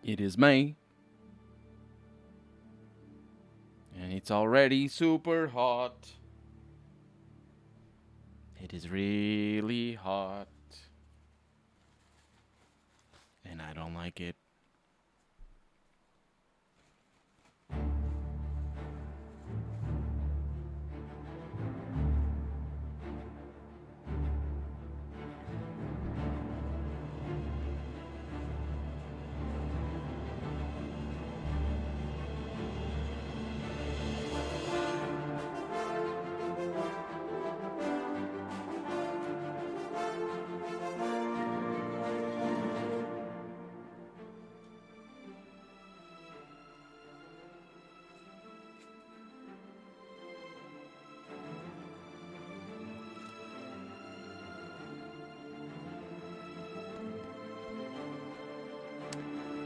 It is May. And it's already super hot. It is really hot. And I don't like it.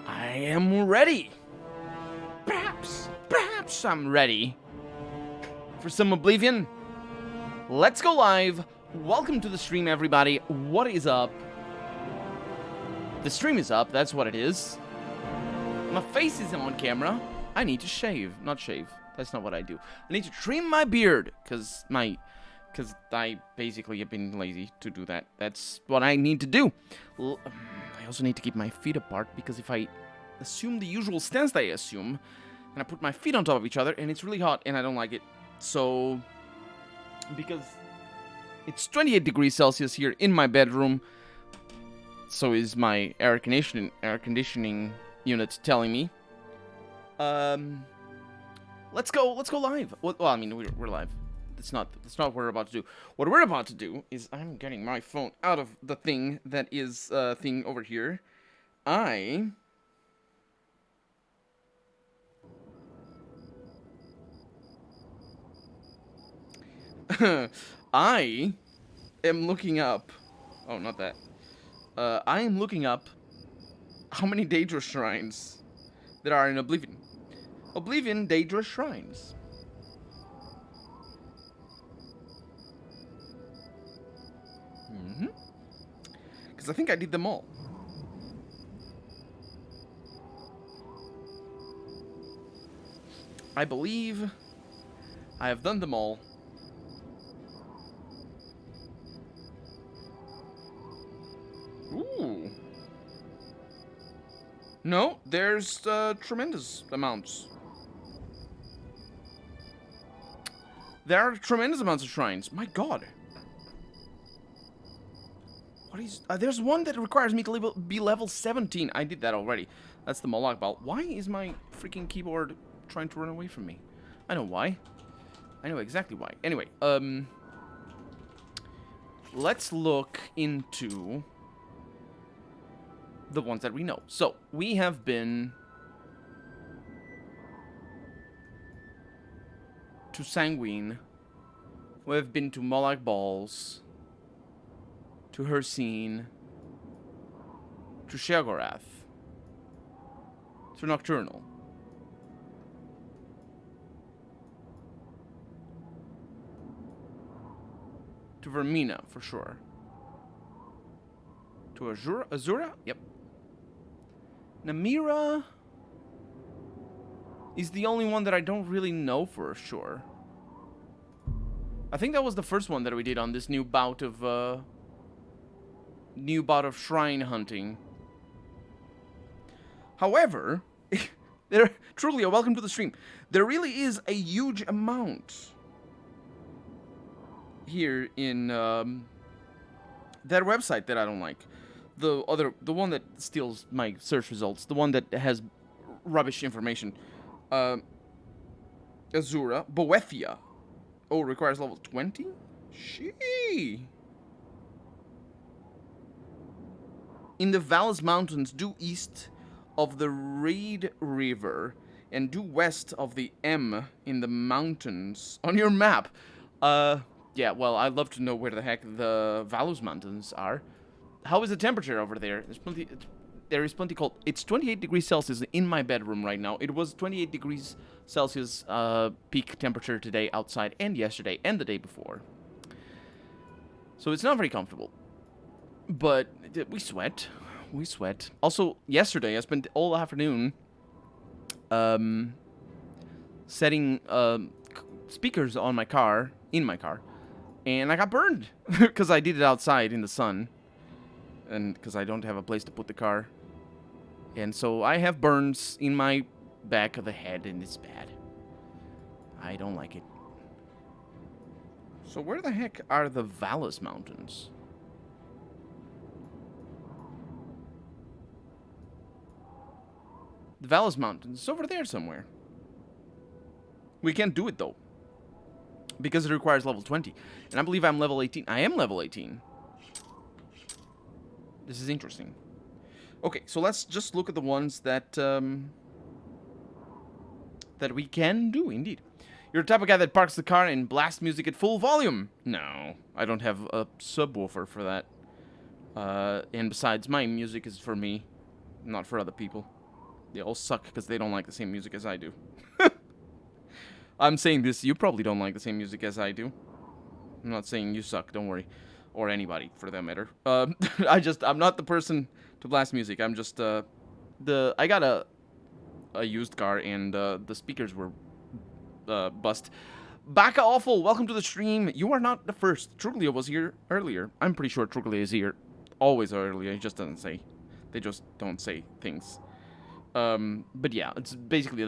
I am ready. Perhaps I'm ready for some Oblivion. Let's go live. Welcome to the stream, everybody. What is up? The stream is up, that's what it is. My face is on camera. I need to shave. Not shave. That's not what I do. I need to trim my beard, because I basically have been lazy to do that. That's what I need to do. I also need to keep my feet apart, because if I assume the usual stance that I assume, and I put my feet on top of each other, and it's really hot, and I don't like it. So, because it's 28 degrees Celsius here in my bedroom, so is my air conditioning unit telling me. Let's go live. Well, I mean, we're live. That's not what we're about to do. What we're about to do is I'm getting my phone out of the thing that is thing over here. I am looking up. Oh, not that. I am looking up how many Daedra shrines there are in Oblivion. Oblivion Daedra shrines. Because I think I did them all. I believe I have done them all. Ooh. No, there's tremendous amounts. There are tremendous amounts of shrines. My god. What is... there's one that requires me to be level 17. I did that already. That's the Moloch Ball. Why is my freaking keyboard trying to run away from me? I know why. I know exactly why. Anyway, let's look into the ones that we know. So, we have been to Sanguine. We've been to Moloch Balls. To Hersine. To Sheogorath. To Nocturnal. To Vermina, for sure. To Azura? Yep. Namira is the only one that I don't really know for sure. I think that was the first one that we did on this new bout of shrine hunting. However, truly a welcome to the stream. There really is a huge amount here in that website that I don't like. The one that steals my search results, the one that has rubbish information. Azura, Boethia. Oh, requires level 20? Shee. In the Valles Mountains, due east of the Reed River and due west of the M in the mountains on your map. Yeah, well, I'd love to know where the heck the Valles Mountains are. How is the temperature over there? There is plenty cold. It's 28 degrees Celsius in my bedroom right now. It was 28 degrees Celsius peak temperature today outside, and yesterday, and the day before. So it's not very comfortable. But we sweat. we sweat. Also, yesterday I spent all afternoon setting speakers on my car, in my car, and I got burned because I did it outside in the sun, and because I don't have a place to put the car, and so I have burns in my back of the head, and it's bad. I don't like it. So where the heck are the Valles Mountains? The Valles Mountains. It's over there somewhere. We can't do it, though. Because it requires level 20. And I believe I'm level 18. I am level 18. This is interesting. Okay, so let's just look at the ones that that we can do, indeed. You're the type of guy that parks the car and blasts music at full volume. No, I don't have a subwoofer for that. And besides, my music is for me, not for other people. They all suck because they don't like the same music as I do. I'm saying this, you probably don't like the same music as I do. I'm not saying you suck, don't worry. Or anybody, for that matter. I'm not the person to blast music. I'm just, I got a used car and the speakers were bust. Baka Awful, welcome to the stream. You are not the first. Truglia was here earlier. I'm pretty sure Truglia is here always earlier. He just doesn't say. They just don't say things. But yeah, it's basically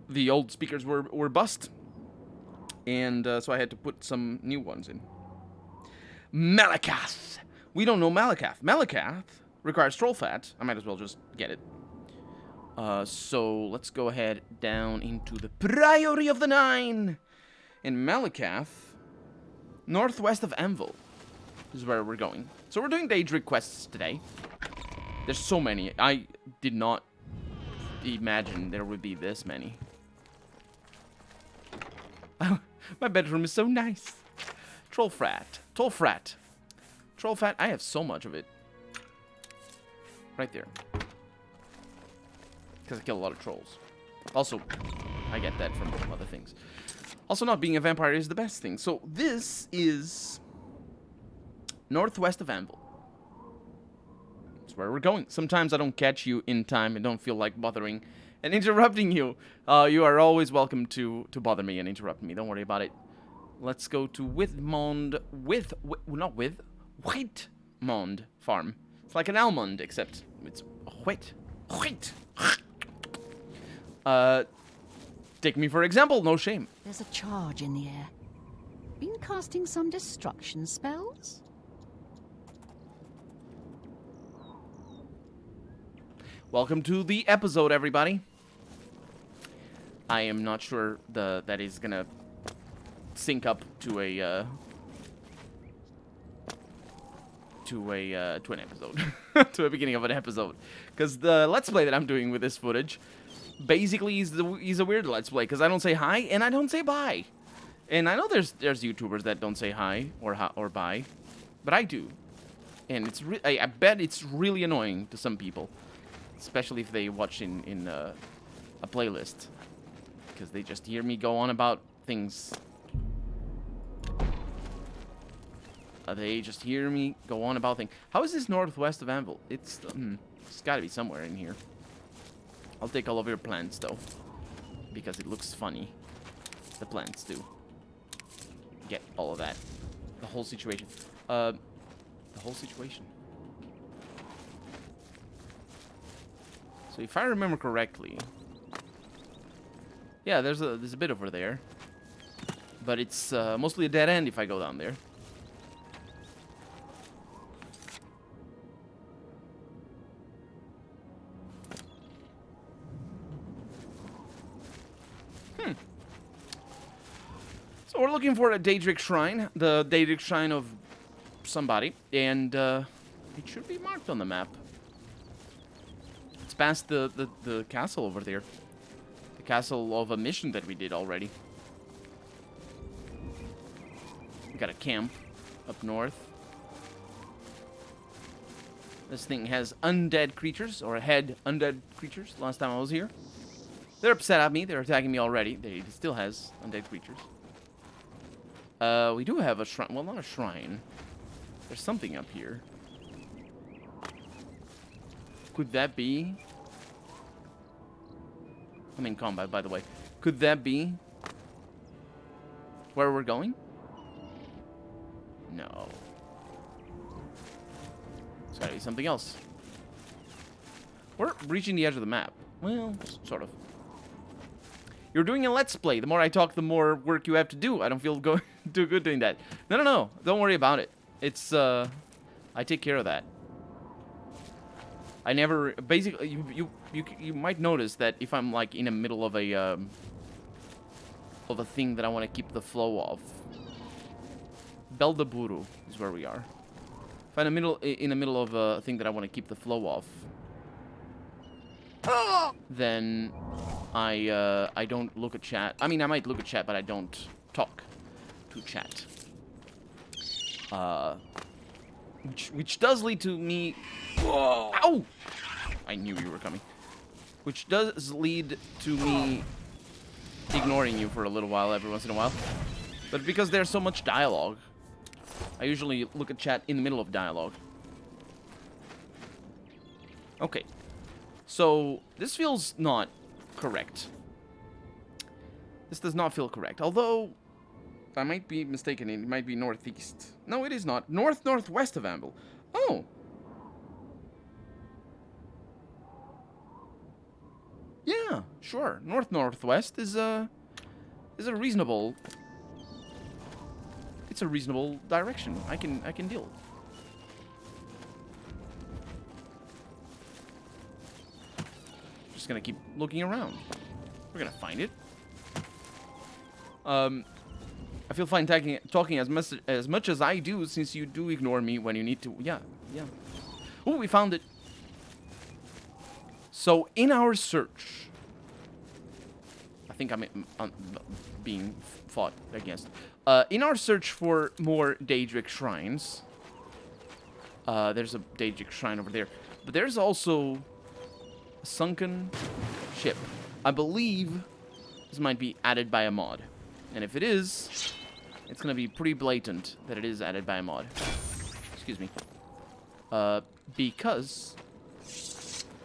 the old speakers were bust. And so I had to put some new ones in. Malakath. We don't know Malakath. Malakath requires troll fat. I might as well just get it. So let's go ahead down into the Priory of the Nine. In Malakath, northwest of Anvil, is where we're going. So we're doing Daedric quests today. There's so many. I did not imagine there would be this many. My bedroom is so nice. Troll fat. Troll fat. Troll fat. I have so much of it. Right there. Because I kill a lot of trolls. Also, I get that from other things. Also, not being a vampire is the best thing. So, this is northwest of Anvil. That's where we're going. Sometimes I don't catch you in time and don't feel like bothering and interrupting you. You are always welcome to bother me and interrupt me. Don't worry about it. Let's go to Whitmond. Whitemond Farm. It's like an almond, except it's white. Take me for example, no shame. There's a charge in the air. Been casting some destruction spells? Welcome to the episode, everybody. I am not sure that is gonna sync up to an episode, to a beginning of an episode, because the Let's Play that I'm doing with this footage basically is a weird Let's Play, because I don't say hi and I don't say bye, and I know there's YouTubers that don't say hi or bye, but I do, and it's I bet it's really annoying to some people, especially if they watch in a playlist, because they just hear me go on about things. They just hear me go on about things. How is this northwest of Anvil? It's got to be somewhere in here. I'll take all of your plants, though, because it looks funny. The plants do. Get all of that. The whole situation. The whole situation. So if I remember correctly, yeah, there's a bit over there, but it's mostly a dead end if I go down there. So we're looking for a Daedric Shrine, the Daedric Shrine of somebody, and it should be marked on the map. It's past the castle over there. The castle of a mission that we did already. We got a camp up north. This thing has undead creatures, or had undead creatures last time I was here. They're upset at me. They're attacking me already. It still has undead creatures. We do have a shrine. Well, not a shrine. There's something up here. Could that be? I'm in combat, by the way. Could that be where we're going? No. It's gotta be something else. We're reaching the edge of the map. Well, sort of. You're doing a Let's Play. The more I talk, the more work you have to do. I don't feel too good doing that. No. Don't worry about it. It's, I take care of that. I never... Basically, you might notice that if I'm, like, in the middle of a thing that I want to keep the flow of. Beldaburu is where we are. If I'm in the middle of a thing that I want to keep the flow of, then I don't look at chat. I mean, I might look at chat, but I don't talk to chat. Which does lead to me... Whoa! Ow! I knew you were coming. Which does lead to me ignoring you for a little while, every once in a while. But because there's so much dialogue, I usually look at chat in the middle of dialogue. Okay. So, this feels not correct. This does not feel correct. Although, I might be mistaken. It might be northeast. No, it is not. Northwest of Amble. Oh. Yeah, sure. Northwest is a reasonable... It's a reasonable direction. I can deal. Just gonna keep looking around. We're gonna find it. I feel fine talking as much as I do, since you do ignore me when you need to. Yeah. Oh, we found it. So in our search, I think I'm being fought against. In our search for more Daedric shrines, there's a Daedric shrine over there, but there's also a sunken ship. I believe this might be added by a mod, and if it is, it's gonna be pretty blatant that it is added by a mod. Excuse me. Because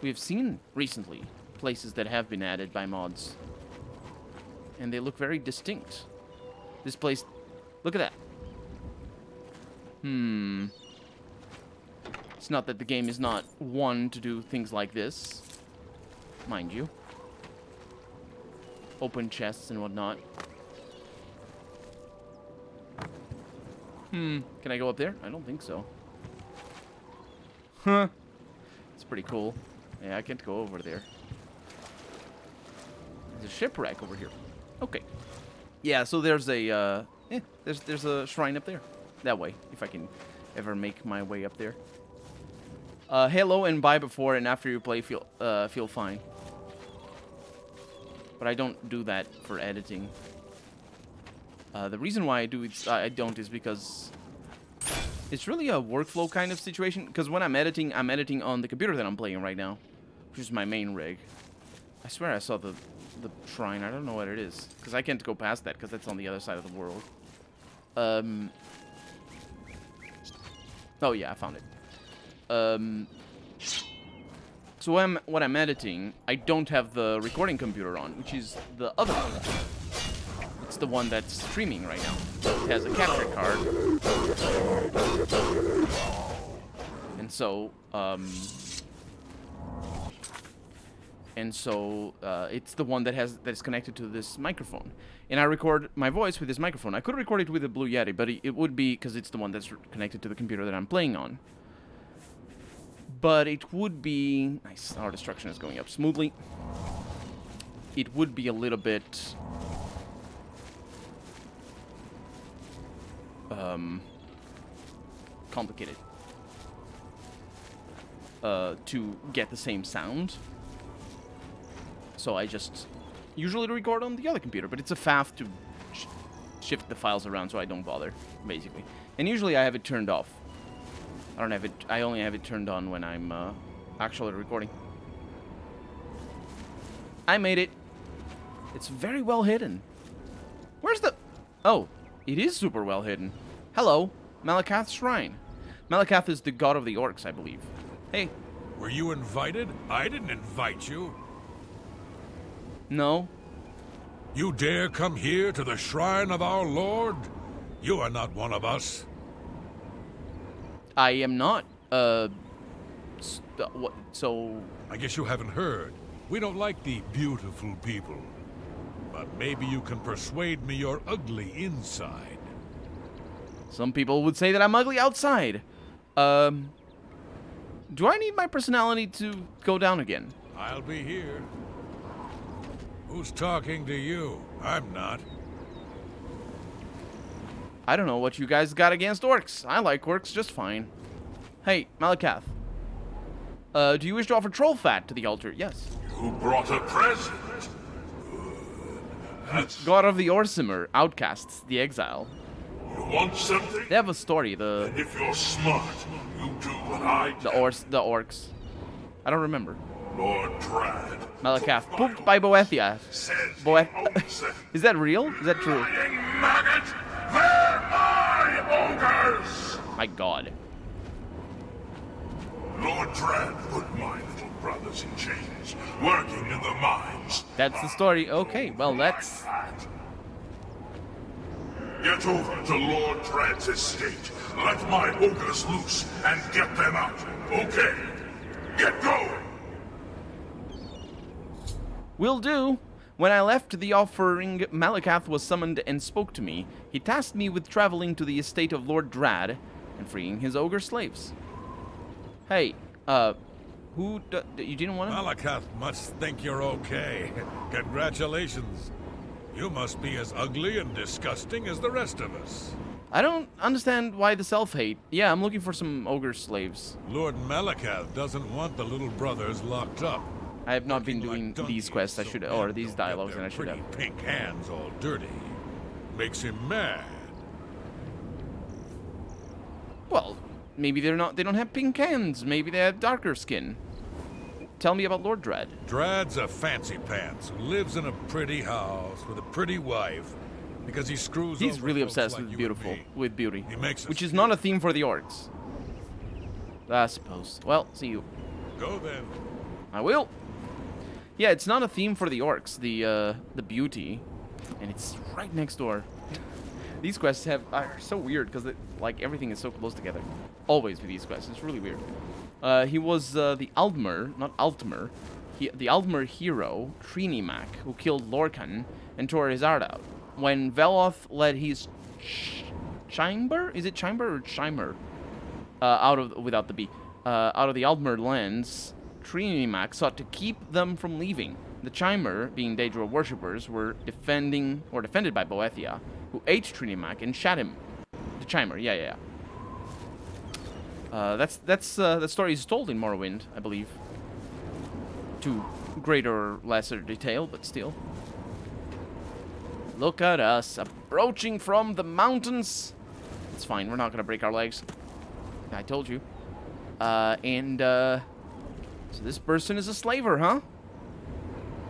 we've seen recently places that have been added by mods, and they look very distinct. This place, look at that. It's not that the game is not one to do things like this, mind you. Open chests and whatnot. Can I go up there? I don't think so. Huh. It's pretty cool. Yeah, I can't go over there. There's a shipwreck over here. Okay. Yeah, so there's a, there's a shrine up there. That way, if I can ever make my way up there. Hello and bye before and after you play feel fine. But I don't do that for editing. The reason why I don't is because it's really a workflow kind of situation. Because when I'm editing on the computer that I'm playing right now, which is my main rig. I swear I saw the shrine. I don't know what it is, because I can't go past that because that's on the other side of the world. Oh yeah, I found it. So when I'm editing, I don't have the recording computer on, which is the other one. It's the one that's streaming right now. It has a capture card. And so, it's the one that is connected to this microphone. And I record my voice with this microphone. I could record it with a Blue Yeti, but it would be, because it's the one that's connected to the computer that I'm playing on. But it would be... Nice, our destruction is going up smoothly. It would be a little bit... complicated. To get the same sound. So I just usually record on the other computer, but it's a faff to shift the files around, so I don't bother, basically. And usually I have it turned off. I only have it turned on when I'm actually recording. I made it. It's very well hidden. Where's the... Oh, it is super well hidden. Hello, Malakath's Shrine. Malakath is the god of the orcs, I believe. Hey, Were you invited? I didn't invite you. No. You dare come here to the shrine of our Lord? You are not one of us. I am not. What? So. I guess you haven't heard. We don't like the beautiful people. But maybe you can persuade me you're ugly inside. Some people would say that I'm ugly outside. Do I need my personality to go down again? I'll be here. Who's talking to you? I'm not. I don't know what you guys got against orcs. I like orcs just fine. Hey, Malakath. Do you wish to offer troll fat to the altar? Yes. You brought a present. That's... God of the Orsimer, outcasts, the exile. You want something? They have a story, And if you're smart, you do what I the tell orcs. I don't remember. Lord Drad. Malakath, pooped by Boethia. Says Is that real? Is that true? Lying maggot! They're my ogres! My god. Lord Drad put my little brothers in chains, working in the mines. That's the story. Okay, well, that's... Get over to Lord Drad's estate. Let my ogres loose and get them out. Okay. Get going. Will do. When I left the offering, Malakath was summoned and spoke to me. He tasked me with traveling to the estate of Lord Drad and freeing his ogre slaves. Hey, you didn't want to? Malakath must think you're okay. Congratulations. You must be as ugly and disgusting as the rest of us. I don't understand why the self-hate. Yeah, I'm looking for some ogre slaves. Lord Malakath doesn't want the little brothers locked up. I have not been Working doing like these quests. I donkeys should, so or men these don't get dialogues, their and I should have. pretty pink hands all dirty. Makes him mad. Well, maybe they're not. They don't have pink hands. Maybe they have darker skin. Tell me about Lord Drad. Drad's a fancy pants who lives in a pretty house with a pretty wife because he screws He's over really folks obsessed like with you beautiful, and me. with beauty, He makes us which is feel- not a theme for the orcs. I suppose. Well, see you. Go then. I will. Yeah, it's not a theme for the orcs. The beauty, and it's right next door. These quests are so weird because like everything is so close together. Always with these quests, it's really weird. He was the Aldmer, not Altmer, the Aldmer hero Trinimac, who killed Lorcan and tore his heart out. When Veloth led his Chimber, is it Chimber or Chimer? Without the B, out of the Aldmer lands, Trinimac sought to keep them from leaving. The Chimer, being Daedra worshippers, were defended by Boethia, who ate Trinimac and shot him. The Chimer, yeah. That story is told in Morrowind, I believe. To greater or lesser detail, but still. Look at us, approaching from the mountains. It's fine, we're not gonna break our legs. I told you. So this person is a slaver, huh?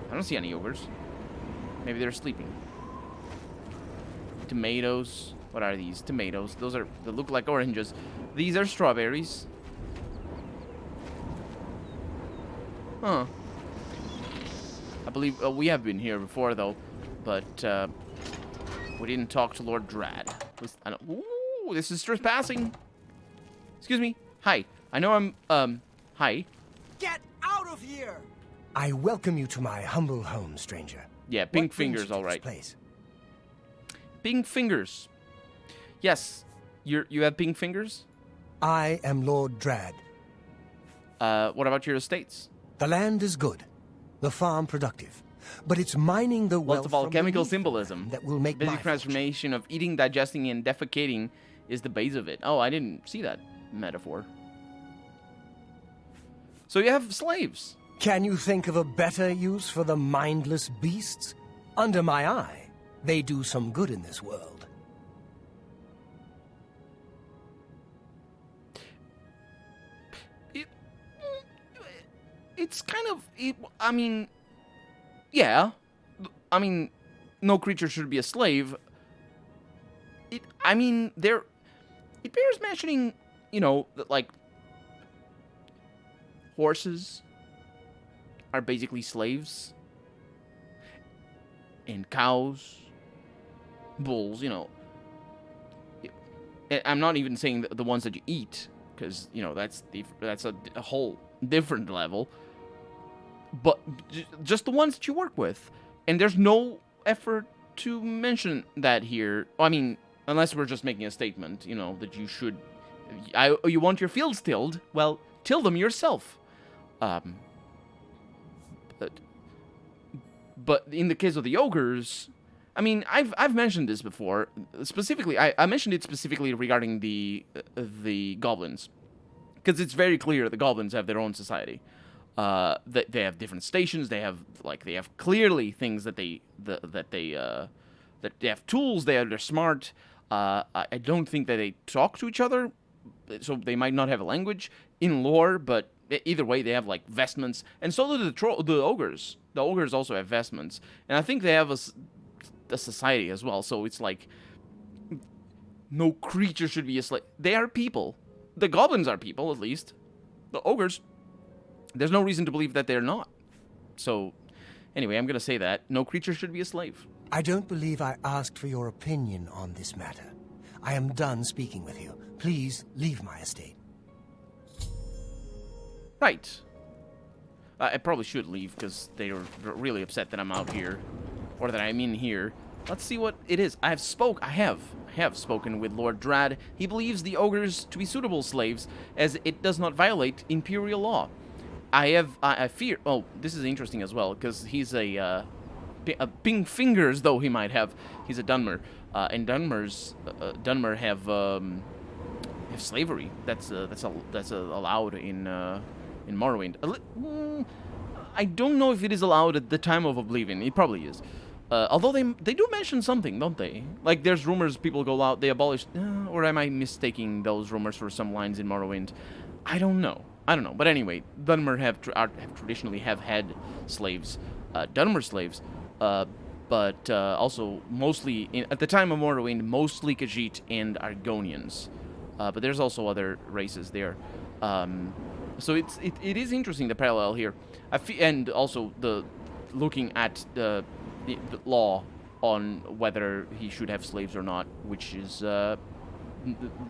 I don't see any ogres. Maybe they're sleeping. Tomatoes. What are these? Tomatoes. They look like oranges. These are strawberries. Huh. I believe we have been here before, though, but we didn't talk to Lord Drad. Ooh, this is trespassing. Excuse me. Hi. I know I'm. Hi. Get out of here! I welcome you to my humble home, stranger. Yeah, pink What brings you fingers, to all this right. place? Pink fingers. Yes. You have pink fingers? I am Lord Drad. What about your estates? The land is good, the farm productive, but it's mining the wealth Lots of from alchemical beneath the symbolism. land that will make Basic my transformation of eating, digesting, and defecating is the base of it. Oh, I didn't see that metaphor. So you have slaves. fortune. Can you think of a better use for the mindless beasts? Under my eye, they do some good in this world. It's kind of... I mean... Yeah. I mean, no creature should be a slave. It bears mentioning, that, like... horses are basically slaves. And cows, bulls, you know. I'm not even saying the ones that you eat, because, you know, that's a whole different level. But just the ones that you work with. And there's no effort to mention that here. I mean, unless we're just making a statement, you know, that you should... you want your fields tilled? Well, till them yourself. But in the case of the ogres, I mean, I've mentioned this before. Specifically, I mentioned it specifically regarding the goblins, because it's very clear the goblins have their own society. They have different stations. They have clearly things that they have tools. They're smart. I don't think that they talk to each other, so they might not have a language in lore, but either way, they have, like, vestments, and so do the ogres. The ogres also have vestments, and I think they have a society as well, so it's like, no creature should be a slave. They are people. The goblins are people, at least. The ogres, there's no reason to believe that they're not. So, anyway, I'm gonna say that. No creature should be a slave. I don't believe I asked for your opinion on this matter. I am done speaking with you. Please leave my estate. Right. I probably should leave, because they are really upset that I'm out here. Or that I'm in here. Let's see what it is. I have spoken with Lord Drad. He believes the ogres to be suitable slaves, as it does not violate imperial law. I fear... Oh, this is interesting as well, because he's a pink fingers, though he might have. He's a Dunmer. And Dunmer have slavery. That's allowed in Morrowind. I don't know if it is allowed at the time of Oblivion. It probably is. Although they do mention something, don't they? Like, there's rumors people go out, they abolished... or am I mistaking those rumors for some lines in Morrowind? I don't know. But anyway, Dunmer have traditionally had slaves. Dunmer slaves. But also mostly... at the time of Morrowind, mostly Khajiit and Argonians. But there's also other races there. So it is interesting, the parallel here. And also looking at the law on whether he should have slaves or not, which is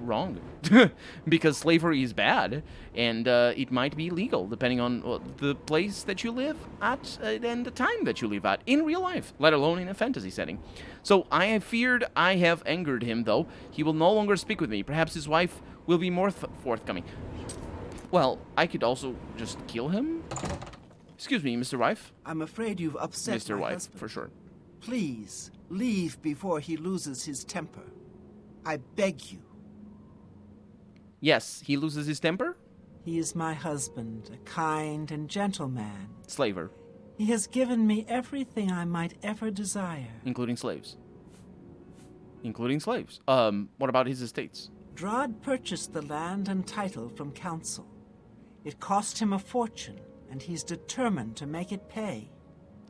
wrong. Because slavery is bad, and it might be legal, depending on the place that you live at and the time that you live at, in real life, let alone in a fantasy setting. So I have feared I have angered him, though. He will no longer speak with me. Perhaps his wife will be more forthcoming. Well, I could also just kill him. Excuse me, Mr. Wife. I'm afraid you've upset Mr. my Wife, husband. for sure. Please, leave before he loses his temper. I beg you. Yes, he loses his temper? He is my husband, a kind and gentle man. Slaver. He has given me everything I might ever desire. Including slaves. Including slaves. What about his estates? Drod purchased the land and title from council. It cost him a fortune, and he's determined to make it pay.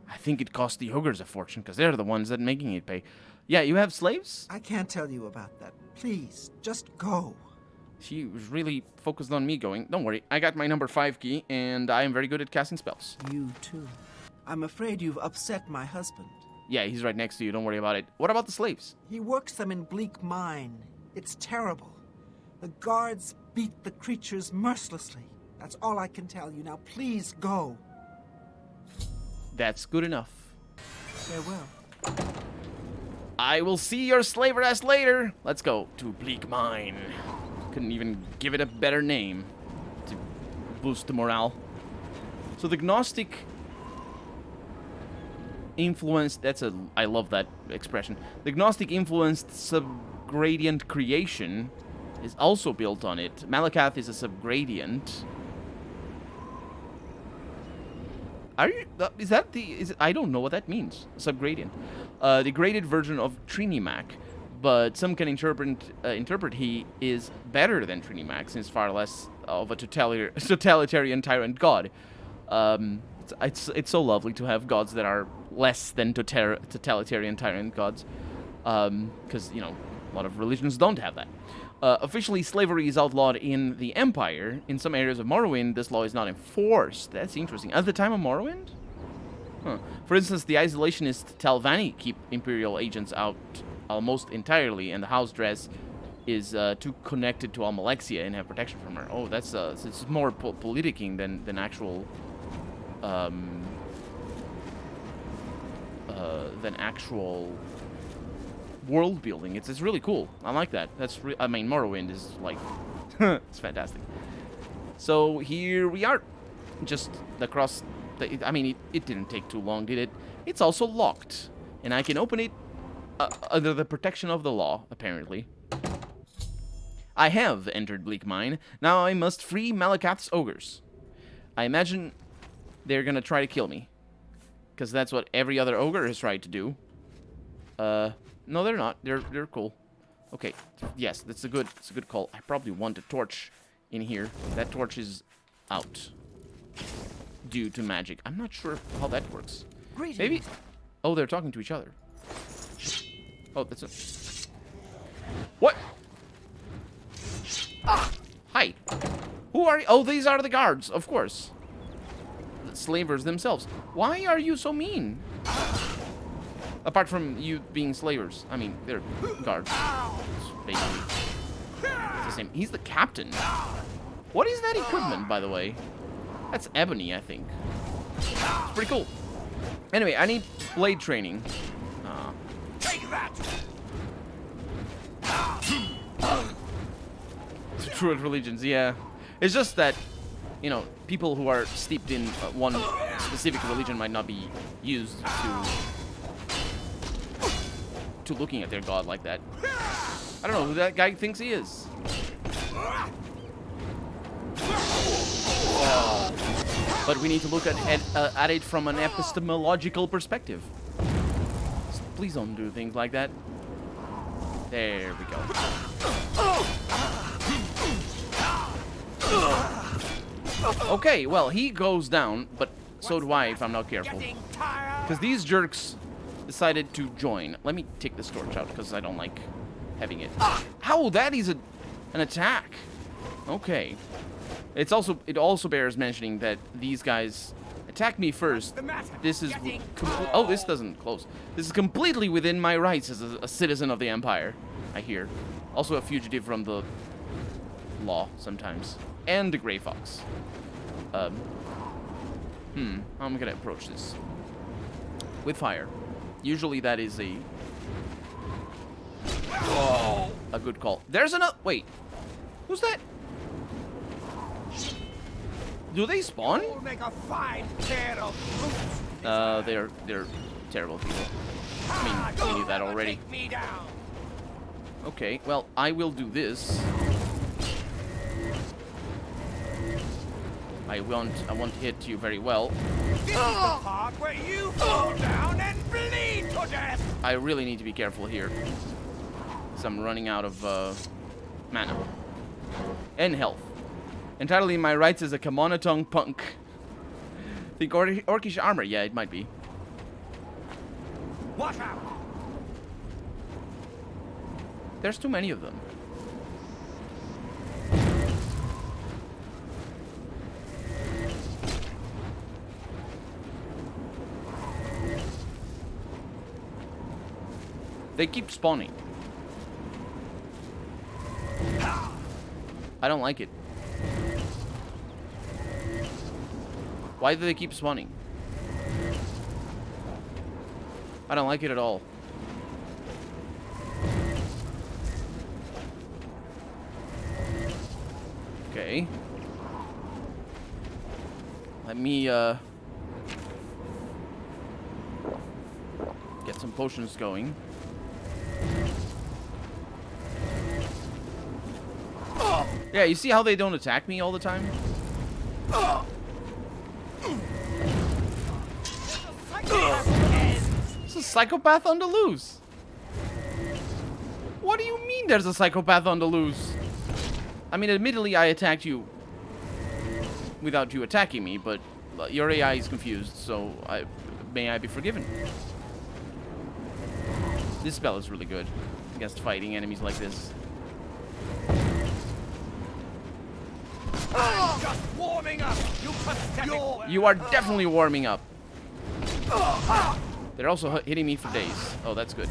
I think it cost the ogres a fortune, because they're the ones that are making it pay. Yeah, you have slaves? I can't tell you about that. Please, just go. She was really focused on me going, don't worry, I got my number 5 key, and I am very good at casting spells. You too. I'm afraid you've upset my husband. Yeah, he's right next to you, don't worry about it. What about the slaves? He works them in Bleak Mine. It's terrible. The guards beat the creatures mercilessly. That's all I can tell you. Now, please go. That's good enough. Farewell. I will see your slaver ass later. Let's go to Bleak Mine. Couldn't even give it a better name to boost the morale. So the Gnostic influenced... I love that expression. The Gnostic influenced subgradient creation is also built on it. Malakath is a subgradient. I don't know what that means. Subgradient. The graded version of Trinimac, but some can interpret he is better than Trinimac, since far less of a totalitarian tyrant god. It's so lovely to have gods that are less than totalitarian tyrant gods, because, you know, a lot of religions don't have that. Officially, slavery is outlawed in the Empire. In some areas of Morrowind, this law is not enforced. That's interesting. At the time of Morrowind? Huh. For instance, the isolationist Talvani keep Imperial agents out almost entirely, and the house dress is too connected to Almalexia and have protection from her. Oh, that's it's more politicking than actual world building. It's really cool. I like that. I mean, Morrowind is like it's fantastic. So here we are, just across. I mean, it didn't take too long, did it? It's also locked, and I can open it under the protection of the law, apparently. I have entered Bleak Mine. Now I must free Malakath's ogres. I imagine they're gonna try to kill me, because that's what every other ogre has tried to do. No, they're not. They're cool. Okay, yes, that's a good call. I probably want a torch in here. That torch is out due to magic. I'm not sure how that works. Greetings. Maybe. Oh, they're talking to each other. Oh, that's a. What? Ah, hi. Who are you? Oh, these are the guards, of course. The slavers themselves. Why are you so mean? Apart from you being slavers. I mean, they're guards. Basically. It's the same. He's the captain. What is that equipment, by the way? That's ebony, I think. It's pretty cool. Anyway, I need blade training. Take that! Druid religions, yeah. It's just that, you know, people who are steeped in one specific religion might not be used to looking at their god like that. I don't know who that guy thinks he is. But we need to look at it from an epistemological perspective. So please don't do things like that. There we go. Okay, well, he goes down, but so do I if I'm not careful. Because these jerks decided to join. Let me take this torch out because I don't like having it. How? That is an attack. Okay. It also bears mentioning that these guys attacked me first. This is oh, this doesn't close. This is completely within my rights as a citizen of the Empire. I hear. Also a fugitive from the law sometimes, and the Grey Fox. How am I gonna approach this? With fire. Usually that is a good call. There's another. Wait, who's that? Do they spawn? We'll make a fine pair of boots. They're terrible people. I mean, we knew that already. Take me down. Okay, well, I will do this. I won't hit you very well. This is the part where you fall down and bleed to death. I really need to be careful here, because I'm running out of mana and health. Entirely in my rights as a Kamonatong punk. Think orcish armor? Yeah, it might be. Watch out! There's too many of them. They keep spawning. I don't like it. Why do they keep spawning? I don't like it at all. Okay. Let me, get some potions going. Yeah, you see how they don't attack me all the time? It's a psychopath on the loose. What do you mean there's a psychopath on the loose? I mean, admittedly, I attacked you without you attacking me, but your AI is confused, so may I be forgiven. This spell is really good against fighting enemies like this. I'm just warming up, you pathetic... You are definitely warming up. They're also hitting me for days. Oh, that's good.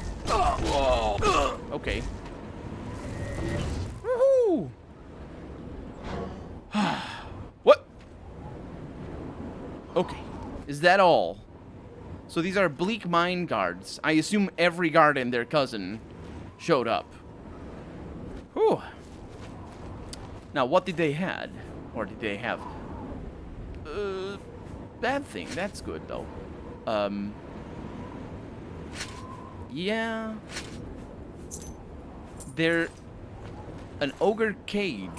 Okay. Woohoo! What? Okay. Is that all? So these are Bleak Mine guards. I assume every guard and their cousin showed up. Whew. Now, what did they had? Or did they have? Bad thing. That's good, though. Yeah. They're an ogre cage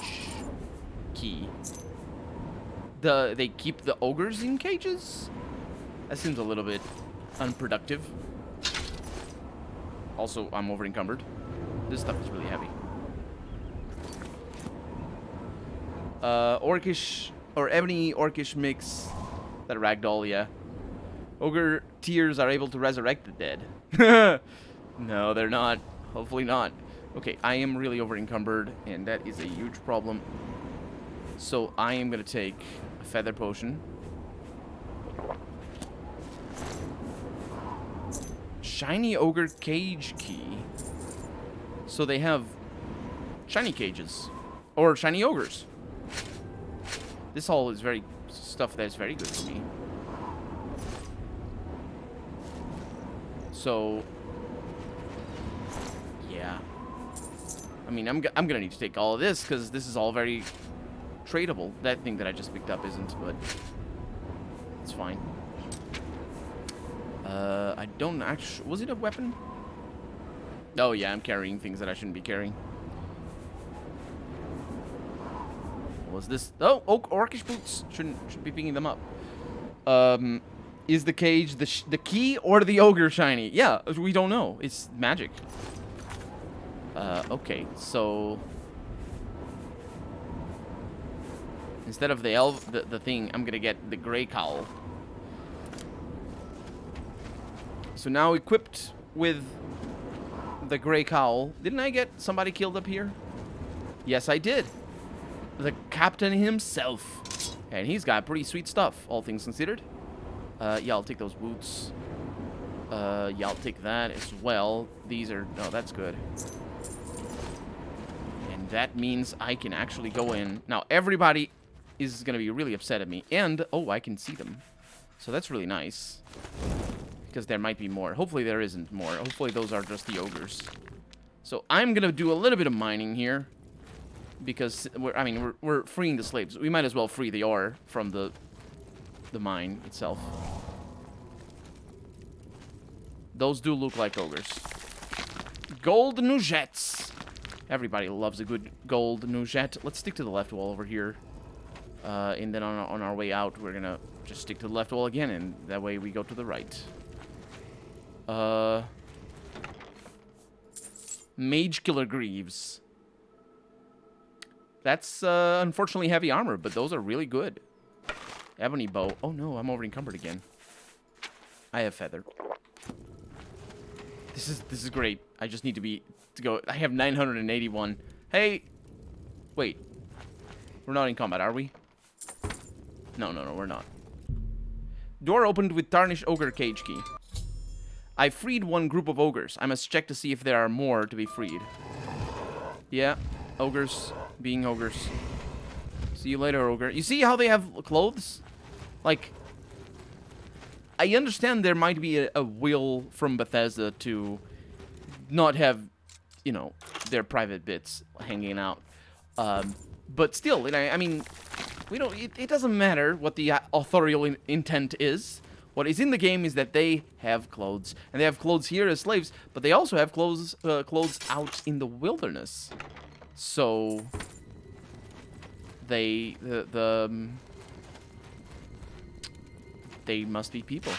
key. They keep the ogres in cages? That seems a little bit unproductive. Also, I'm over encumbered. This stuff is really heavy. Orcish or ebony orcish mix. That ragdoll, yeah. Ogre tears are able to resurrect the dead. No, they're not. Hopefully not. Okay, I am really over encumbered, and that is a huge problem. So I am gonna take a feather potion. Shiny ogre cage key. So they have shiny cages or shiny ogres. This all is very stuff that's very good for me. So yeah, I mean I'm gonna need to take all of this because this is all very tradable. That thing that I just picked up isn't, but it's fine. I don't actually... Was it a weapon? Oh, yeah, I'm carrying things that I shouldn't be carrying. What was this? Oh, orcish boots. Should be picking them up. Is the cage the key or the ogre shiny? Yeah, we don't know. It's magic. Okay, so... Instead of the thing, I'm gonna get the gray cowl. So now equipped with the gray cowl. Didn't I get somebody killed up here? Yes, I did. The captain himself. And he's got pretty sweet stuff, all things considered. Yeah, I'll take those boots. Yeah, I'll take that as well. These are... Oh, that's good. And that means I can actually go in. Now, everybody is going to be really upset at me. And, oh, I can see them. So that's really nice. Because there might be more. Hopefully there isn't more. Hopefully those are just the ogres. So I'm going to do a little bit of mining here. Because, we're freeing the slaves. We might as well free the ore from the mine itself. Those do look like ogres. Gold nougettes. Everybody loves a good gold nougette. Let's stick to the left wall over here. And then on our way out, we're going to just stick to the left wall again. And that way we go to the right. Mage Killer Greaves. That's unfortunately heavy armor, but those are really good. Ebony bow. Oh no, I'm over encumbered again. I have feather. This is great. I just need to go. I have 981. Hey, wait. We're not in combat, are we? No, we're not. Door opened with tarnished ogre cage key. I freed one group of ogres. I must check to see if there are more to be freed. Yeah, ogres being ogres. See you later, ogre. You see how they have clothes? Like, I understand there might be a will from Bethesda to not have, you know, their private bits hanging out. But still, I mean, we don't. It doesn't matter what the authorial intent is. What is in the game is that they have clothes, and they have clothes here as slaves, but they also have clothes out in the wilderness. So they must be people.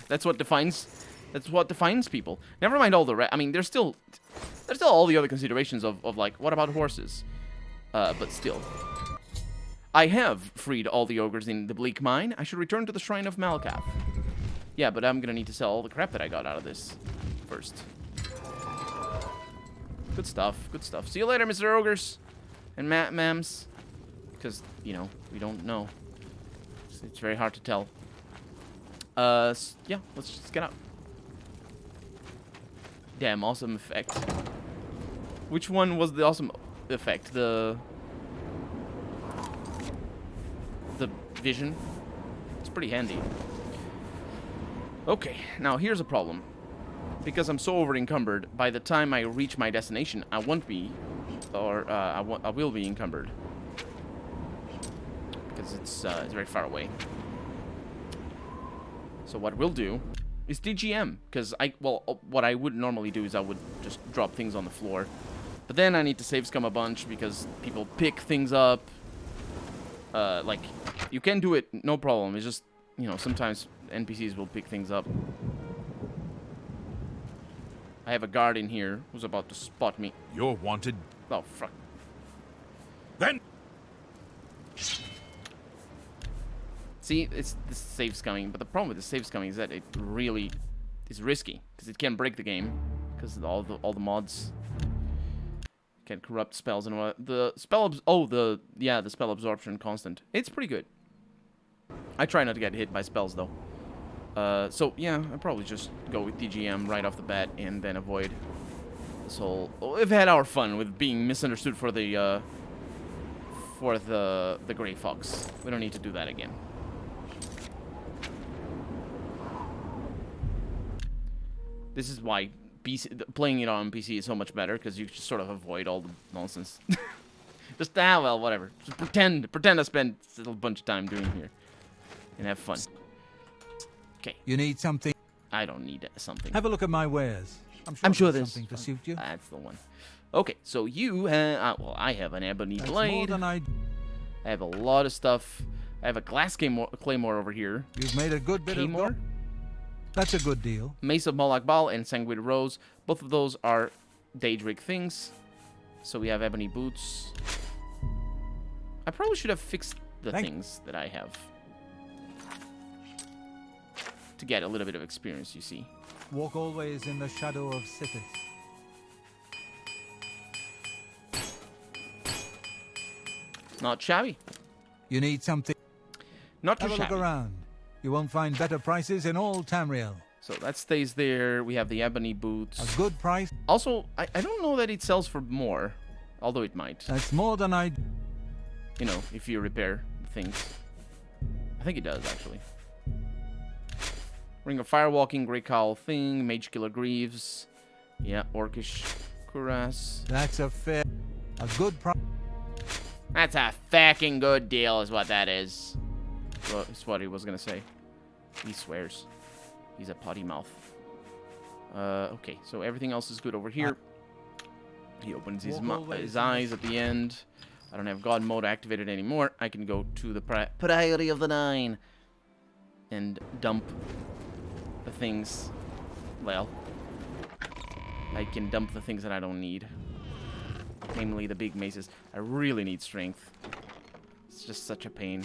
That's what defines people. Never mind all the rest. I mean, there's still all the other considerations of like, what about horses? But still. I have freed all the ogres in the Bleak Mine. I should return to the Shrine of Malkath. Yeah, but I'm gonna need to sell all the crap that I got out of this first. Good stuff, good stuff. See you later, Mr. Ogres and ma'ams. because, you know, we don't know. It's very hard to tell. Yeah, let's just get out. Damn, awesome effect. Which one was the awesome effect? The vision? It's pretty handy. Okay, now here's a problem. Because I'm so over encumbered, by the time I reach my destination, I won't be, or I will be encumbered. Because it's very far away. So what we'll do is DGM, because what I would normally do is I would just drop things on the floor. But then I need to save scum a bunch because people pick things up. Like, you can do it, no problem. It's just, you know, sometimes NPCs will pick things up. I have a guard in here who's about to spot me. You're wanted. Oh, fuck. Then See, it's the save scumming, but the problem with the save scumming is that it really is risky because it can break the game because all the mods can corrupt spells and what the spell the spell absorption constant. It's pretty good. I try not to get hit by spells though. So yeah, I'll probably just go with DGM right off the bat and then avoid this whole. We've had our fun with being misunderstood for the Grey Fox. We don't need to do that again. This is why playing it on PC is so much better, because you just sort of avoid all the nonsense. Just, well, whatever. Just pretend I spent a little bunch of time doing here. And have fun. Okay. You need something? I don't need something. Have a look at my wares. I'm sure there's there's something to suit you. That's the one. Okay, so you well, I have an ebony That's blade. more than I have a lot of stuff. I have a glass claymore over here. You've made a good bit Claymore? of gold. That's a good deal. Mace of Moloch Bal and Sanguine Rose. Both of those are Daedric things. So we have ebony boots. I probably should have fixed the things that I have. To get a little bit of experience, you see. Walk always in the shadow of Sithis. Not shabby. You need something? Not too Have a shabby. look around. You won't find better prices in all Tamriel. So that stays there. We have the ebony boots. A good price. Also, I don't know that it sells for more. Although it might. That's more than I... You know, if you repair things. I think it does, actually. Ring of Firewalking, Grey Cowl Thing, Mage Killer Greaves. Yeah, Orcish Cuirass. That's a good price. That's a fucking good deal, is what that is. Well, it's what he was gonna say. He swears. He's a potty mouth. Okay, so everything else is good over here. He opens his eyes at the end. I don't have God mode activated anymore. I can go to the Priority of the Nine and dump the things. Well, I can dump the things that I don't need. Namely the big maces. I really need strength. It's just such a pain.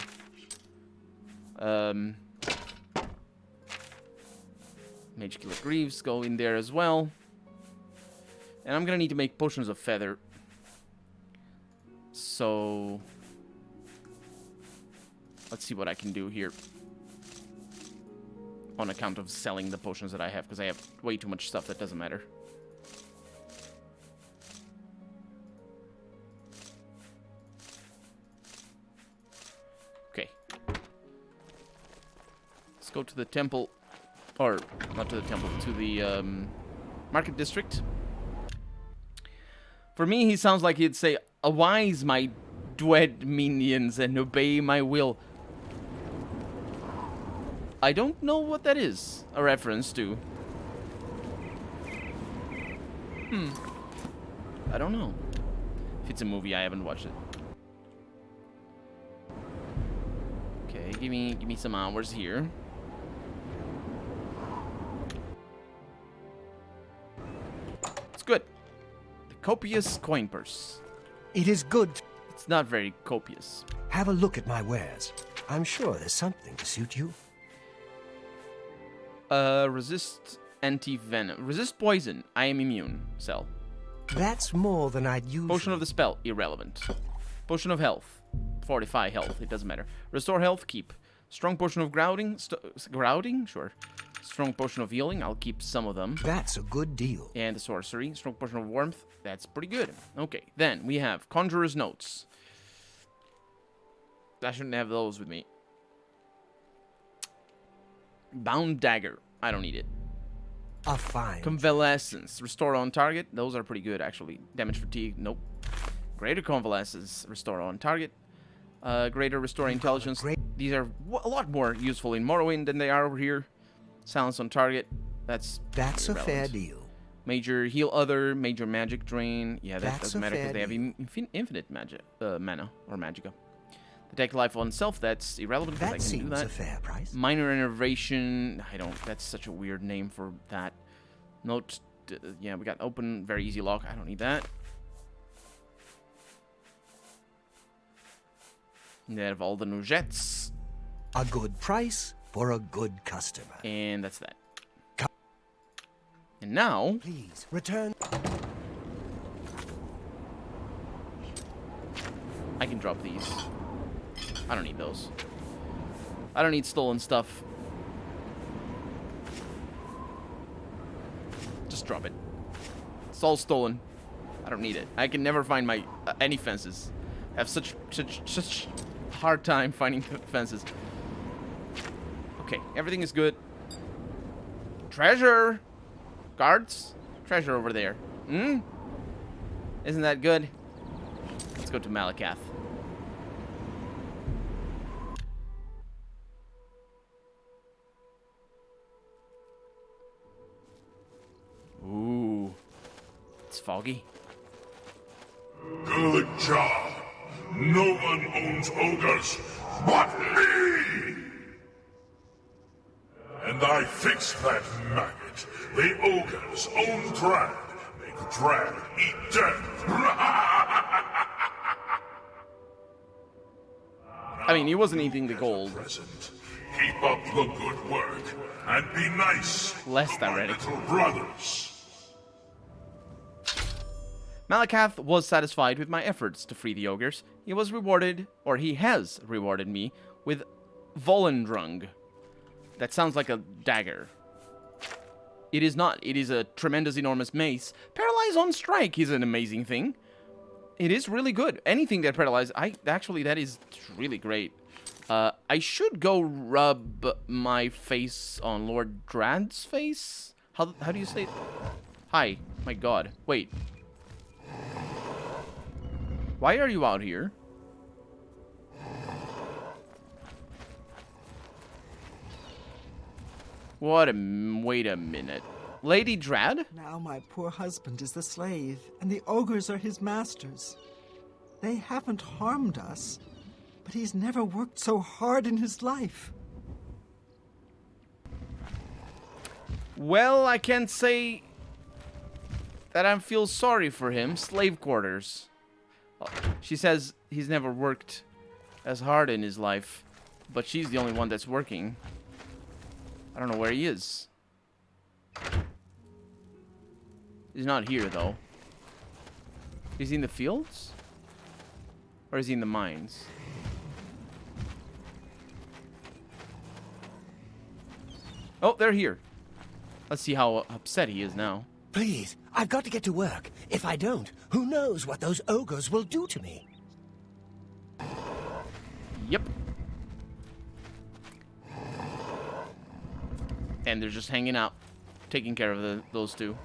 Mage Killer Greaves go in there as well. And I'm gonna need to make potions of feather. So let's see what I can do here. On account of selling the potions that I have, because I have way too much stuff that doesn't matter. Okay. Let's go to the temple. Or, not to the temple, to the market district. For me, he sounds like he'd say, "Arise, my dread minions, and obey my will." I don't know what that is a reference to. I don't know. If it's a movie, I haven't watched it. Okay, give me some hours here. It's good. The copious coin purse. It is good. It's not very copious. Have a look at my wares. I'm sure there's something to suit you. Resist anti-venom. Resist poison. I am immune. Sell. That's more than I'd use. Potion of the spell. Irrelevant. Potion of health. fortify health. It doesn't matter. Restore health, keep. Strong potion of grounding. Grounding? Sure. Strong potion of healing. I'll keep some of them. That's a good deal. And the sorcery. Strong potion of warmth. That's pretty good. Okay, then we have Conjurer's Notes. I shouldn't have those with me. Bound Dagger. I don't need it. A fine. Convalescence. Restore on target. Those are pretty good, actually. Damage fatigue. Nope. Greater Convalescence. Restore on target. Greater Restore Intelligence. These are a lot more useful in Morrowind than they are over here. Silence on target. That's a fair deal. Major Heal Other. Major Magic Drain. Yeah, that That's doesn't a matter because fair they have infinite magic, mana or magicka. Detect life on self. That's irrelevant because I can do that. That seems a fair price. Minor Innervation. I don't. That's such a weird name for that. Note. Yeah, we got open. Very easy lock. I don't need that. They have all the Nugettes. A good price for a good customer. And that's that. And now... Please, return. I can drop these. I don't need those. I don't need stolen stuff. Just drop it. It's all stolen. I don't need it. I can never find my any fences. I have such hard time finding fences. Okay, everything is good. Treasure! Guards? Treasure over there. Hmm? Isn't that good? Let's go to Malakath. Ooh. It's foggy. Good job. No one owns ogres but me! And I fixed that maggot. The ogres own Drag. Make Drag eat death. I mean, he wasn't eating the gold. Present. Keep up the good work and be nice Less to my direct. little brothers. Malakath was satisfied with my efforts to free the ogres. He was rewarded, or he has rewarded me, with Volendrung. That sounds like a dagger. It is not. It is a tremendous, enormous mace. Paralyze on strike is an amazing thing. It is really good. Anything that paralyzes, actually, that is really great. I should go rub my face on Lord Drad's face? How do you say it? Hi. My god. Wait. Why are you out here? Wait a minute. Lady Drad? Now my poor husband is the slave, and the ogres are his masters. They haven't harmed us, but he's never worked so hard in his life. Well, I can't say that I feel sorry for him. Slave quarters. She says he's never worked as hard in his life, but she's the only one that's working. I don't know where he is. He's not here, though. Is he in the fields? Or is he in the mines? Oh, they're here. Let's see how upset he is now. Please, I've got to get to work. If I don't, who knows what those ogres will do to me? Yep. And they're just hanging out, taking care of those two.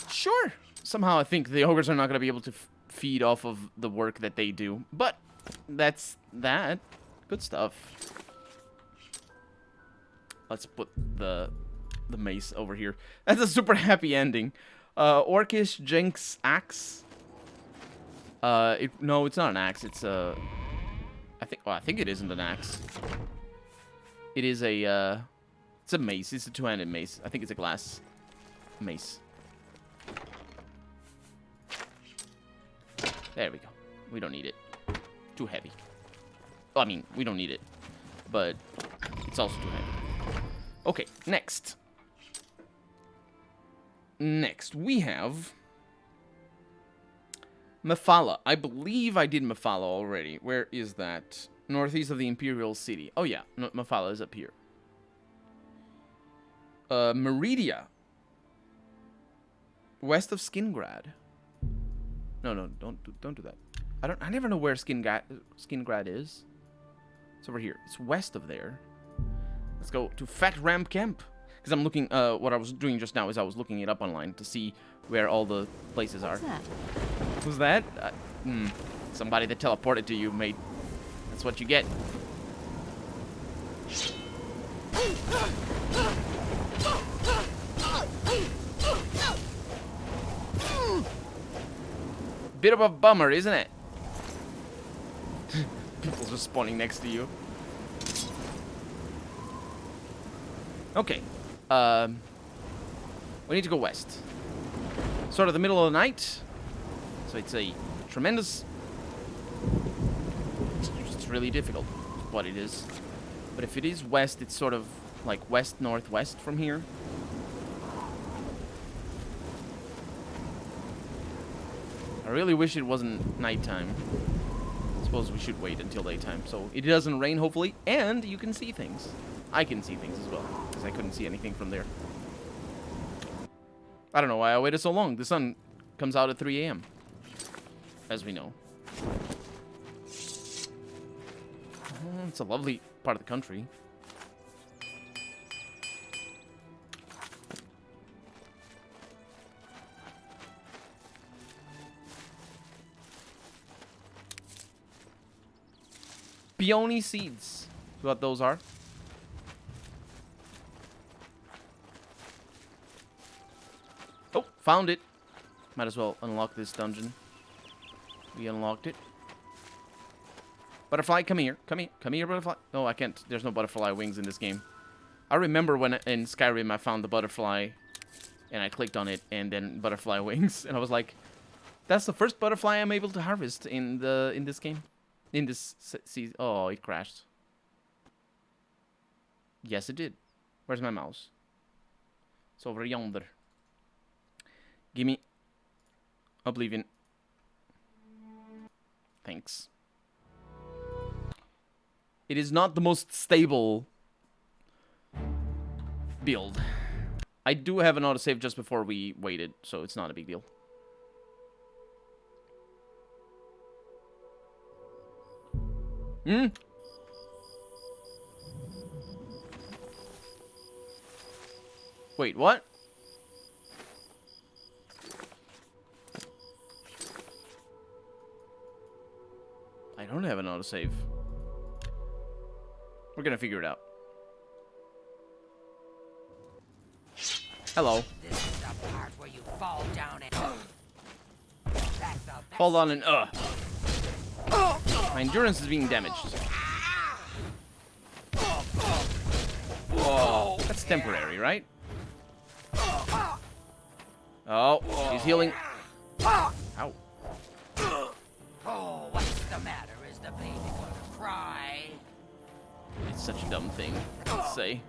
Sure. Somehow I think the ogres are not going to be able to feed off of the work that they do. But that's that. Good stuff. Let's put the mace over here. That's a super happy ending. Orcish Jenks axe. No, it's not an axe. It's a. I think it isn't an axe. It is a. It's a mace. It's a two-handed mace. I think it's a glass mace. There we go. We don't need it. Too heavy. Well, I mean, we don't need it, but it's also too heavy. Okay, next. Next, we have Mephala. I believe I did Mephala already. Where is that? Northeast of the Imperial City. Oh yeah, Mephala is up here. Meridia. West of Skingrad. No, don't do that. I never know where Skingrad is. It's over here. It's west of there. Let's go to Fat Ramp Camp. Because I'm looking, what I was doing just now is I was looking it up online to see where all the places are. What's that? Who's that? Somebody that teleported to you, mate. That's what you get. Bit of a bummer, isn't it? People just spawning next to you. Okay. We need to go west. Sort of the middle of the night. So it's a tremendous... It's really difficult what it is. But if it is west, it's sort of like west-northwest from here. I really wish it wasn't nighttime. I suppose we should wait until daytime. So it doesn't rain, hopefully, and you can see things. I can see things as well, because I couldn't see anything from there. I don't know why I waited so long. The sun comes out at 3 a.m., as we know. It's a lovely part of the country. Peony seeds. Is what those are. Oh, found it. Might as well unlock this dungeon. We unlocked it. Butterfly, come here. Come here. Come here, butterfly. No, I can't. There's no butterfly wings in this game. I remember when in Skyrim I found the butterfly and I clicked on it and then butterfly wings and I was like, that's the first butterfly I'm able to harvest in this game. In this season. Oh, it crashed. Yes, it did. Where's my mouse? It's over yonder. Gimme Oblivion. Thanks. It is not the most stable build. I do have an autosave just before we waited, so it's not a big deal. Wait, what? I don't have an autosave. We're gonna figure it out. Hello. This is the part where you fall down and Hold on and my endurance is being damaged. Whoa. That's temporary, right? Oh, she's healing. Ow. oh, what's the matter? Is the baby gonna cry? It's such a dumb thing to say.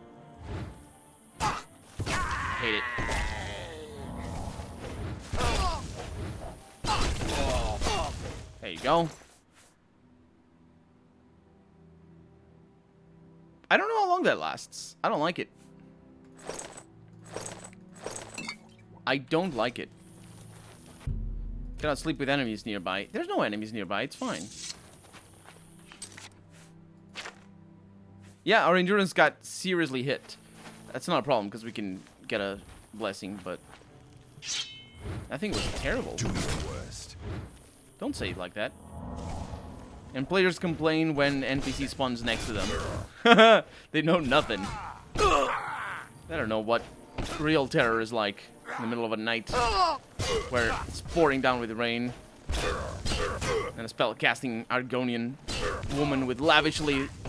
Hate it. There you go. I don't know how long that lasts. I don't like it. I don't like it. Cannot sleep with enemies nearby. There's no enemies nearby. It's fine. Yeah, our endurance got seriously hit. That's not a problem because we can get a blessing, but I think it was terrible. Do your worst. Don't say it like that. And players complain when NPC spawns next to them. They know nothing. They don't know what real terror is like in the middle of a night where it's pouring down with rain. And a spell-casting Argonian woman with lavish lipstick.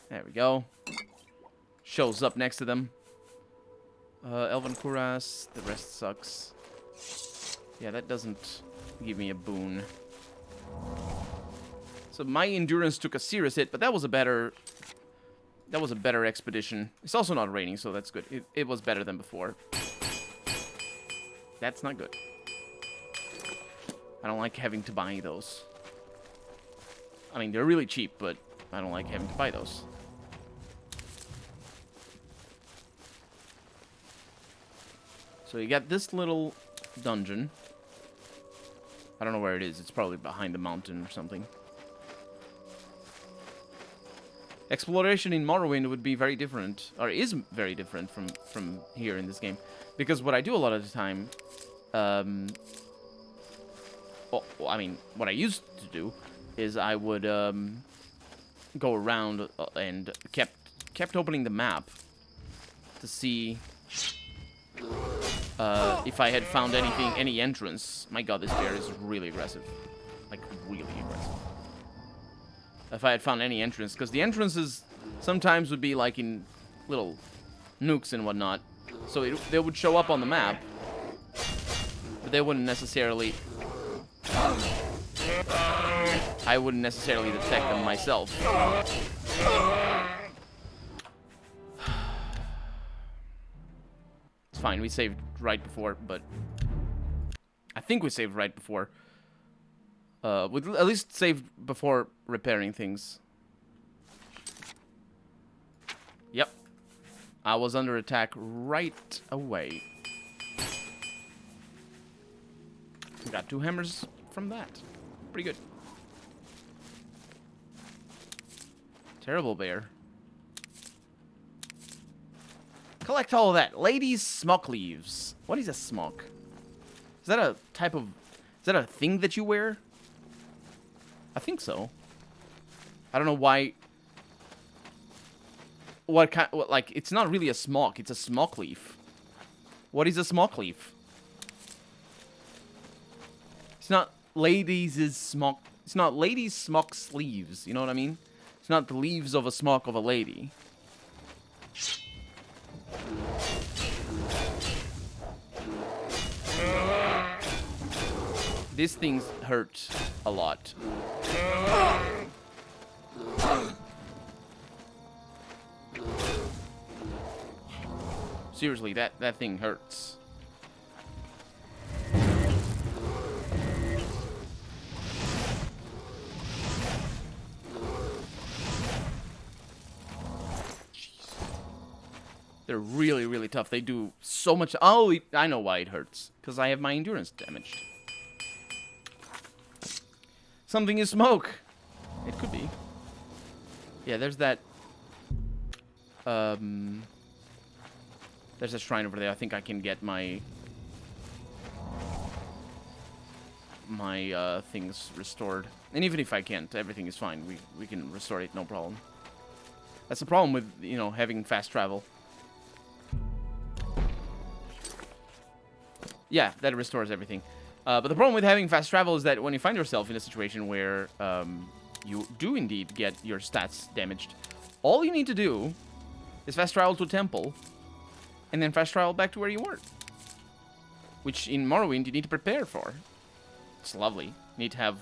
There we go. Shows up next to them. Elven Kuras, the rest sucks. Yeah, that doesn't give me a boon. So my endurance took a serious hit, but that was a better expedition. It's also not raining, so that's good. It was better than before. That's not good. I don't like having to buy those. I mean, they're really cheap, but I don't like having to buy those. So you got this little dungeon. I don't know where it is. It's probably behind the mountain or something. Exploration in Morrowind would be very different, or is very different from here in this game. Because what I do a lot of the time, well, I mean, what I used to do is I would go around and kept opening the map to see if I had found anything, any entrance. My god, this bear is really aggressive. Like, really aggressive. If I had found any entrance, because the entrances sometimes would be like in little nukes and whatnot. So they would show up on the map, but they wouldn't necessarily... I wouldn't necessarily detect them myself. It's fine, we saved right before, but... I think we saved right before. We at least saved before repairing things. Yep. I was under attack right away. We got 2 hammers from that. Pretty good. Terrible bear. Collect all of that. Ladies' smock leaves. What is a smock? Is that a type of... Is that a thing that you wear? I think so. I don't know why... What kind... What, like, it's not really a smock. It's a smock leaf. What is a smock leaf? It's not ladies' smock... It's not ladies' smock sleeves. You know what I mean? It's not the leaves of a smock of a lady. These things hurt a lot. Seriously, that thing hurts. Jeez. They're really, really tough. They do so much. Oh, I know why it hurts. Because I have my endurance damaged. Something is smoke. It could be. Yeah, there's that. There's a shrine over there. I think I can get my things restored. And even if I can't, everything is fine. We can restore it, no problem. That's the problem with, you know, having fast travel. Yeah, that restores everything. But the problem with having fast travel is that when you find yourself in a situation where you do indeed get your stats damaged, all you need to do is fast travel to a temple, and then fast travel back to where you were. Which in Morrowind you need to prepare for. It's lovely. You need to have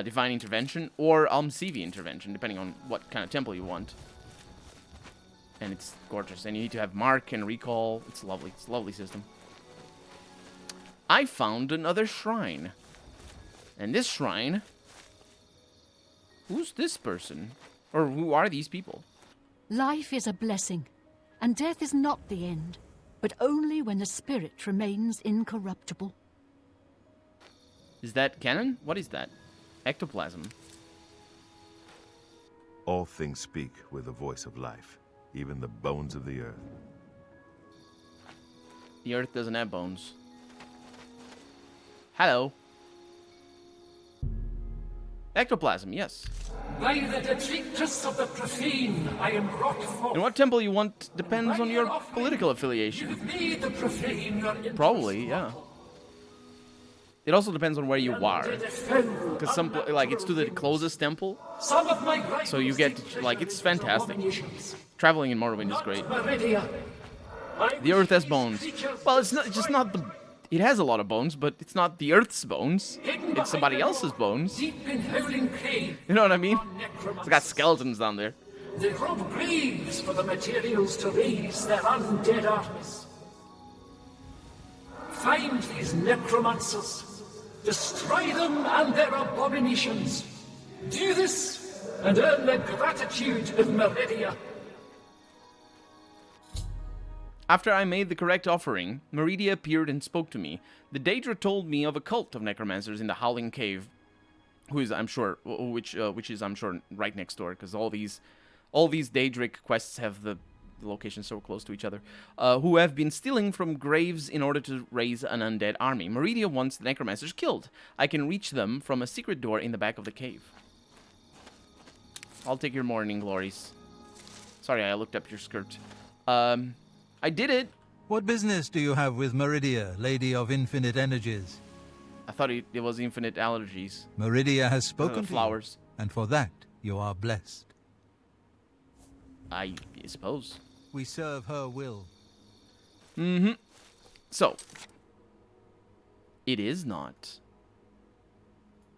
Divine Intervention or Almsevi Intervention, depending on what kind of temple you want. And it's gorgeous. And you need to have Mark and Recall. It's lovely. It's a lovely system. I found another shrine. And this shrine... Who's this person? Or who are these people? Life is a blessing, and death is not the end, but only when the spirit remains incorruptible. Is that canon? What is that? Ectoplasm. All things speak with the voice of life, even the bones of the earth. The earth doesn't have bones. Hello. Ectoplasm, yes. By the detritus of the profane, I am brought forth. And what temple you want depends on your political affiliation. Give me the profane your Probably, yeah. It also depends on where you are. Because some, like, it's to the closest temple. So you get, like, it's fantastic. Traveling in Morrowind is great. The earth has bones. Well, it's not just not the... It has a lot of bones, but it's not the Earth's bones. It's somebody else's bones. You know what I mean? It's got skeletons down there. They rob graves for the materials to raise their undead armies. find these necromancers. Destroy them and their abominations. Do this, and earn the gratitude of Meridia. After I made the correct offering, Meridia appeared and spoke to me. The Daedra told me of a cult of necromancers in the Howling Cave, which is I'm sure right next door, because all these Daedric quests have the locations so close to each other, who have been stealing from graves in order to raise an undead army. Meridia wants the necromancers killed. I can reach them from a secret door in the back of the cave. I'll take your morning glories. Sorry, I looked up your skirt. I did it! What business do you have with Meridia, Lady of Infinite Energies? I thought it was infinite allergies. Meridia has spoken to flowers. you, and for that you are blessed. I suppose. We serve her will. Mm-hmm. So, it is not.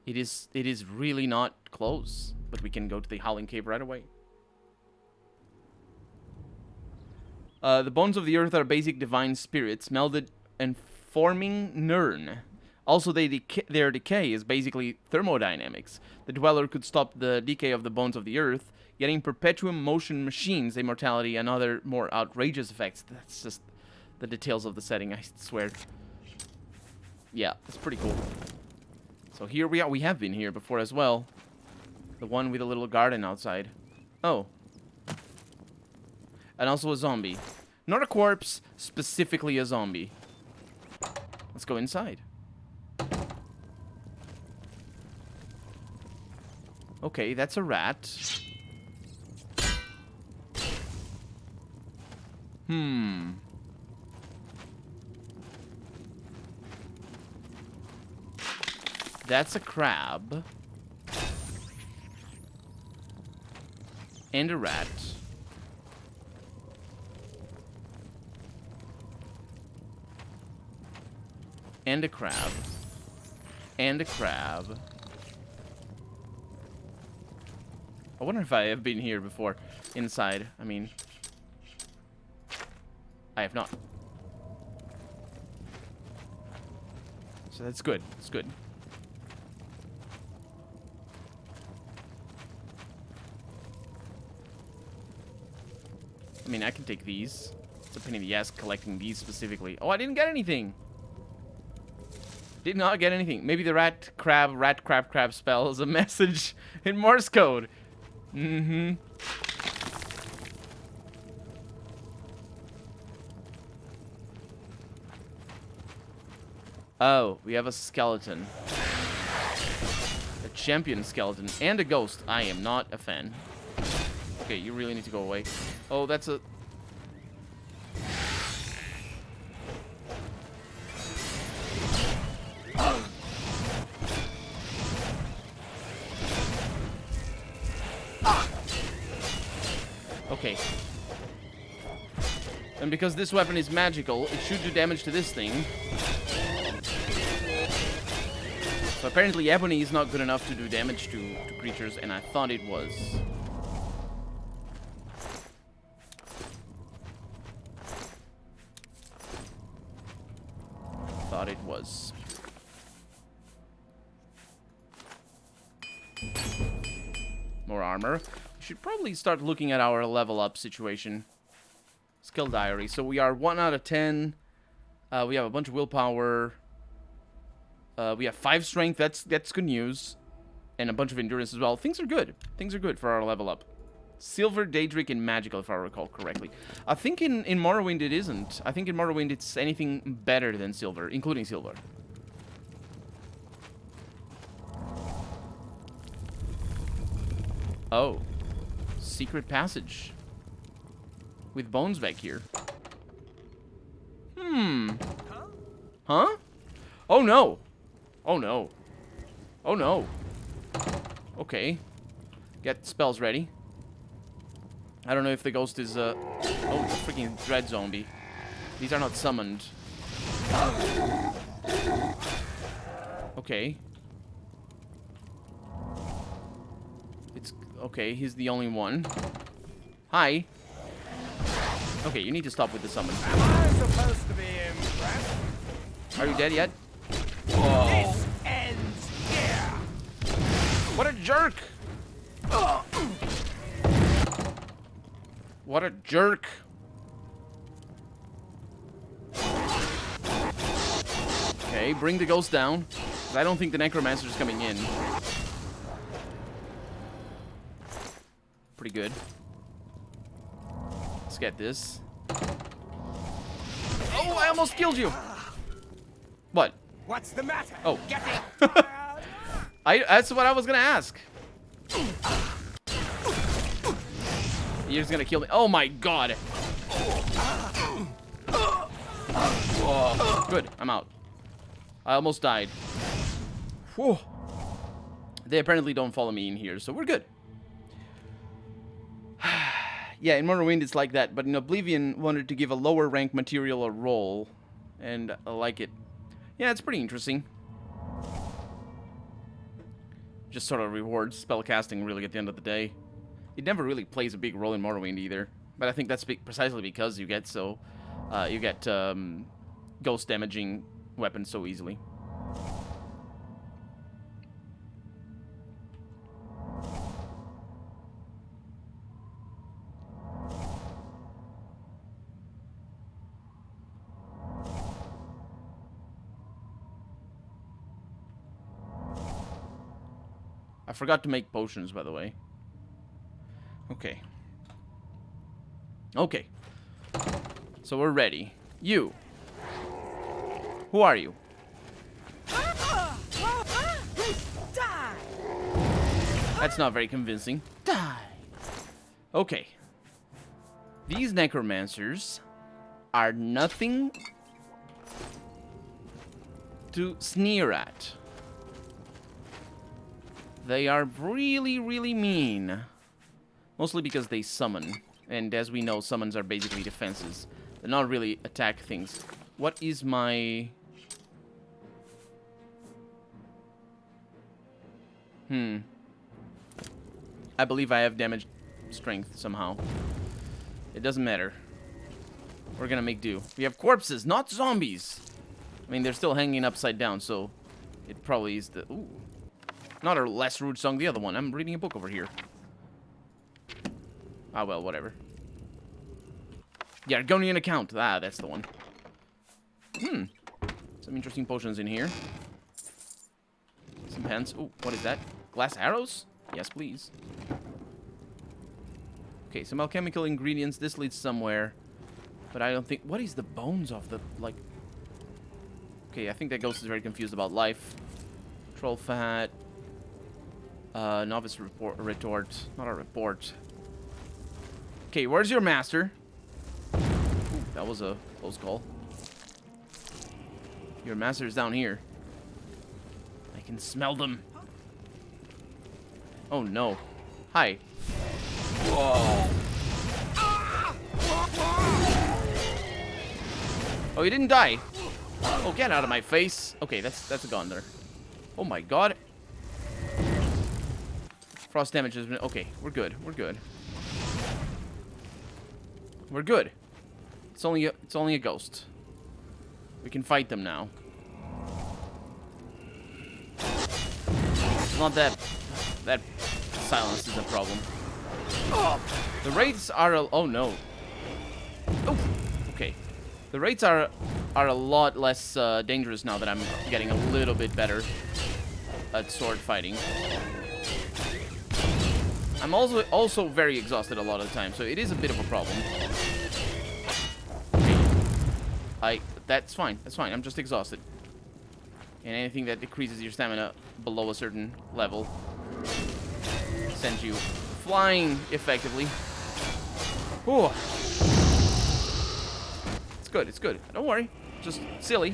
It is really not close, but we can go to the Howling Cave right away. The bones of the earth are basic divine spirits, melded and forming Nirn. Also, their decay is basically thermodynamics. The Dweller could stop the decay of the bones of the earth, getting perpetuum motion machines, immortality, and other more outrageous effects. That's just the details of the setting, I swear. Yeah, it's pretty cool. So here we are. We have been here before as well. The one with a little garden outside. Oh. And also a zombie. Not a corpse, specifically a zombie. Let's go inside. Okay, that's a rat. That's a crab. And a rat. And a crab. And a crab. I wonder if I have been here before. Inside, I mean. I have not. So that's good. It's good. I mean, I can take these. It's a pain in the ass collecting these specifically. Oh, I didn't get anything. Did not get anything. Maybe the rat crab spell is a message in Morse code. Mm-hmm. Oh, we have a skeleton. A champion skeleton and a ghost. I am not a fan. Okay, you really need to go away. Oh, that's a... Okay. And because this weapon is magical, it should do damage to this thing. So apparently ebony is not good enough to do damage to creatures, and I thought it was. Thought it was. More armor. We should probably start looking at our level up situation. Skill diary. So we are 1 out of 10. We have a bunch of willpower. We have 5 strength. That's good news. And a bunch of endurance as well. Things are good. Things are good for our level up. Silver, Daedric, and Magical, if I recall correctly. I think in Morrowind it isn't. I think in Morrowind it's anything better than Silver, including Silver. Oh. Secret passage. With bones back here. Huh? Oh no. Oh no. Oh no. Okay. Get spells ready. I don't know if the ghost is, oh, it's a freaking dread zombie. These are not summoned. Okay. It's, okay, he's the only one. Hi. Okay, you need to stop with the summon. Am I supposed to be impressed? Are you dead yet? This ends here. What a jerk! What a jerk! Okay, bring the ghost down. 'Cause I don't think the necromancer is coming in. Pretty good. Let's get this. Oh, I almost killed you! What? What's the matter? Oh. Getting That's what I was gonna ask. You're just gonna kill me. Oh my god. Oh, good, I'm out. I almost died. Whew. They apparently don't follow me in here, so we're good. Yeah, in Morrowind it's like that, but in Oblivion wanted to give a lower rank material a role, and I like it. Yeah, it's pretty interesting. Just sort of rewards spellcasting really at the end of the day. It never really plays a big role in Morrowind either, but I think that's precisely because you get ghost damaging weapons so easily. I forgot to make potions, by the way. Okay. Okay. So we're ready. You. Who are you? That's not very convincing. Die. Okay. These necromancers are nothing to sneer at. They are really, really mean. Mostly because they summon. And as we know, summons are basically defenses. They're not really attack things. What is my... I believe I have damage strength somehow. It doesn't matter. We're gonna make do. We have corpses, not zombies. I mean, they're still hanging upside down, so it probably is the... Ooh. Not a less rude song, the other one. I'm reading a book over here. Ah, well, whatever. Yeah, Argonian account. Ah, that's the one. Some interesting potions in here. Some pens. Ooh, what is that? Glass arrows? Yes, please. Okay, some alchemical ingredients. This leads somewhere. But I don't think... What is the bones of the... Like... Okay, I think that ghost is very confused about life. Troll fat. Novice retort. Not a report. Okay, where's your master? Ooh, that was a close call. Your master's down here. I can smell them. Oh no. Hi. Whoa. Oh, he didn't die. Oh, get out of my face. Okay, that's a gun there. Oh my god. Frost damage has been... Okay, we're good. We're good. We're good. It's only a ghost. We can fight them now. Not that silence is a problem. The raids are oh no. Oh, okay. The raids are a lot less dangerous now that I'm getting a little bit better at sword fighting. I'm also very exhausted a lot of the time, so it is a bit of a problem. That's fine. That's fine. I'm just exhausted. And anything that decreases your stamina below a certain level sends you flying effectively. Ooh. It's good. It's good. Don't worry. Just silly.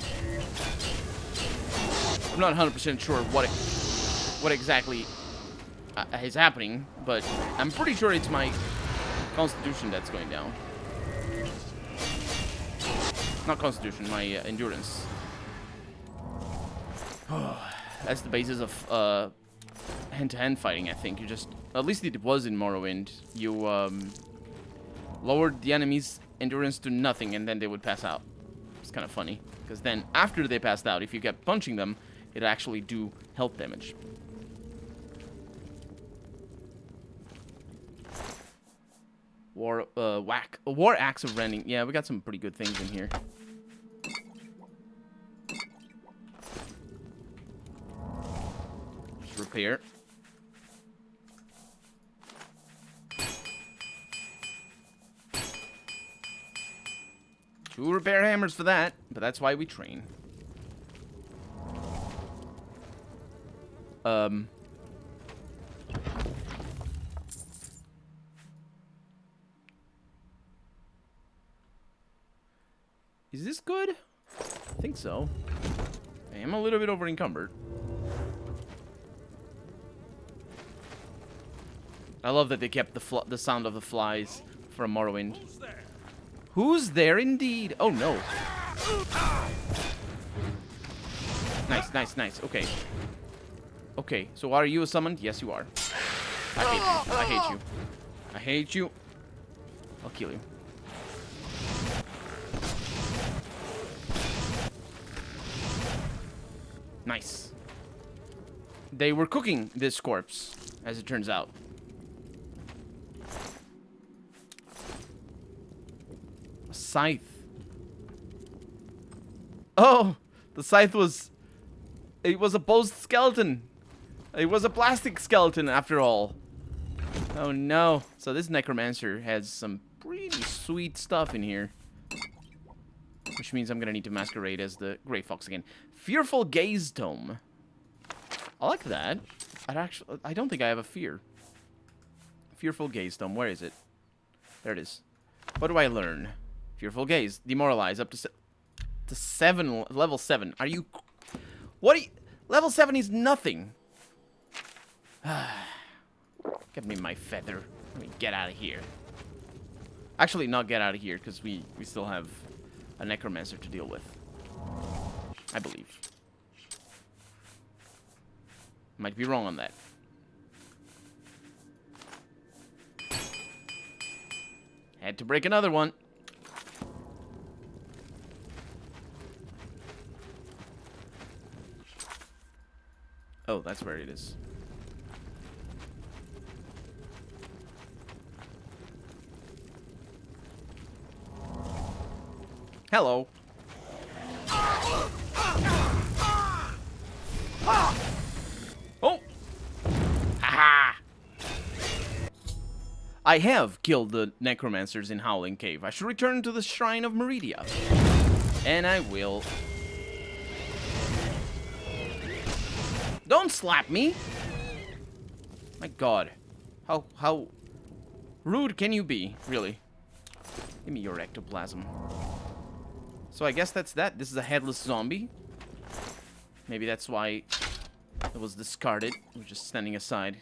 I'm not 100% sure what exactly is happening, but I'm pretty sure it's my constitution that's going down. Not constitution, my endurance. That's the basis of hand-to-hand fighting, I think. You just... At least it was in Morrowind. You lowered the enemy's endurance to nothing, and then they would pass out. kind of funny. Because then, after they passed out, if you kept punching them, it actually do health damage. War Axe of Rending. Yeah, we got some pretty good things in here. Just repair. Two repair hammers for that, but that's why we train. Is this good? I think so. I am a little bit over encumbered. I love that they kept the sound of the flies from Morrowind. Who's there indeed? Oh no. Nice, nice, nice. Okay. Okay, so are you a summoned? Yes, you are. I hate you. I hate you. I hate you. I'll kill you. Nice. They were cooking this corpse, as it turns out. A scythe. Oh, the scythe was... It was a posed skeleton. It was a plastic skeleton, after all. Oh, no. So this necromancer has some pretty sweet stuff in here. Which means I'm gonna need to masquerade as the Grey Fox again. Fearful Gaze Tome. I like that. I don't think I have a fear. Fearful Gaze Tome. Where is it? There it is. What do I learn? Fearful Gaze. Demoralize up to 7. Level 7. Are you... What are you... Level 7 is nothing. Give me my feather. Let me get out of here. Actually, not get out of here, because we still have a necromancer to deal with. I believe. Might be wrong on that. Had to break another one. Oh, that's where it is. Hello. Oh! Haha! I have killed the necromancers in Howling Cave. I should return to the Shrine of Meridia. And I will. Don't slap me! My god. How rude can you be, really? Give me your ectoplasm. So I guess that's that. This is a headless zombie. Maybe that's why it was discarded. It was just standing aside.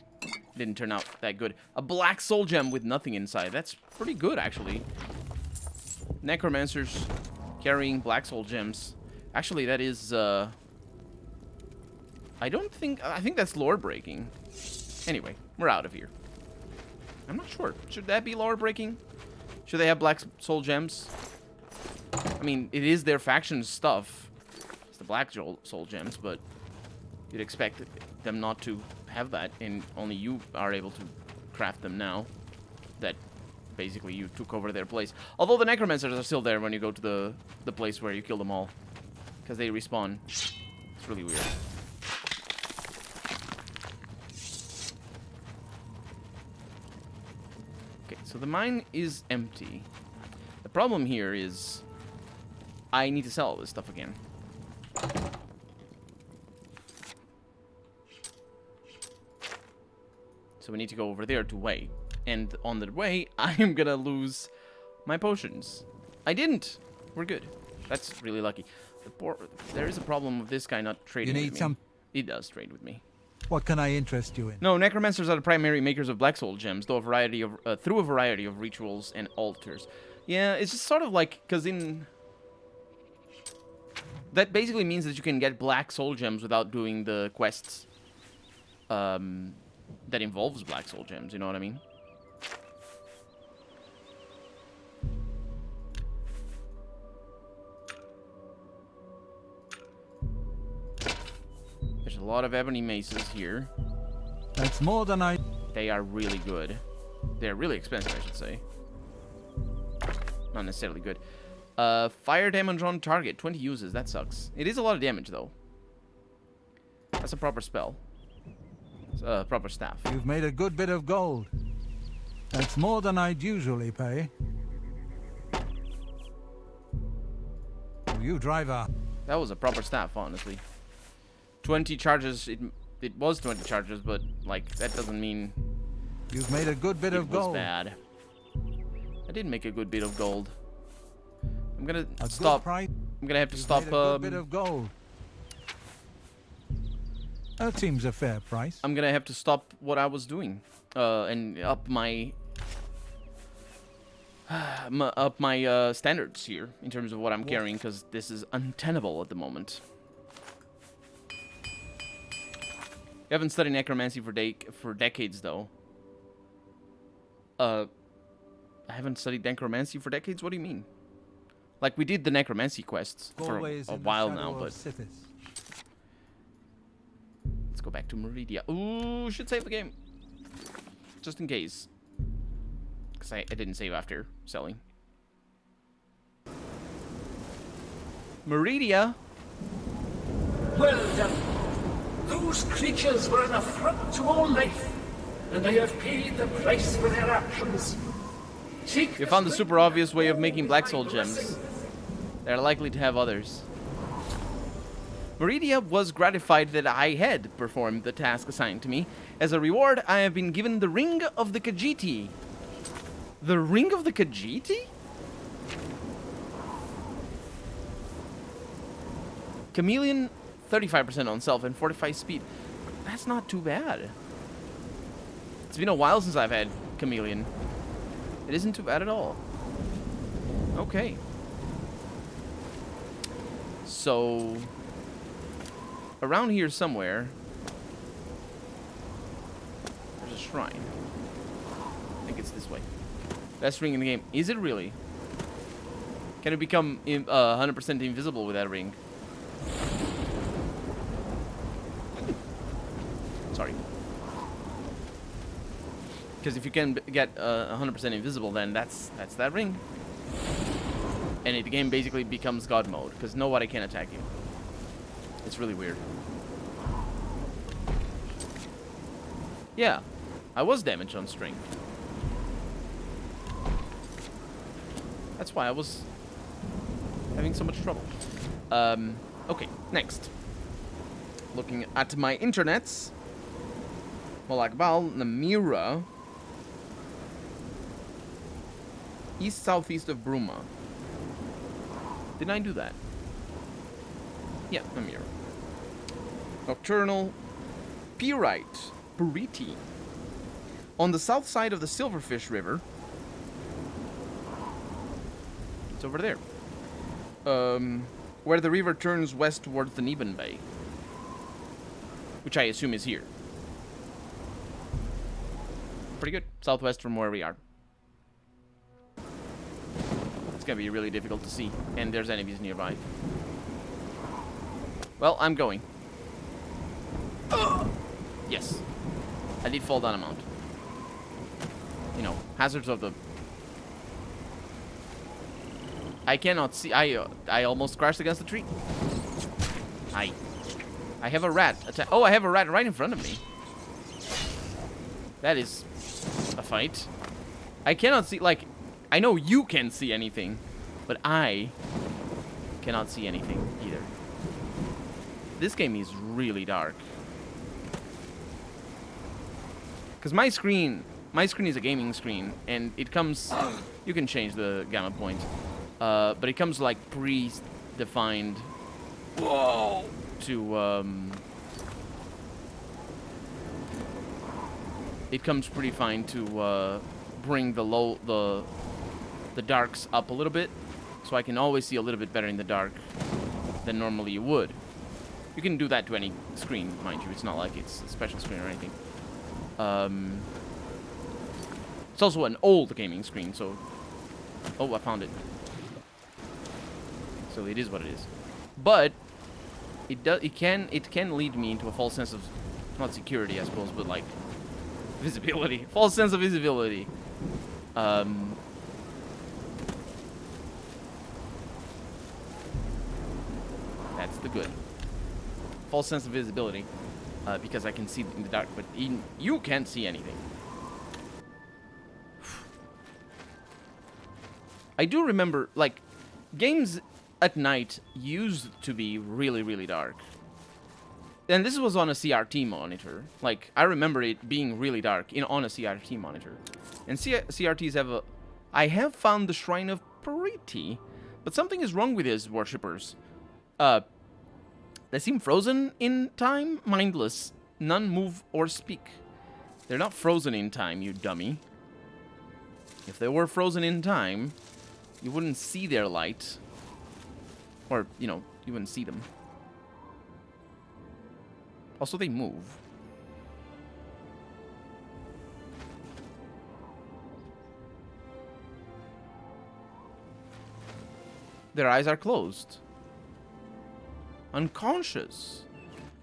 Didn't turn out that good. A black soul gem with nothing inside. That's pretty good, actually. Necromancers carrying black soul gems. Actually, that is, I think that's lore breaking. Anyway, we're out of here. I'm not sure. Should that be lore breaking? Should they have black soul gems? I mean, it is their faction's stuff. It's the black soul gems, but you'd expect them not to have that, and only you are able to craft them now. That basically you took over their place. Although the necromancers are still there when you go to the place where you kill them all, because they respawn. It's really weird. Okay, so the mine is empty. The problem here is I need to sell all this stuff again. So we need to go over there to weigh. And on the way, I am gonna lose my potions. I didn't. We're good. That's really lucky. There is a problem with this guy not trading with me. You need some... He does trade with me. What can I interest you in? No, necromancers are the primary makers of black soul gems, though through a variety of rituals and altars. Yeah, it's just sort of like, because in... That basically means that you can get black soul gems without doing the quests that involves black soul gems, you know what I mean? lot of ebony maces here. That's more than I... They are really good. They're really expensive, I should say. Not necessarily good. Fire damage on target. 20 uses. That sucks. It is a lot of damage, though. That's a proper spell. It's a proper staff. You've made a good bit of gold. That's more than I'd usually pay. You drive a... That was a proper staff, honestly. 20 charges. It was 20 charges, but, like, that doesn't mean... You've made a good bit of gold. gold. Bad. I did make a good bit of gold. I'm gonna stop. I'm gonna have to stop. Made a good bit of gold. That seems a fair price. I'm gonna have to stop what I was doing, and up my standards here in terms of what I'm carrying, because this is untenable at the moment. You haven't studied necromancy for decades, though. I haven't studied necromancy for decades? What do you mean? Like, we did the necromancy quests for a while now, but... Let's go back to Meridia. Ooh, should save the game. Just in case. Because I didn't save after selling. Meridia! Well done. Those creatures were an affront to all life, and they have paid the price for their actions. You found the super obvious way of making black soul gems. They're likely to have others. Meridia was gratified that I had performed the task assigned to me. As a reward, I have been given the Ring of the Khajiit. The Ring of the Khajiit? Chameleon, 35% on self and 45 speed. That's not too bad. It's been a while since I've had Chameleon. It isn't too bad at all. Okay. So, around here somewhere, there's a shrine. I think it's this way. Best ring in the game. Is it really? Can it become 100% invisible with that ring? Sorry. Because if you can get 100% invisible, then that's that ring. And the game basically becomes God mode, because nobody can attack you. It's really weird. Yeah, I was damaged on string. That's why I was having so much trouble. Okay, next. Looking at my internets. Molakbal, Namira. East-southeast of Bruma. Didn't I do that? Yeah, Namira. Nocturnal. Pyrite. Puriti. On the south side of the Silverfish River. It's over there. Where the river turns west towards the Neben Bay. Which I assume is here. Pretty good. Southwest from where we are. It's gonna be really difficult to see. And there's enemies nearby. Well, I'm going. Yes. I did fall down a mount. You know, hazards of the... I cannot see. I almost crashed against the tree. I have a rat. Oh, I have a rat right in front of me. That is a fight. I cannot see, like, I know you can see anything, but I cannot see anything either. This game is really dark. Because my screen is a gaming screen, and it comes, you can change the gamma point, but it comes like pre-defined to, it comes pretty fine to bring the darks up a little bit, so I can always see a little bit better in the dark than normally you would. You can do that to any screen, mind you. It's not like it's a special screen or anything. It's also an old gaming screen, so... Oh, I found it. So it is what it is. But It can lead me into a false sense of, not security, I suppose, but like visibility. False sense of visibility. That's the good. False sense of visibility, because I can see in the dark, but you can't see anything. I do remember, like, games at night used to be really, really dark. And this was on a CRT monitor. Like, I remember it being really dark on a CRT monitor. And CRTs have a... I have found the Shrine of Pretty, but something is wrong with his worshippers. They seem frozen in time, mindless. None move or speak. They're not frozen in time, you dummy. If they were frozen in time, you wouldn't see their light. Or, you know, you wouldn't see them. Also, they move. Their eyes are closed. Unconscious.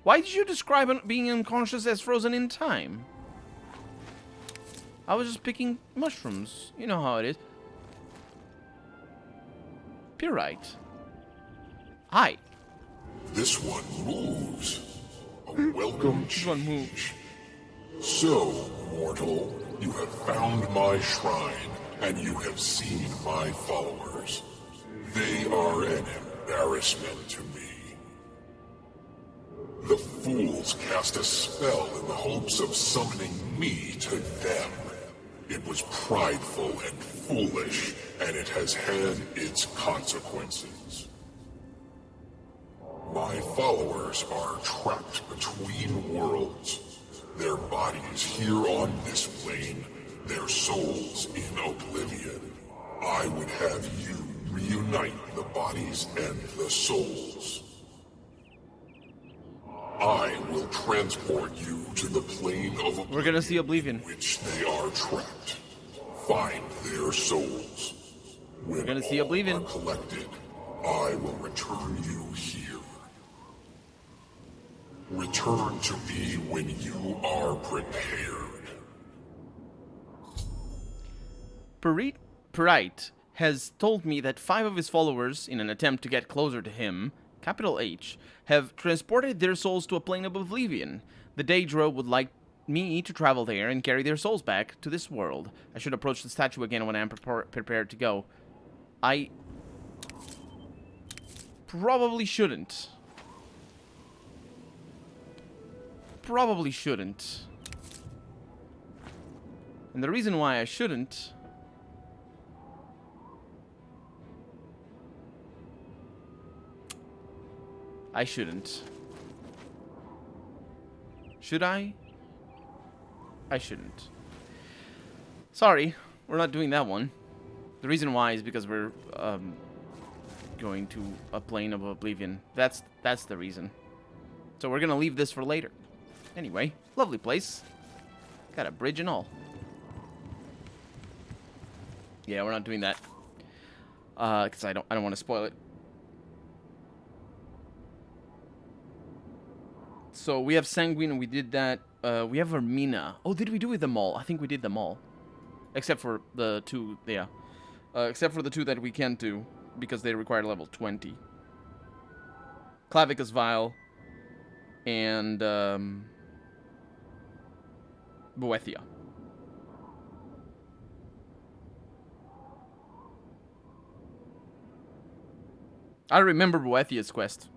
Why did you describe being unconscious as frozen in time? I was just picking mushrooms. You know how it is. Pyrite. Hi. This one moves. A welcome This one moves. change. So, mortal, you have found my shrine, and you have seen my followers. They are an embarrassment to me. The fools cast a spell in the hopes of summoning me to them. It was prideful and foolish, and it has had its consequences. My followers are trapped between worlds. Their bodies here on this plane, their souls in Oblivion. I would have you reunite the bodies and the souls. I will transport you to the plane of Oblivion. We're gonna see Oblivion. Which they are trapped. Find their souls. When We're gonna see Oblivion. are collected, I will return you here. Return to me when you are prepared. Pyrite has told me that 5 of his followers, in an attempt to get closer to him, capital H, have transported their souls to a plane of Oblivion. The Daedra would like me to travel there and carry their souls back to this world. I should approach the statue again when I'm prepared to go. I probably shouldn't. Probably shouldn't. And the reason why I shouldn't... I shouldn't. Should I? I shouldn't. Sorry, we're not doing that one. The reason why is because we're going to a plane of Oblivion. That's the reason. So we're gonna leave this for later. Anyway, lovely place. Got a bridge and all. Yeah, we're not doing that. Cause I don't want to spoil it. So we have Sanguine, we did that. We have Vermina. Oh, did we do with them all? I think we did them all. Except for the 2, yeah. Except for the 2 that we can't do, because they require level 20. Clavicus Vial. And, Boethia. I remember Boethia's quest.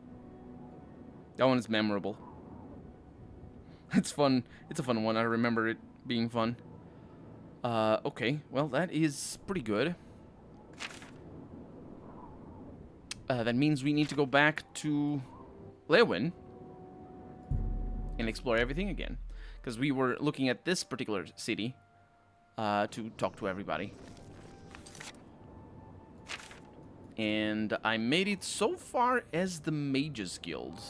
That one is memorable. It's fun. It's a fun one. I remember it being fun. Okay. Well, that is pretty good. That means we need to go back to Lewin and explore everything again. Because we were looking at this particular city to talk to everybody. And I made it so far as the Mages Guild.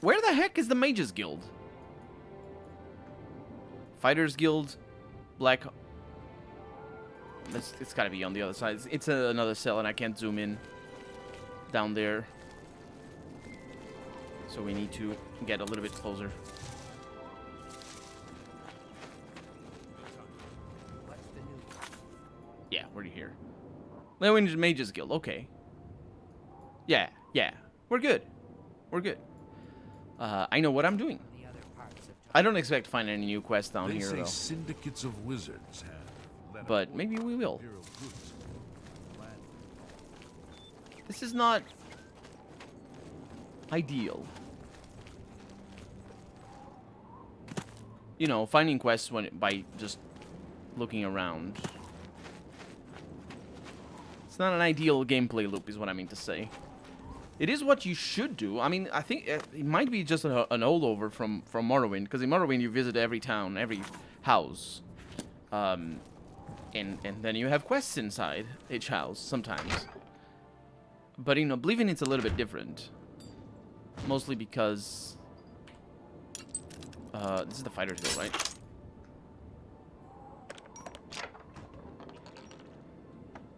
Where the heck is the Mages Guild? Fighters Guild, Black... It's gotta be on the other side. It's another cell, and I can't zoom in down there. So we need to get a little bit closer. Yeah, we're here. Lewin Mages Guild, okay. Yeah, we're good. We're good. I know what I'm doing. I don't expect to find any new quests down here, though. Syndicates of wizards have, but maybe we will. This is not ideal. You know, finding quests by just looking around. It's not an ideal gameplay loop, is what I mean to say. It is what you should do. I mean, I think it might be just an holdover from Morrowind, because in Morrowind you visit every town, every house, and then you have quests inside each house sometimes. But in Oblivion it's a little bit different, mostly because this is the Fighters Guild, right?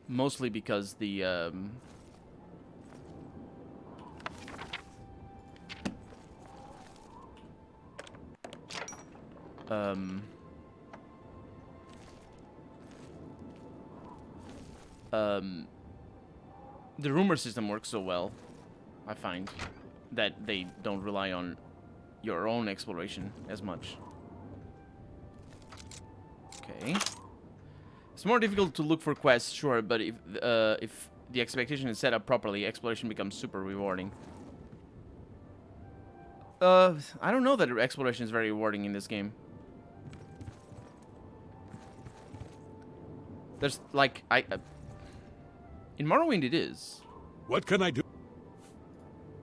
Mostly because the the rumor system works so well, I find, that they don't rely on your own exploration as much. Okay. It's more difficult to look for quests, sure, but if the expectation is set up properly, exploration becomes super rewarding. I don't know that exploration is very rewarding in this game. There's, like, in Morrowind it is. What can I do?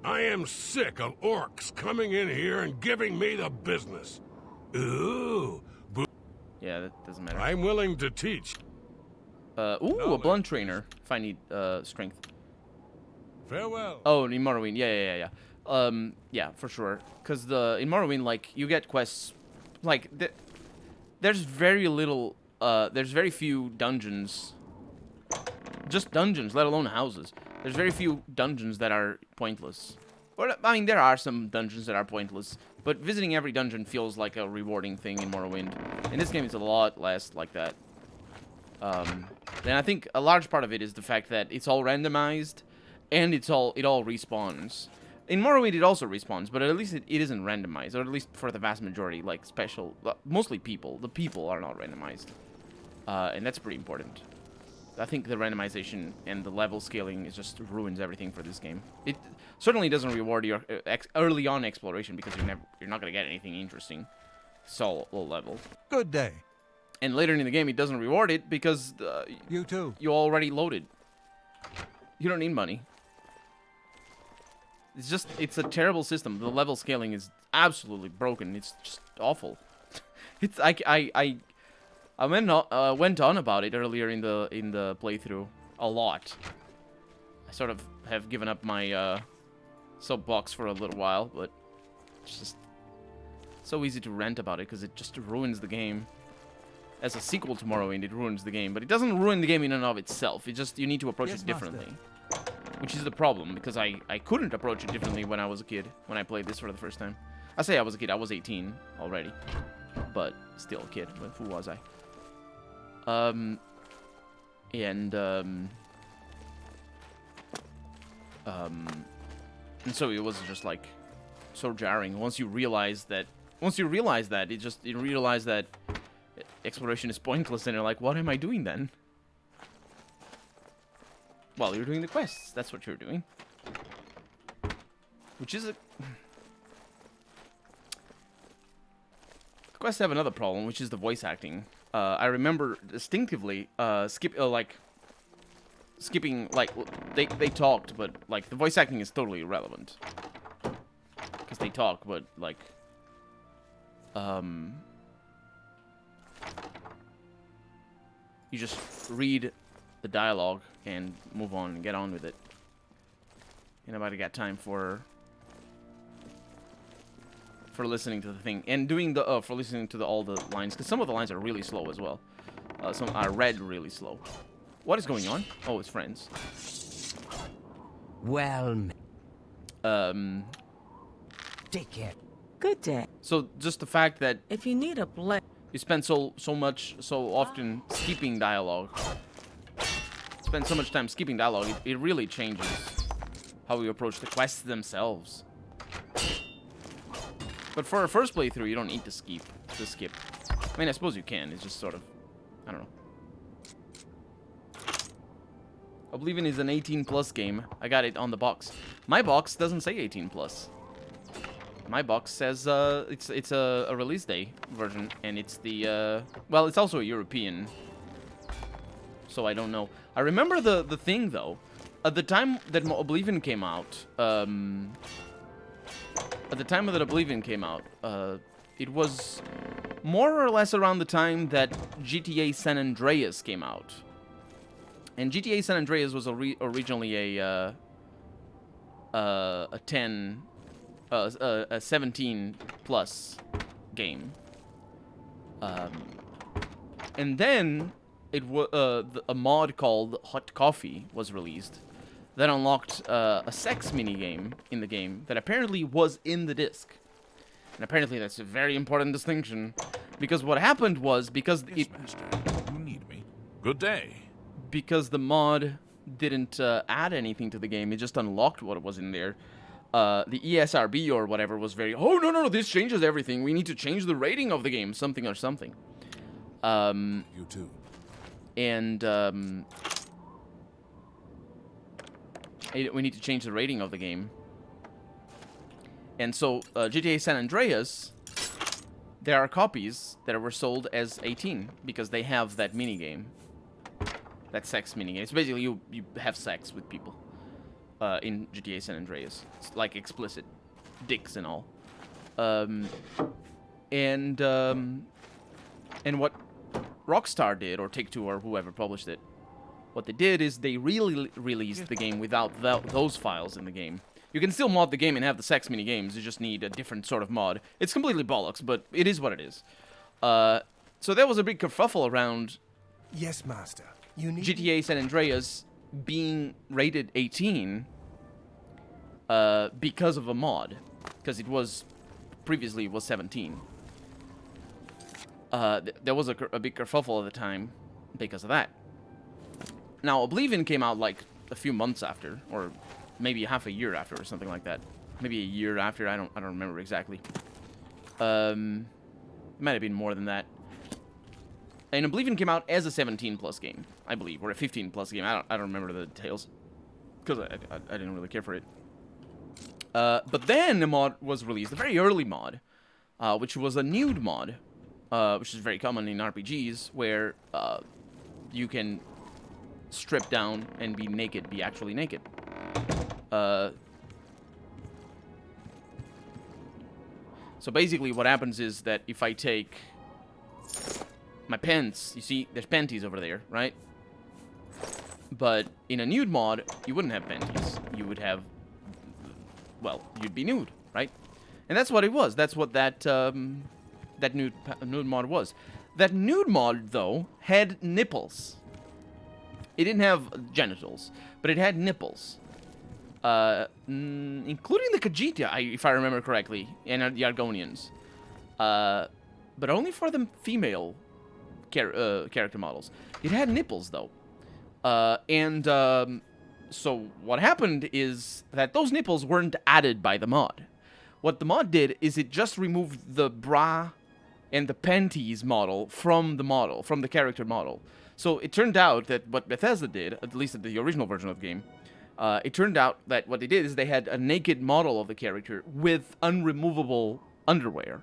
I am sick of orcs coming in here and giving me the business. Ooh. Yeah, that doesn't matter. I'm willing to teach. Ooh, a blunt trainer. If I need, strength. Farewell. Oh, in Morrowind, yeah. Yeah, for sure. Because in Morrowind, like, you get quests, like, there's very little, there's very few dungeons. Just dungeons, let alone houses. There's very few dungeons that are pointless. Or, I mean, there are some dungeons that are pointless, but visiting every dungeon feels like a rewarding thing in Morrowind. In this game, it's a lot less like that. And I think a large part of it is the fact that it's all randomized, and it all respawns. In Morrowind, it also respawns, but at least it isn't randomized, or at least for the vast majority, like mostly people. The people are not randomized, and that's pretty important. I think the randomization and the level scaling just ruins everything for this game. It certainly doesn't reward your early on exploration, because you're not gonna get anything interesting. It's all low level. Good day. And later in the game, it doesn't reward it because you too. You already loaded. You don't need money. It's a terrible system. The level scaling is absolutely broken. It's just awful. It's I went on about it earlier in the playthrough a lot. I sort of have given up my soapbox for a little while, but it's just so easy to rant about it because it just ruins the game. As a sequel to Morrowind, it ruins the game, but it doesn't ruin the game in and of itself. You need to approach it differently. Which is the problem, because I couldn't approach it differently when I was a kid, when I played this for the first time. I say I was a kid, I was 18 already. But still a kid, but who was I? And so it was just like so jarring once you realize that exploration is pointless, and you're like, what am I doing then? Well, you're doing the quests. That's what you're doing. Which is the quests have another problem, which is the voice acting. I remember distinctively skipping, like, they talked, but, like, the voice acting is totally irrelevant. Because they talk, but, like, you just read the dialogue and move on and get on with it. Ain't nobody got time for for listening to the thing and doing the for listening to all the lines, because some of the lines are really slow as well. Some are read really slow. What is going on? Oh, it's friends. Well, Take care. Good day. So just the fact that If you need a you spend so often skipping dialogue, spend so much time skipping dialogue, it really changes how you approach the quests themselves. But for a first playthrough, you don't need to skip. I mean, I suppose you can. It's just sort of, I don't know. Oblivion is an 18+ game. I got it on the box. My box doesn't say 18+. My box says it's a release day version, and it's the well, it's also a European. So I don't know. I remember the thing though. At the time that Oblivion came out, it was more or less around the time that GTA San Andreas came out. And GTA San Andreas was originally a 17+ game. And then a mod called Hot Coffee was released that unlocked a sex minigame in the game that apparently was in the disc. And apparently that's a very important distinction, because what happened was, because yes, Master, you need me. Good day. Because the mod didn't add anything to the game, it just unlocked what was in there. The ESRB or whatever was very, oh no, this changes everything. We need to change the rating of the game, something or something. You too. And we need to change the rating of the game. And so GTA San Andreas, there are copies that were sold as 18 because they have that minigame. That sex minigame. It's basically you have sex with people in GTA San Andreas. It's like explicit dicks and all. And what Rockstar did, or Take-Two or whoever published it, what they did is they really released the game without those files in the game. You can still mod the game and have the sex mini games. You just need a different sort of mod. It's completely bollocks, but it is what it is. So there was a big kerfuffle around. Yes, Master. You need GTA San Andreas being rated 18 because of a mod, because it was previously 17. There was a big kerfuffle at the time because of that. Now Oblivion came out like a few months after, or maybe half a year after, or something like that. Maybe a year after. I don't remember exactly. It might have been more than that. And Oblivion came out as a 17+ game, I believe, or a 15+ game. I don't remember the details, because I didn't really care for it. But then a mod was released, a very early mod, which was a nude mod, which is very common in RPGs, where you can strip down and be naked, be actually naked. So basically what happens is that if I take my pants, you see, there's panties over there, right? But in a nude mod, you wouldn't have panties. You would have, well, you'd be nude, right? And that's what it was. That's what that nude mod was. That nude mod, though, had nipples. It didn't have genitals, but it had nipples. Including the Khajiit, if I remember correctly, and the Argonians. But only for the female character models. It had nipples, though. So what happened is that those nipples weren't added by the mod. What the mod did is it just removed the bra and the panties model from the character model. So it turned out that what Bethesda did, at least at the original version of the game, it turned out that what they did is they had a naked model of the character with unremovable underwear.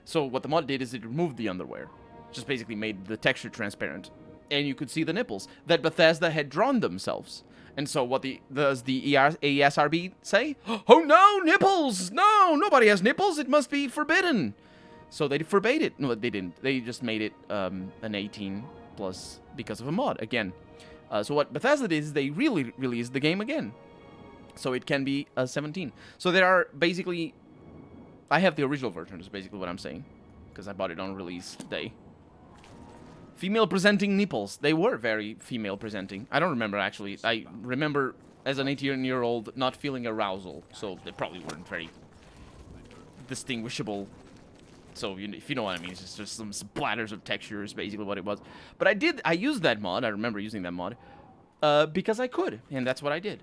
So what the mod did is it removed the underwear. Just basically made the texture transparent. And you could see the nipples that Bethesda had drawn themselves. And so what does the ASRB say? Oh no, nipples! No, nobody has nipples. It must be forbidden. So they forbade it. No, they didn't. They just made it an 18+ because of a mod, again. So what Bethesda did is they really released the game again. So it can be 17. So there are basically I have the original version, is basically what I'm saying. Because I bought it on release day. Female-presenting nipples. They were very female-presenting. I don't remember, actually. I remember, as an 18-year-old, not feeling arousal. So they probably weren't very distinguishable. So, if you know what I mean, it's just some splatters of texture is basically what it was. But I used that mod. I remember using that mod. Because I could. And that's what I did.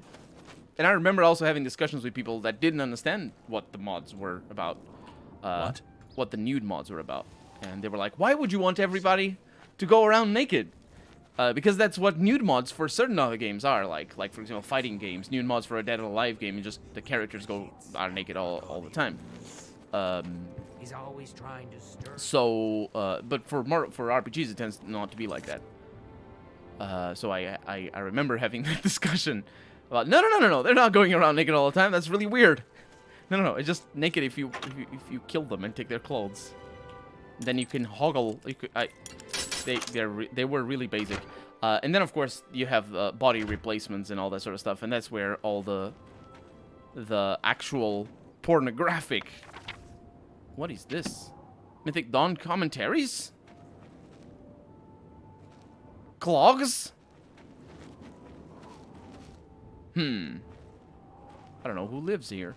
And I remember also having discussions with people that didn't understand what the mods were about. What the nude mods were about. And they were like, why would you want everybody to go around naked? Because that's what nude mods for certain other games are. Like for example, fighting games. Nude mods for a Dead or Alive game, and just the characters are naked all the time. He's always trying to stir. So, but for RPGs, it tends not to be like that. So I remember having that discussion about, no, they're not going around naked all the time. That's really weird. No, it's just naked if you kill them and take their clothes. Then you can hoggle. They were really basic. And then of course you have body replacements and all that sort of stuff, and that's where all the actual pornographic. What is this? Mythic Dawn commentaries? Clogs? I don't know who lives here.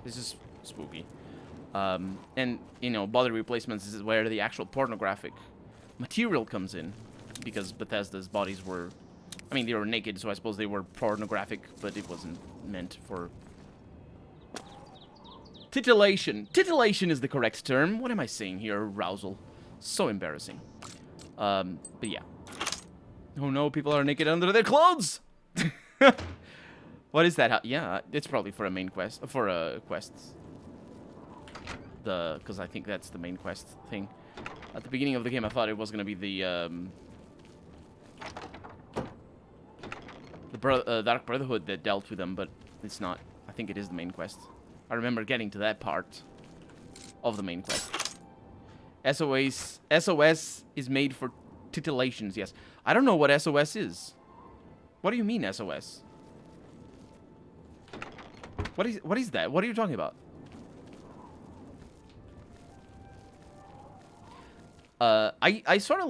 This is spooky. And, you know, body replacements is where the actual pornographic material comes in. Because Bethesda's bodies were... I mean, they were naked, so I suppose they were pornographic, but it wasn't meant for... Titillation. Titillation is the correct term. What am I saying here? Arousal. So embarrassing. But yeah. Oh no, people are naked under their clothes! What is that? Yeah, it's probably for a main quest. For a quest. Because I think that's the main quest thing. At the beginning of the game, I thought it was going to be the Dark Brotherhood that dealt with them, but it's not. I think it is the main quest. I remember getting to that part of the main quest. SOS is made for titillations, yes. I don't know what SOS is. What do you mean, SOS? What is that? What are you talking about? I sort of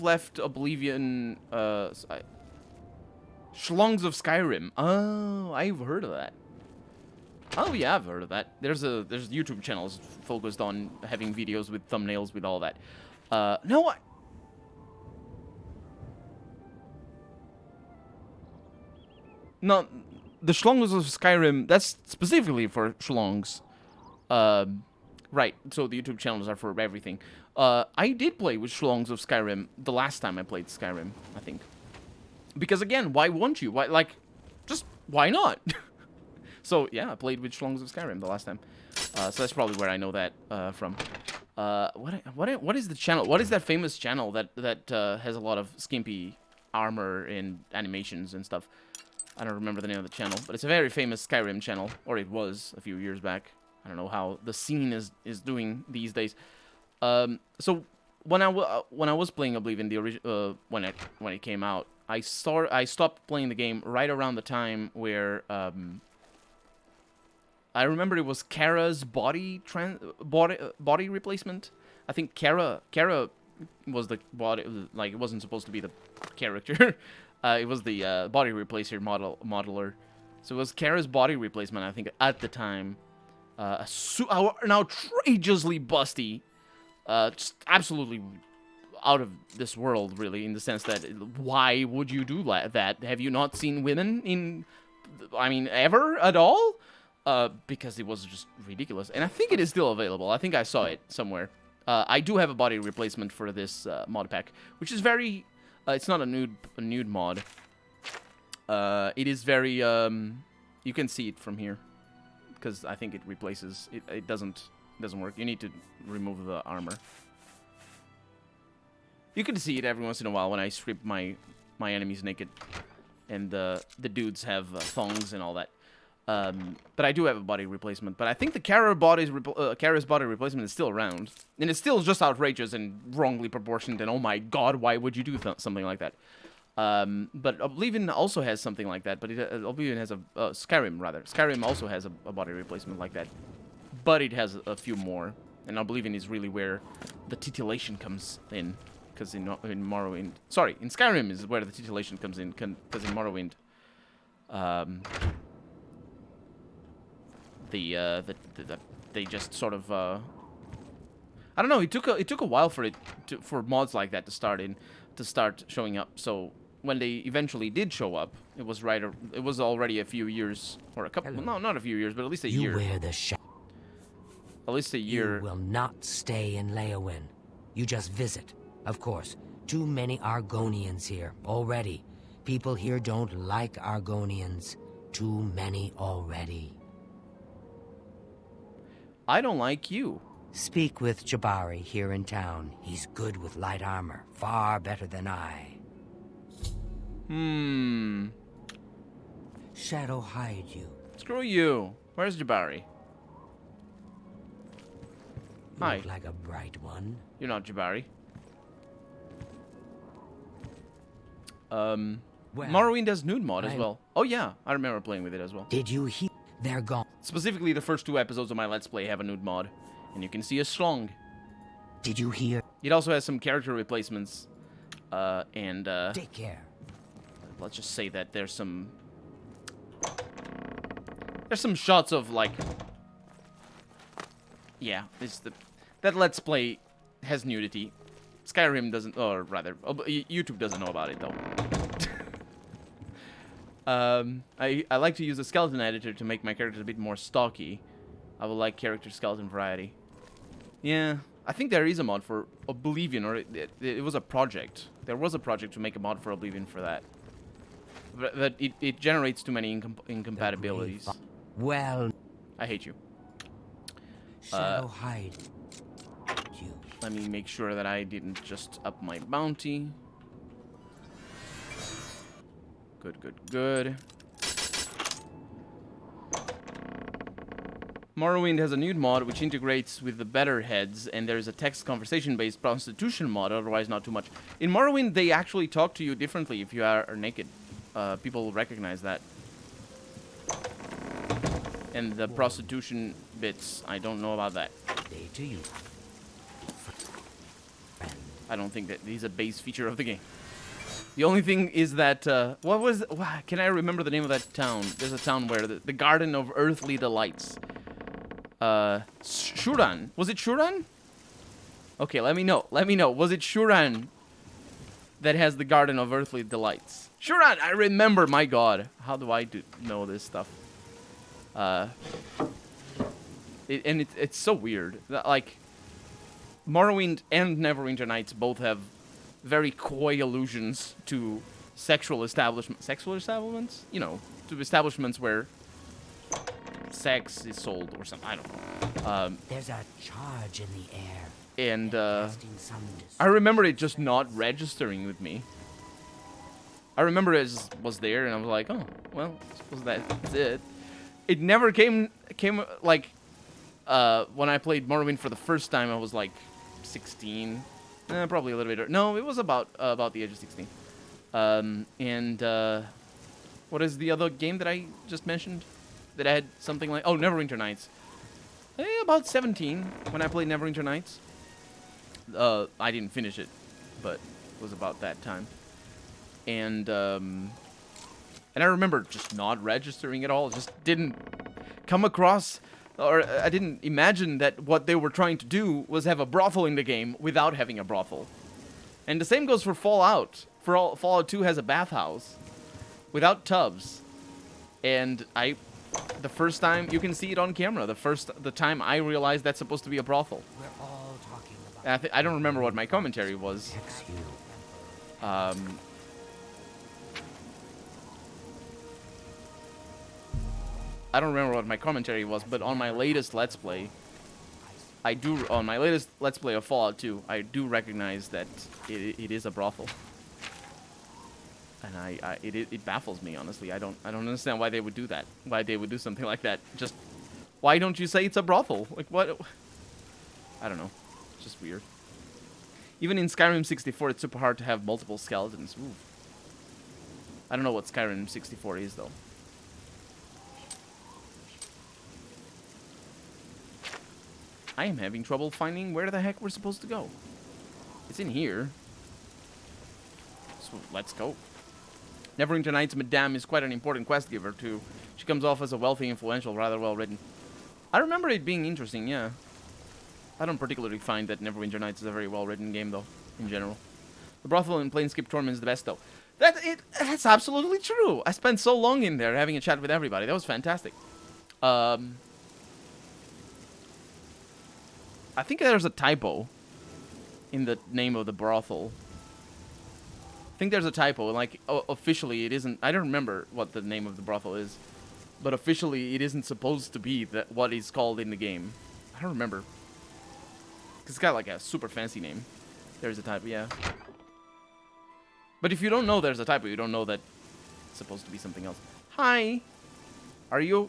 left Oblivion, Schlongs of Skyrim. Oh, I've heard of that. Oh yeah, I've heard of that. There's YouTube channels focused on having videos with thumbnails with all that. No, no, the Schlongs of Skyrim, that's specifically for Schlongs. Right, so the YouTube channels are for everything. I did play with Schlongs of Skyrim the last time I played Skyrim, I think. Because again, why won't you? Why, just why not? So yeah, I played with Schlongs of Skyrim the last time. So that's probably where I know that from. What is the channel? What is that famous channel that has a lot of skimpy armor and animations and stuff? I don't remember the name of the channel, but it's a very famous Skyrim channel, or it was a few years back. I don't know how the scene is doing these days. So when I was playing Oblivion, the original when it came out, I stopped playing the game right around the time where I remember it was Kara's body replacement. I think Kara was the body, like it wasn't supposed to be the character. It was the body replacer modeler. So it was Kara's body replacement, I think, at the time. An outrageously busty, just absolutely out of this world, really, in the sense that why would you do that? Have you not seen women in, I mean, ever at all? Because it was just ridiculous. And I think it is still available. I think I saw it somewhere. I do have a body replacement for this mod pack, which is very, it's not a nude mod. It is very, you can see it from here. Because I think it replaces, it doesn't work. You need to remove the armor. You can see it every once in a while when I strip my enemies naked. And the dudes have thongs and all that. But I do have a body replacement. But I think the Kara's body replacement is still around. And it's still just outrageous and wrongly proportioned. And oh my god, why would you do something like that? But Oblivion also has something like that. But Oblivion has Skyrim rather. Skyrim also has a body replacement like that, but it has a few more. And Oblivion is really where the titillation comes in, because in Morrowind, sorry, in Skyrim is where the titillation comes in, because in Morrowind, they just sort of I don't know. It took a while for mods like that to start showing up. So when they eventually did show up, it was already a few years, or a couple. No, not a few years, but at least a year. You wear the shadow. At least a year. You will not stay in Leyawiin. You just visit. Of course, too many Argonians here already. People here don't like Argonians. Too many already. I don't like you. Speak with Jabari here in town. He's good with light armor. Far better than I. Shadow hide you. Screw you. Where's Jabari? You Hi. look like a bright one. You're not Jabari. Well, Morrowind does nude mod as well. Oh yeah, I remember playing with it as well. Did you hear? They're gone. Specifically, the first 2 episodes of my Let's Play have a nude mod, and you can see a schlong. Did you hear? It also has some character replacements, and Take care. let's just say that there's some shots of like, yeah, that Let's Play has nudity. Skyrim doesn't, or rather, YouTube doesn't know about it though. I like to use a skeleton editor to make my characters a bit more stocky. I would like character skeleton variety. Yeah, I think there is a mod for Oblivion, or it was a project. There was a project to make a mod for Oblivion for that. But it generates too many incompatibilities. Well, I hate you. Shadow hide you. Let me make sure that I didn't just up my bounty. Good, good, good. Morrowind has a nude mod which integrates with the better heads, and there's a text conversation-based prostitution mod, otherwise not too much. In Morrowind, they actually talk to you differently if you are naked. People recognize that. And the prostitution bits, I don't know about that. Day to you. I don't think that is a base feature of the game. The only thing is that, can I remember the name of that town? There's a town where the Garden of Earthly Delights. Shuran. Was it Shuran? Okay, let me know. Let me know. Was it Shuran that has the Garden of Earthly Delights? Shuran, I remember. My God, how do I know this stuff? It's so weird. Like, Morrowind and Neverwinter Nights both have very coy allusions to sexual establishments? You know, to establishments where sex is sold or something. I don't know. There's a charge in the air. And I remember it just not registering with me. I remember it was there, and I was like, oh, well, I suppose that's it. It never came like when I played Morrowind for the first time. I was like 16, probably a little bit. No, it was about the age of 16. What is the other game that I just mentioned that had something like? Oh, Neverwinter Nights. About 17 when I played Neverwinter Nights. I didn't finish it, but it was about that time. And I remember just not registering at all. Just didn't come across, or I didn't imagine that what they were trying to do was have a brothel in the game without having a brothel. And the same goes for Fallout. Fallout 2 has a bathhouse without tubs. And the first time, you can see it on camera, the time I realized that's supposed to be a brothel. We're all talking about I don't remember what my commentary was. I don't remember what my commentary was, but on my latest Let's Play, on my latest Let's Play of Fallout 2, I do recognize that it is a brothel. And it baffles me, honestly. I don't understand why they would do that. Why they would do something like that. Just, why don't you say it's a brothel? Like, what? I don't know. It's just weird. Even in Skyrim 64, it's super hard to have multiple skeletons. Ooh. I don't know what Skyrim 64 is, though. I am having trouble finding where the heck we're supposed to go. It's in here. So let's go. Neverwinter Nights Madame is quite an important quest giver, too. She comes off as a wealthy, influential, rather well written. I remember it being interesting, yeah. I don't particularly find that Neverwinter Nights is a very well written game, though, in general. The brothel in Planescape Torment is the best, though. That's absolutely true. I spent so long in there having a chat with everybody. That was fantastic. I think there's a typo in the name of the brothel. I think there's a typo. Like, officially, it isn't... I don't remember what the name of the brothel is. But officially, it isn't supposed to be what is called in the game. I don't remember. Because it's got, like, a super fancy name. There's a typo, yeah. But if you don't know there's a typo, you don't know that it's supposed to be something else. Hi! Are you...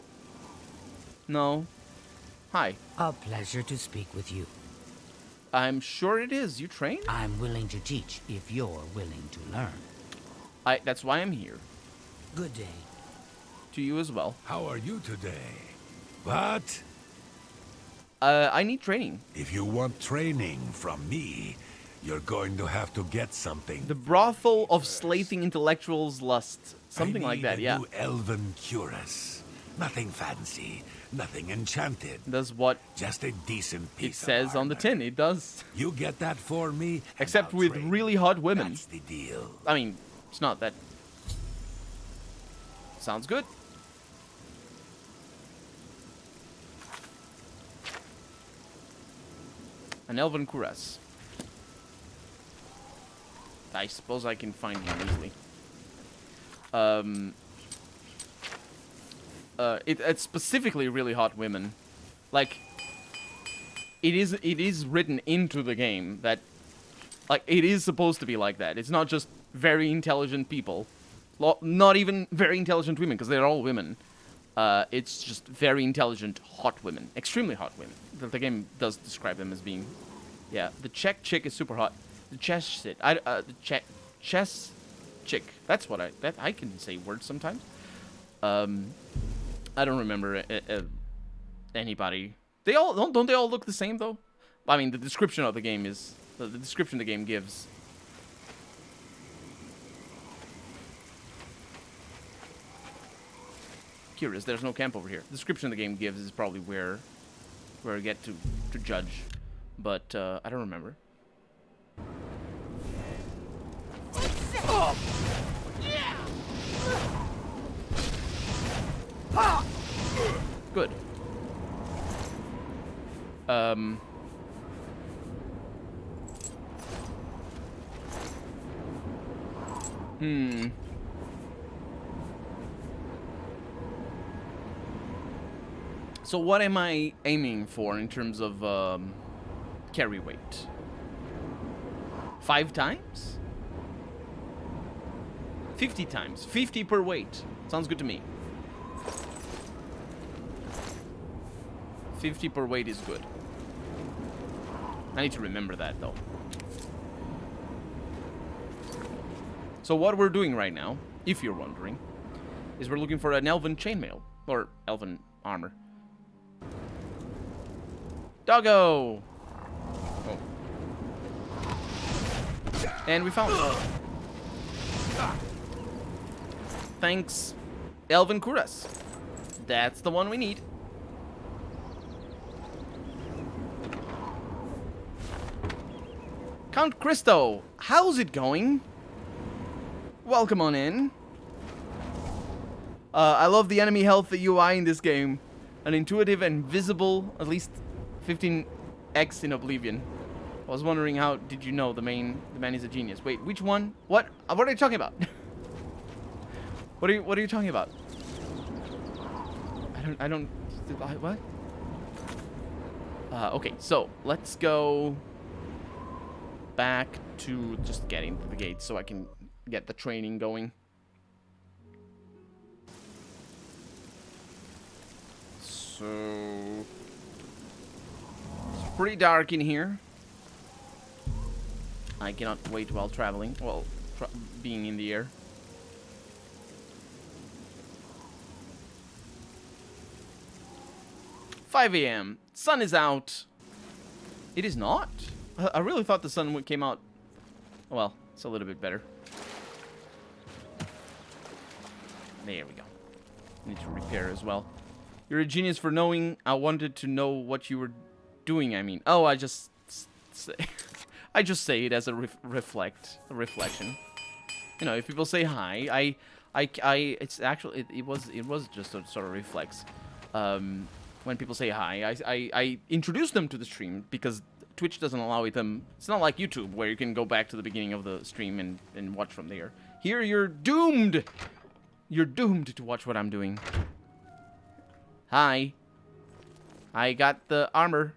No. Hi. A pleasure to speak with you. I'm sure it is. You train? I'm willing to teach if you're willing to learn. That's why I'm here. Good day. To you as well. How are you today? What? I need training. If you want training from me, you're going to have to get something. The brothel of slathing intellectuals' lust. Something like that, yeah. New elven cuirass. Nothing fancy, nothing enchanted. Does what just a decent piece it says on the tin. It does. You get that for me. Except with really hot women. That's the deal. I mean, it's not that. Sounds good. An elven cuirass. I suppose I can find one easily. It's specifically really hot women. Like, it is written into the game that, like, it is supposed to be like that. It's not just very intelligent people. Not even very intelligent women, because they're all women. It's just very intelligent, hot women. Extremely hot women. The game does describe them as being... Yeah, the Czech chick is super hot. The chess chick. The chess chick. That's what I can say words sometimes. I don't remember anybody. They all don't they all look the same though? I mean, the description of the game is the description the game gives. Curious, there's no camp over here. The description the game gives is probably where I get to judge, but I don't remember. Oh. Good. So what am I aiming for in terms of carry weight? 5 times? 50 times. 50 per weight. Sounds good to me. 50 per weight is good. I need to remember that, though. So what we're doing right now, if you're wondering, is we're looking for an elven chainmail. Or elven armor. Doggo! Oh. And we found it. Thanks, elven cuirass. That's the one we need. Count Christo, how's it going? Welcome on in. I love the enemy health UI in this game. An intuitive and visible, at least 15x in Oblivion. I was wondering how did you know the man is a genius. Wait, which one? What are you talking about? What are you talking about? I don't what? Okay, so let's go back to just getting to the gate so I can get the training going. So it's pretty dark in here. I cannot wait while traveling, well, being in the air. 5 a.m. Sun is out. It is not. I really thought the sun came out. Well, it's a little bit better. There we go. Need to repair as well. You're a genius for knowing. I wanted to know what you were doing. I mean, oh, I just say, I just say it as a reflection. You know, if people say hi, it's actually it was just a sort of reflex. When people say hi, I introduce them to the stream because Twitch doesn't allow them. It's not like YouTube where you can go back to the beginning of the stream and watch from there. Here you're doomed. You're doomed to watch what I'm doing. Hi. I got the armor.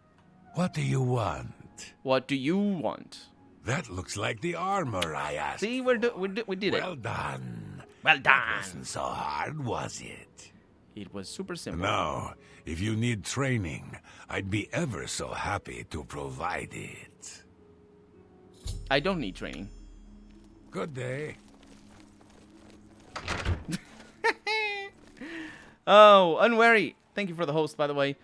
What do you want? What do you want? That looks like the armor I asked. See, we did it. Well done. Well done. That wasn't so hard, was it? It was super simple. Now, if you need training, I'd be ever so happy to provide it. I don't need training. Good day. Oh, Unwary. Thank you for the host, by the way.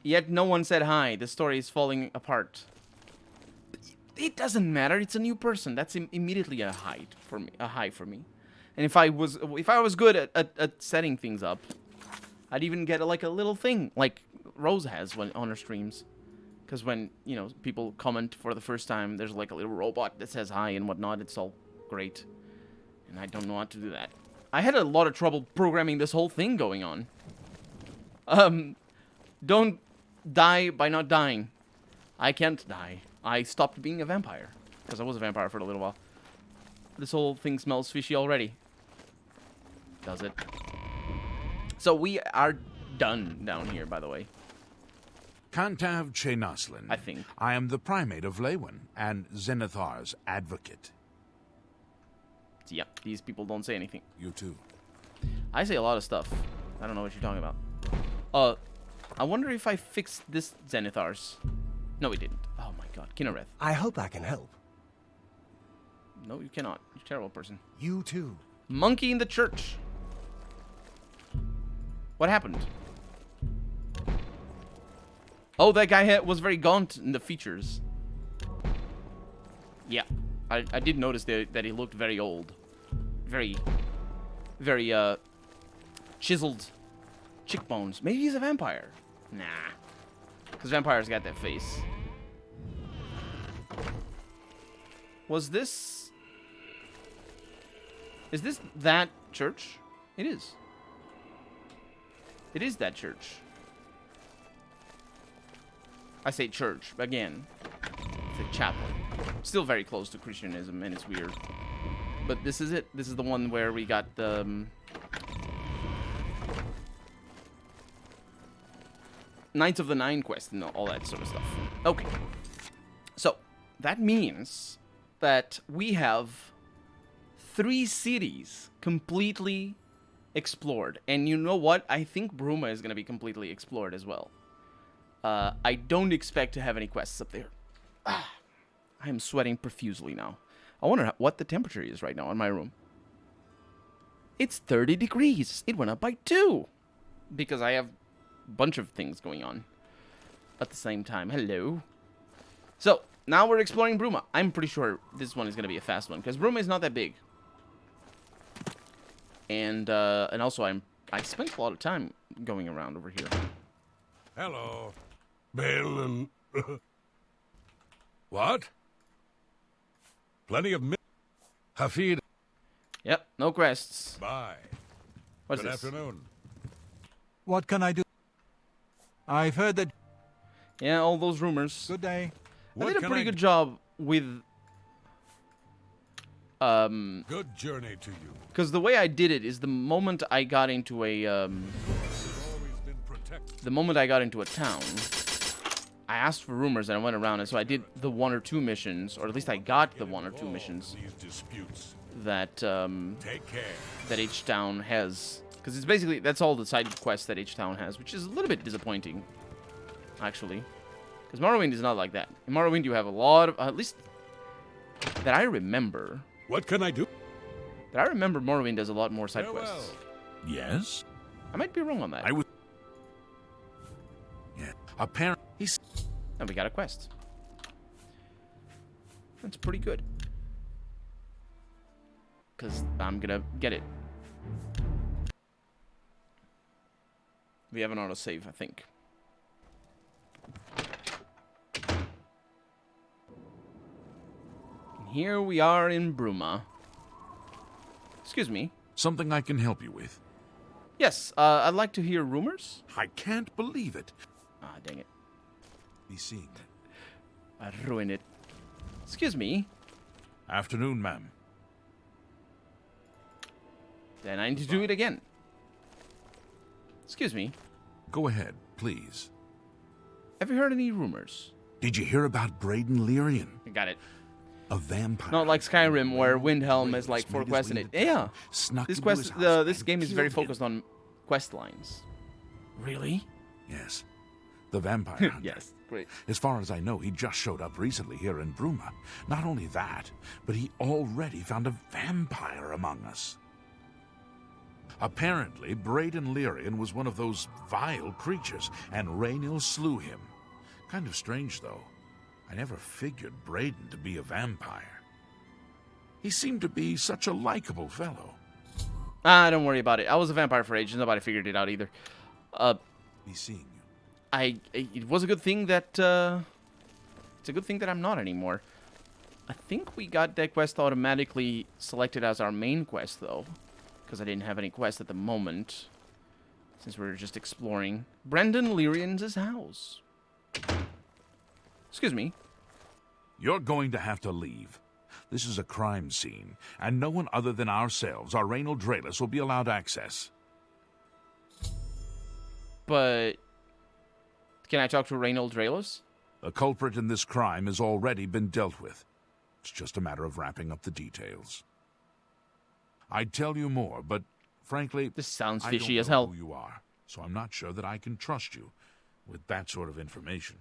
Yet no one said hi. The story is falling apart. It doesn't matter. It's a new person. That's immediately a high for me. And if I was good at setting things up, I'd even get like a little thing like Rose has on her streams. Because when, you know, people comment for the first time, there's like a little robot that says hi and whatnot. It's all great. And I don't know how to do that. I had a lot of trouble programming this whole thing going on. Don't die by not dying. I can't die. I stopped being a vampire. Because I was a vampire for a little while. This whole thing smells fishy already. Does it? So we are done down here, by the way. Kantav Chenaslin. I think. I am the primate of Leywin and Zenithar's advocate. Yep, these people don't say anything. You too. I say a lot of stuff. I don't know what you're talking about. I wonder if I fixed this Zenithar's. No, we didn't. Oh my god, Kinnereth. I hope I can help. No, you cannot. You're a terrible person. You too. Monkey in the church. What happened? Oh, that guy was very gaunt in the features. Yeah, I did notice that he looked very old. Very chiseled cheekbones. Maybe he's a vampire. Nah. Because vampires got that face. Was this... Is this that church? It is. It is that church. I say church, again. It's a chapel. Still very close to Christianism, and it's weird. But this is it. This is the one where we got the... Knights of the Nine quest and all that sort of stuff. Okay. So, that means that we have 3 cities completely explored. And you know what? I think Bruma is going to be completely explored as well. I don't expect to have any quests up there. I am sweating profusely now. I wonder what the temperature is right now in my room. It's 30 degrees. It went up by 2. Because I have a bunch of things going on at the same time. Hello. So, now we're exploring Bruma. I'm pretty sure this one is going to be a fast one. Because Bruma is not that big. And also, I spent a lot of time going around over here. Hello. Bill and... What? Plenty of... Hafid. Yep, no quests. Bye. What's Good this? afternoon. What can I do? I've heard that... Yeah, all those rumors. Good day. I did a pretty good job with... Good journey to you. Because the way I did it is the moment I got into a... The moment I got into a town, I asked for rumors and I went around, and so I did the 1 or 2 missions, or at least I got the 1 or 2 missions that Take care. that each town has. Because it's basically, that's all the side quests that each town has, which is a little bit disappointing, actually. Because Morrowind is not like that. In Morrowind, you have a lot of, at least that I remember. What can I do? That I remember Morrowind has a lot more side Farewell. quests. Yes? I might be wrong on that. Apparently, he's... And we got a quest. That's pretty good. Because I'm gonna get it. We have an autosave, I think. And here we are in Bruma. Excuse me. Something I can help you with. Yes, I'd like to hear rumors. I can't believe it. Ah, dang it. Be seeing. I ruined it. Excuse me. Afternoon, ma'am. Then I need to do it again. Excuse me. Go ahead, please. Have you heard any rumors? Did you hear about Braden Lyrian? I got it. A vampire. Not like Skyrim, where Windhelm has like 4 quests in it. Yeah. This game is very focused on quest lines. Really? Yes. The vampire hunter. Yes. Great. As far as I know, he just showed up recently here in Bruma. Not only that, but he already found a vampire among us. Apparently, Braden Lyrian was one of those vile creatures, and Raynil slew him. Kind of strange, though. I never figured Braden to be a vampire. He seemed to be such a likable fellow. Ah, don't worry about it. I was a vampire for ages. Nobody figured it out either. Be seeing you. It was a good thing that, it's a good thing that I'm not anymore. I think we got that quest automatically selected as our main quest, though. Because I didn't have any quest at the moment. Since we were just exploring. Brendan Lyrian's house. Excuse me. You're going to have to leave. This is a crime scene, and no one other than ourselves, our Raynil Draelis, will be allowed access. But can I talk to Raynil Draelis? The culprit in this crime has already been dealt with. It's just a matter of wrapping up the details. I'd tell you more, but frankly, this sounds I fishy don't as know hell. Who you are, so I'm not sure that I can trust you with that sort of information.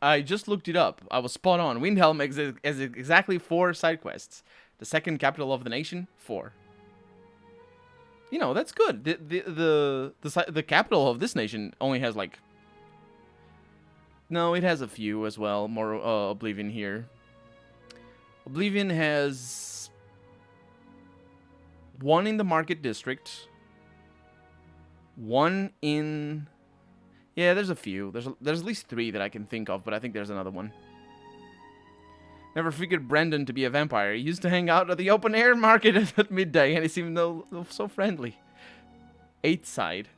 I just looked it up. I was spot on. Windhelm has exactly 4 side quests. The second capital of the nation, 4. You know, that's good. The capital of this nation only has like... No, it has a few as well. More Oblivion here. Oblivion has 1 in the market district. 1 in... Yeah, there's a few. There's at least 3 that I can think of, but I think there's another one. Never figured Brendan to be a vampire. He used to hang out at the open air market at midday, and he seemed so friendly. 8th side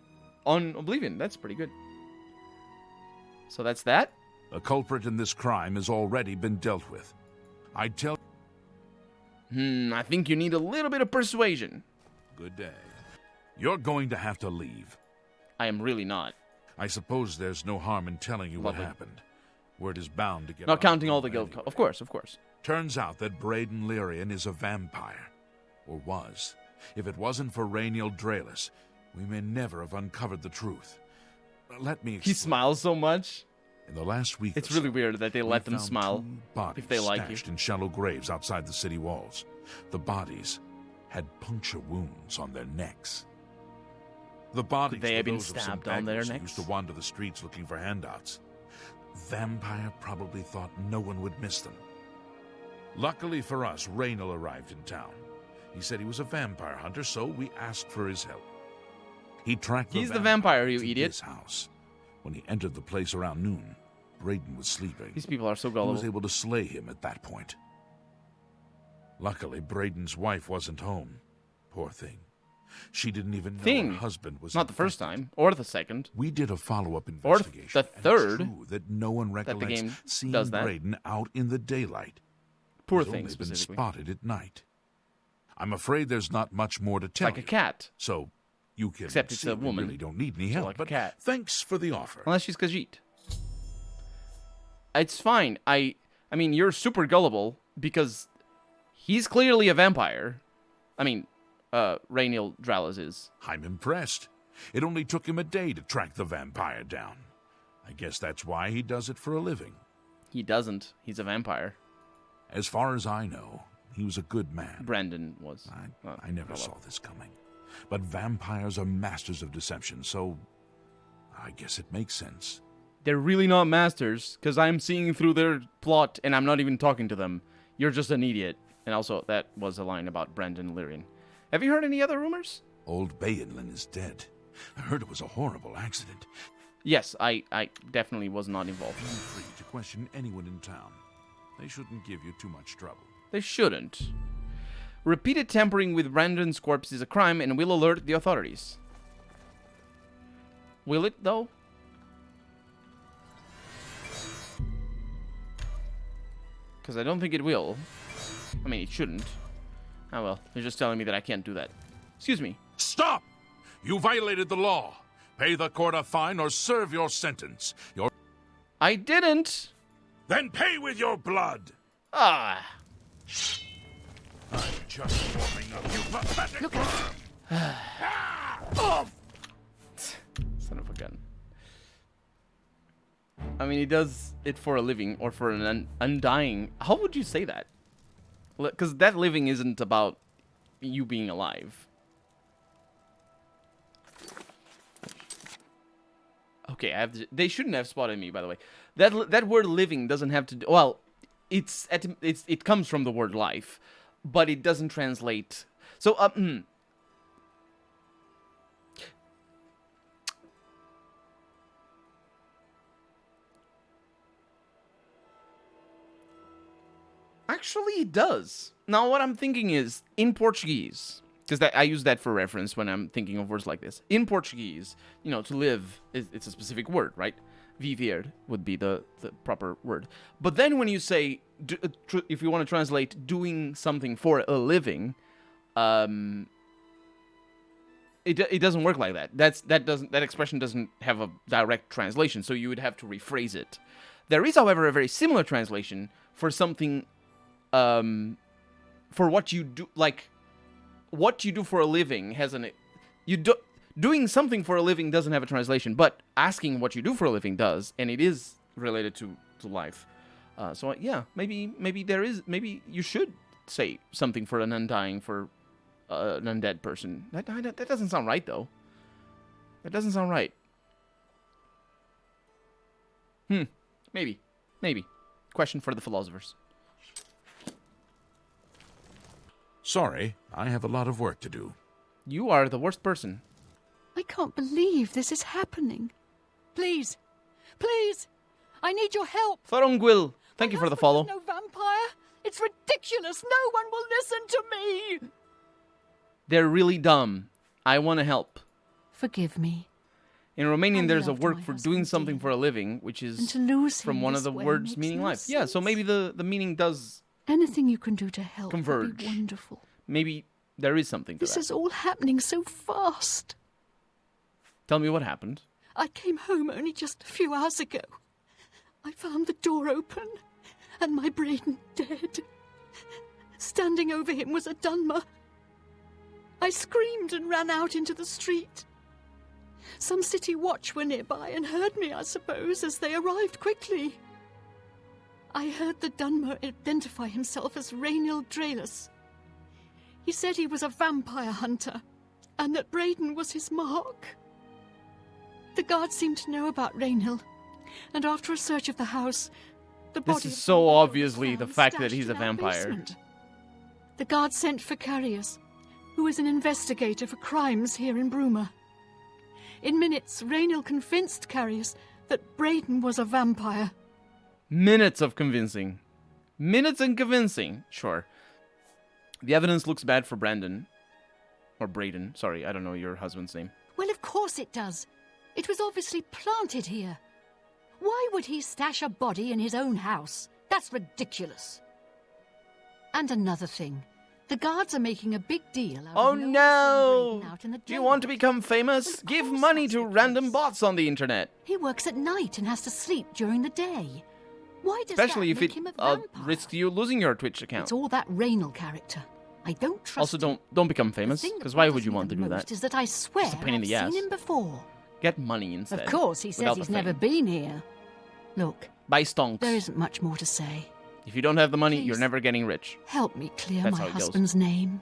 on Oblivion. That's pretty good. So that's that? The culprit in this crime has already been dealt with. I'd tell... I think you need a little bit of persuasion. Good day. You're going to have to leave. I am really not. I suppose there's no harm in telling you what happened. Word is bound to get Not out counting all the anyway. guild... Of course, of course. Turns out that Braden Lyrian is a vampire. Or was. If it wasn't for Raynil Draelis, we may never have uncovered the truth. Let me explain. He smiles so much. In the last week It's or so, really weird that they let them found smile 2 bodies if they like you. stashed in shallow graves outside the city walls. The bodies had puncture wounds on their necks. The bodies They were have been those of some stabbed on their beggars who necks? used to wander the streets looking for handouts. Vampire probably thought no one would miss them. Luckily for us, Raynil arrived in town. He said he was a vampire hunter, so we asked for his help. He tracked He's the vampire, you to idiot. his house. When he entered the place around noon, Braden was sleeping. These people are so He gullible. was able to slay him at that point. Luckily, Braden's wife wasn't home. Poor thing. She didn't even know her husband was Not the first time, or the second. We did a follow-up Or investigation. the and it's third. true that no one that the recollects game seeing does that. Braden out in the daylight. Poor He's thing, only been specifically. spotted at night. I'm afraid there's not much more to tell Like a you. cat. So you can Except it's see a we woman. really don't need any So help. like a but cat. thanks for the offer. Unless she's Khajiit. It's fine. I mean, you're super gullible because he's clearly a vampire. I mean, Raynil Draelis is. I'm impressed. It only took him a day to track the vampire down. I guess that's why he does it for a living. He doesn't. He's a vampire. As far as I know, he was a good man. Brendan was. I never saw this coming. But vampires are masters of deception, so I guess it makes sense. They're really not masters, because I'm seeing through their plot, and I'm not even talking to them. You're just an idiot. And also, that was a line about Brandon Lyrian. Have you heard any other rumors? Old Bayanlin is dead. I heard it was a horrible accident. Yes, I definitely was not involved. Feel free to question anyone in town. They shouldn't give you too much trouble. They shouldn't. Repeated tampering with Brandon's corpse is a crime and will alert the authorities. Will it, though? Because I don't think it will. I mean, it shouldn't. Oh well, they're just telling me that I can't do that. Excuse me. Stop! You violated the law. Pay the court a fine or serve your sentence. I didn't! Then pay with your blood! Ah! I'm just warming up, you pathetic Look out! Oh! Son of a gun. I mean, he does it for a living, or for an undying... How would you say that? Because that living isn't about you being alive. Okay, they shouldn't have spotted me, by the way. That word living doesn't have to... Well, it comes from the word life, but it doesn't translate. So, Actually, it does. Now, what I'm thinking is, in Portuguese, because I use that for reference when I'm thinking of words like this. In Portuguese, you know, to live, it's a specific word, right? Viver would be the proper word. But then when you say, if you want to translate doing something for a living, it doesn't work like that. That expression doesn't have a direct translation, so you would have to rephrase it. There is, however, a very similar translation for something, for what you do, like, what you do for a living has doing something for a living doesn't have a translation, but asking what you do for a living does, and it is related to life. So yeah, maybe you should say something for an undying, for an undead person. That doesn't sound right, though. That doesn't sound right. Maybe. Question for the philosophers. Sorry, I have a lot of work to do. You are the worst person. I can't believe this is happening. Please, I need your help. Thorongwil, thank you for the follow. No vampire. It's ridiculous. No one will listen to me. They're really dumb. I want to help. Forgive me. In Romanian, there's a loved word my for doing husband something dearly. for a living, which And is to lose from him one of this the way words makes meaning no life. Yeah, so sense. maybe the meaning does Anything you can do to help would converge. be wonderful. Maybe there is something to This that. is all happening so fast. Tell me what happened. I came home only just a few hours ago. I found the door open and my Braden dead. Standing over him was a Dunmer. I screamed and ran out into the street. Some city watch were nearby and heard me, I suppose, as they arrived quickly. I heard the Dunmer identify himself as Rainil Draelus. He said he was a vampire hunter, and that Braden was his mark. The guards seemed to know about Rainil, and after a search of the house, the body This is of so Rainil was obviously the found fact that stashed he's a in our vampire. basement. The guards sent for Carius, who is an investigator for crimes here in Bruma. In minutes, Rainil convinced Carius that Braden was a vampire. Minutes of convincing. Minutes and convincing. Sure. The evidence looks bad for Brandon. Or Braden. Sorry, I don't know your husband's name. Well, of course it does. It was obviously planted here. Why would he stash a body in his own house? That's ridiculous. And another thing. The guards are making a big deal out Oh of no one seeing no! Braden out in the Do you want to daylight. become famous? Well, of Give course money that's to the random case. bots on the internet. He works at night and has to sleep during the day. Why does Especially that if make it him a vampire? risks you losing your Twitch account. It's all that Rainil character. I don't trust Also, him. don't become The famous, thing that because why bothers would you me want to the do most that? Is that I swear Just a pain in I've the ass. seen him before. Get money instead. Of course, he says without he's the never fame. been here. Look, Buy stonks. there isn't much more to say. If you don't have the money, Please. you're never getting rich. Help me clear That's my how it goes. husband's name.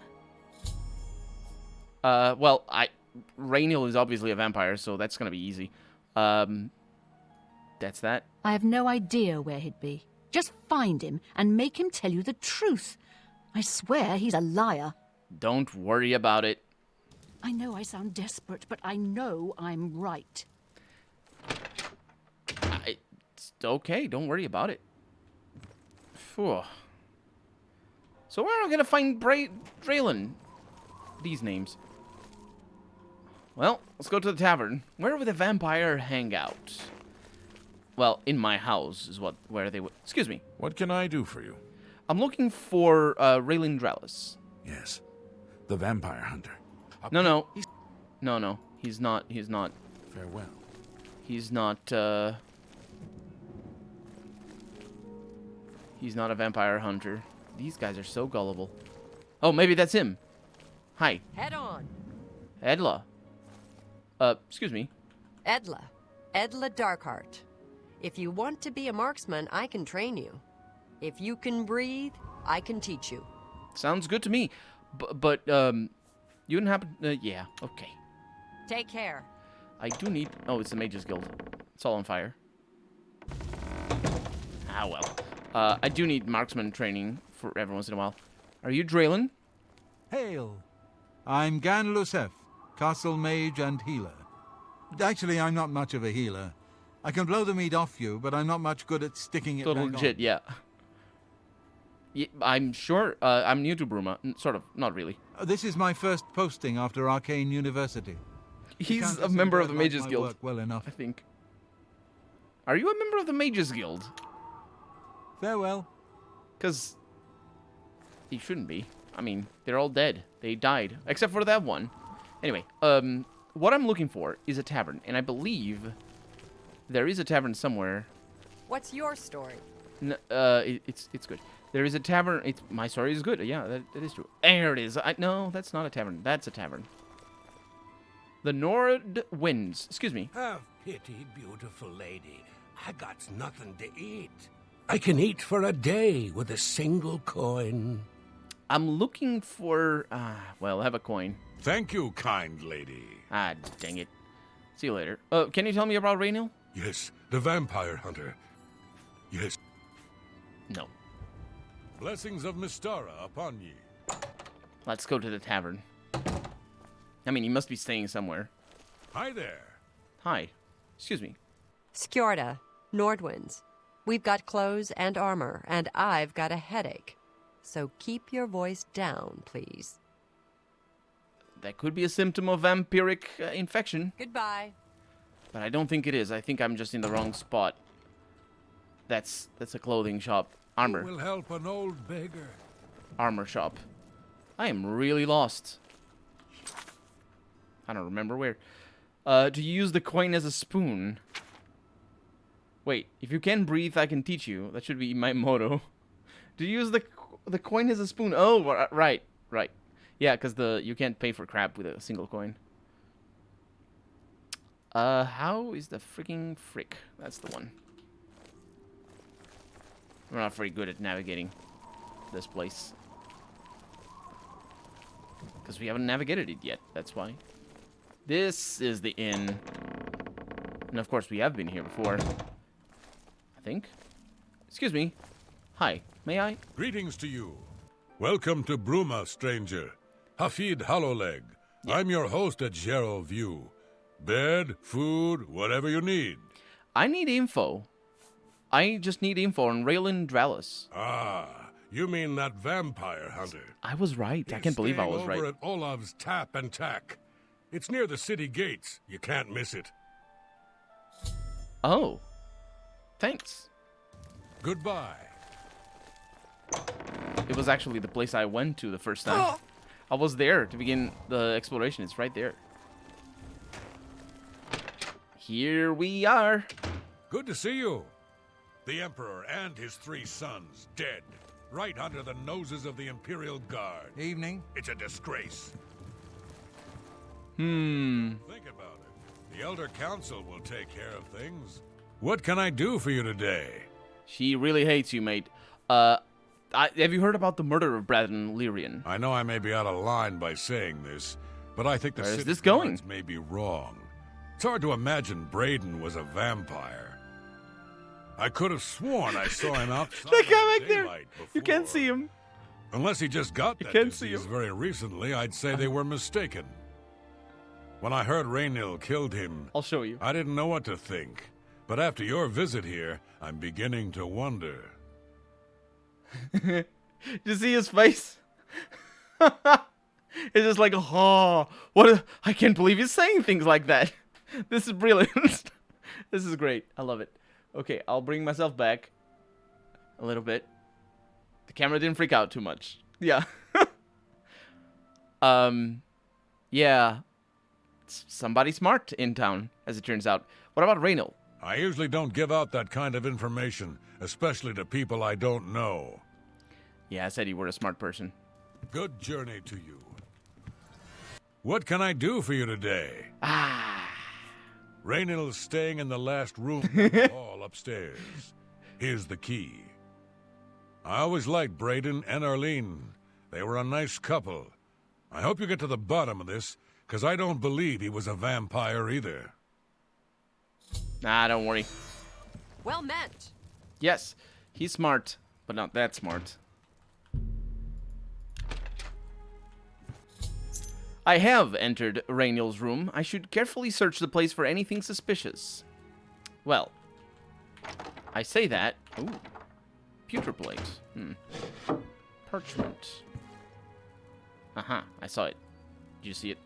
Well, Rainil is obviously a vampire, so that's gonna be easy. That's that. I have no idea where he'd be. Just find him and make him tell you the truth. I swear he's a liar. Don't worry about it. I know I sound desperate, but I know I'm right. It's okay. Don't worry about it. Phew. So where am I gonna find Draylen? These names. Well, let's go to the tavern. Where would the vampire hang out? Well, in my house is where they would. Excuse me. What can I do for you? I'm looking for Raylan Dralis. Yes, the vampire hunter. No. No. He's not. Farewell. He's not. He's not a vampire hunter. These guys are so gullible. Oh, maybe that's him. Hi. Head on. Edla. Excuse me. Edla Darkheart. If you want to be a marksman, I can train you. If you can breathe, I can teach you. Sounds good to me. But you wouldn't happen... yeah, okay. Take care. I do need... Oh, it's the Mages Guild. It's all on fire. Ah, well. I do need marksman training for every once in a while. Are you Draylen? Hail. I'm Gan Lusef, castle mage and healer. Actually, I'm not much of a healer. I can blow the meat off you, but I'm not much good at sticking it Total back legit, on. yeah. Yeah, I'm sure. I'm new to Bruma. Sort of. Not really. This is my first posting after Arcane University. He's a member of the Mages Guild. Work well enough. I think. Are you a member of the Mages Guild? Farewell. Because he shouldn't be. I mean, they're all dead. They died. Except for that one. Anyway, what I'm looking for is a tavern. And I believe there is a tavern somewhere. What's your story? It's good. There is a tavern. My story is good. Yeah, that is true. There it is. No, that's not a tavern. That's a tavern. The Nord Winds. Excuse me. Have pity, beautiful lady. I got nothing to eat. I can eat for a day with a single coin. I'm looking for... well, I have a coin. Thank you, kind lady. Ah, dang it. See you later. Can you tell me about Raynil? Yes, the vampire hunter. Yes. No. Blessings of Mystara upon ye. Let's go to the tavern. I mean, he must be staying somewhere. Hi there. Hi. Excuse me. Skjorda, Nordwinds. We've got clothes and armor, and I've got a headache. So keep your voice down, please. That could be a symptom of vampiric infection. Goodbye. But I don't think it is. I think I'm just in the wrong spot. That's a clothing shop. Armor. Who will help an old beggar? Armor shop. I am really lost. I don't remember where. To use the coin as a spoon. Wait, if you can breathe, I can teach you. That should be my motto. To use the coin as a spoon. Oh, right. Yeah, because you can't pay for crap with a single coin. How is the freaking frick? That's the one. We're not very good at navigating this place. Because we haven't navigated it yet, that's why. This is the inn. And of course, we have been here before. I think. Excuse me. Hi, may I? Greetings to you. Welcome to Bruma, stranger. Hafid Hollowleg. Yeah. I'm your host at Gerald View. Bed, food, whatever you need. I need info. I just need info on Raylan Dralis. Ah, you mean that vampire hunter. I was right. I can't believe I was right. Over at Olav's Tap and Tack. It's near the city gates. You can't miss it. Oh. Thanks. Goodbye. It was actually the place I went to the first time. I was there to begin the exploration. It's right there. Here we are. Good to see you. The Emperor and his 3 sons dead, right under the noses of the Imperial Guard. Evening. It's a disgrace. Think about it. The Elder Council will take care of things. What can I do for you today? She really hates you, mate. Have you heard about the murder of Braden Lyrian? I know I may be out of line by saying this, but I think the Where is city this going? guards may be wrong. It's hard to imagine Braden was a vampire. I could have sworn I saw him outside That guy in back there. daylight before. You can't see him. Unless he just got that can't see disease him. very recently, I'd say they were mistaken. When I heard Raynil killed him, I'll show you. I didn't know what to think. But after your visit here, I'm beginning to wonder. Did you see his face? It's just like, oh, I can't believe he's saying things like that. This is brilliant. This is great. I love it. Okay, I'll bring myself back a little bit. The camera didn't freak out too much. Yeah. Yeah. Somebody smart in town, as it turns out. What about Raynil? I usually don't give out that kind of information, especially to people I don't know. Yeah, I said you were a smart person. Good journey to you. What can I do for you today? Raynil is staying in the last room in the hall upstairs. Here's the key. I always liked Braden and Arlene. They were a nice couple. I hope you get to the bottom of this, because I don't believe he was a vampire either. Nah, don't worry. Well met. Yes, he's smart, but not that smart. I have entered Raynil's room. I should carefully search the place for anything suspicious. Well, I say that. Ooh, pewter plate. Parchment. I saw it. Did you see it?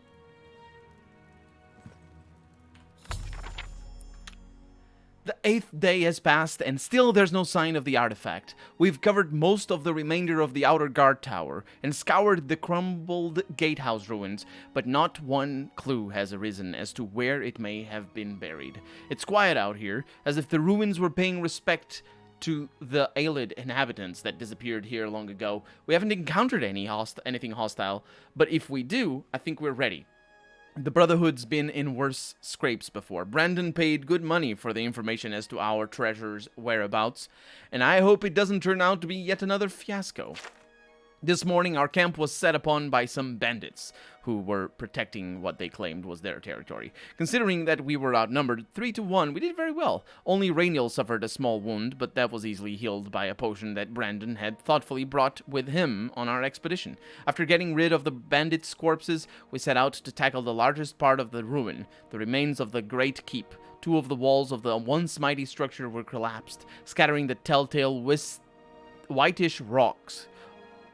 The 8th day has passed, and still there's no sign of the artifact. We've covered most of the remainder of the outer guard tower, and scoured the crumbled gatehouse ruins, but not one clue has arisen as to where it may have been buried. It's quiet out here, as if the ruins were paying respect to the Aelid inhabitants that disappeared here long ago. We haven't encountered anything hostile, but if we do, I think we're ready. The Brotherhood's been in worse scrapes before. Brandon paid good money for the information as to our treasure's whereabouts, and I hope it doesn't turn out to be yet another fiasco. This morning, our camp was set upon by some bandits who were protecting what they claimed was their territory. Considering that we were outnumbered 3-1, we did very well. Only Raynil suffered a small wound, but that was easily healed by a potion that Brandon had thoughtfully brought with him on our expedition. After getting rid of the bandits' corpses, we set out to tackle the largest part of the ruin, the remains of the Great Keep. 2 of the walls of the once mighty structure were collapsed, scattering the telltale whitish rocks,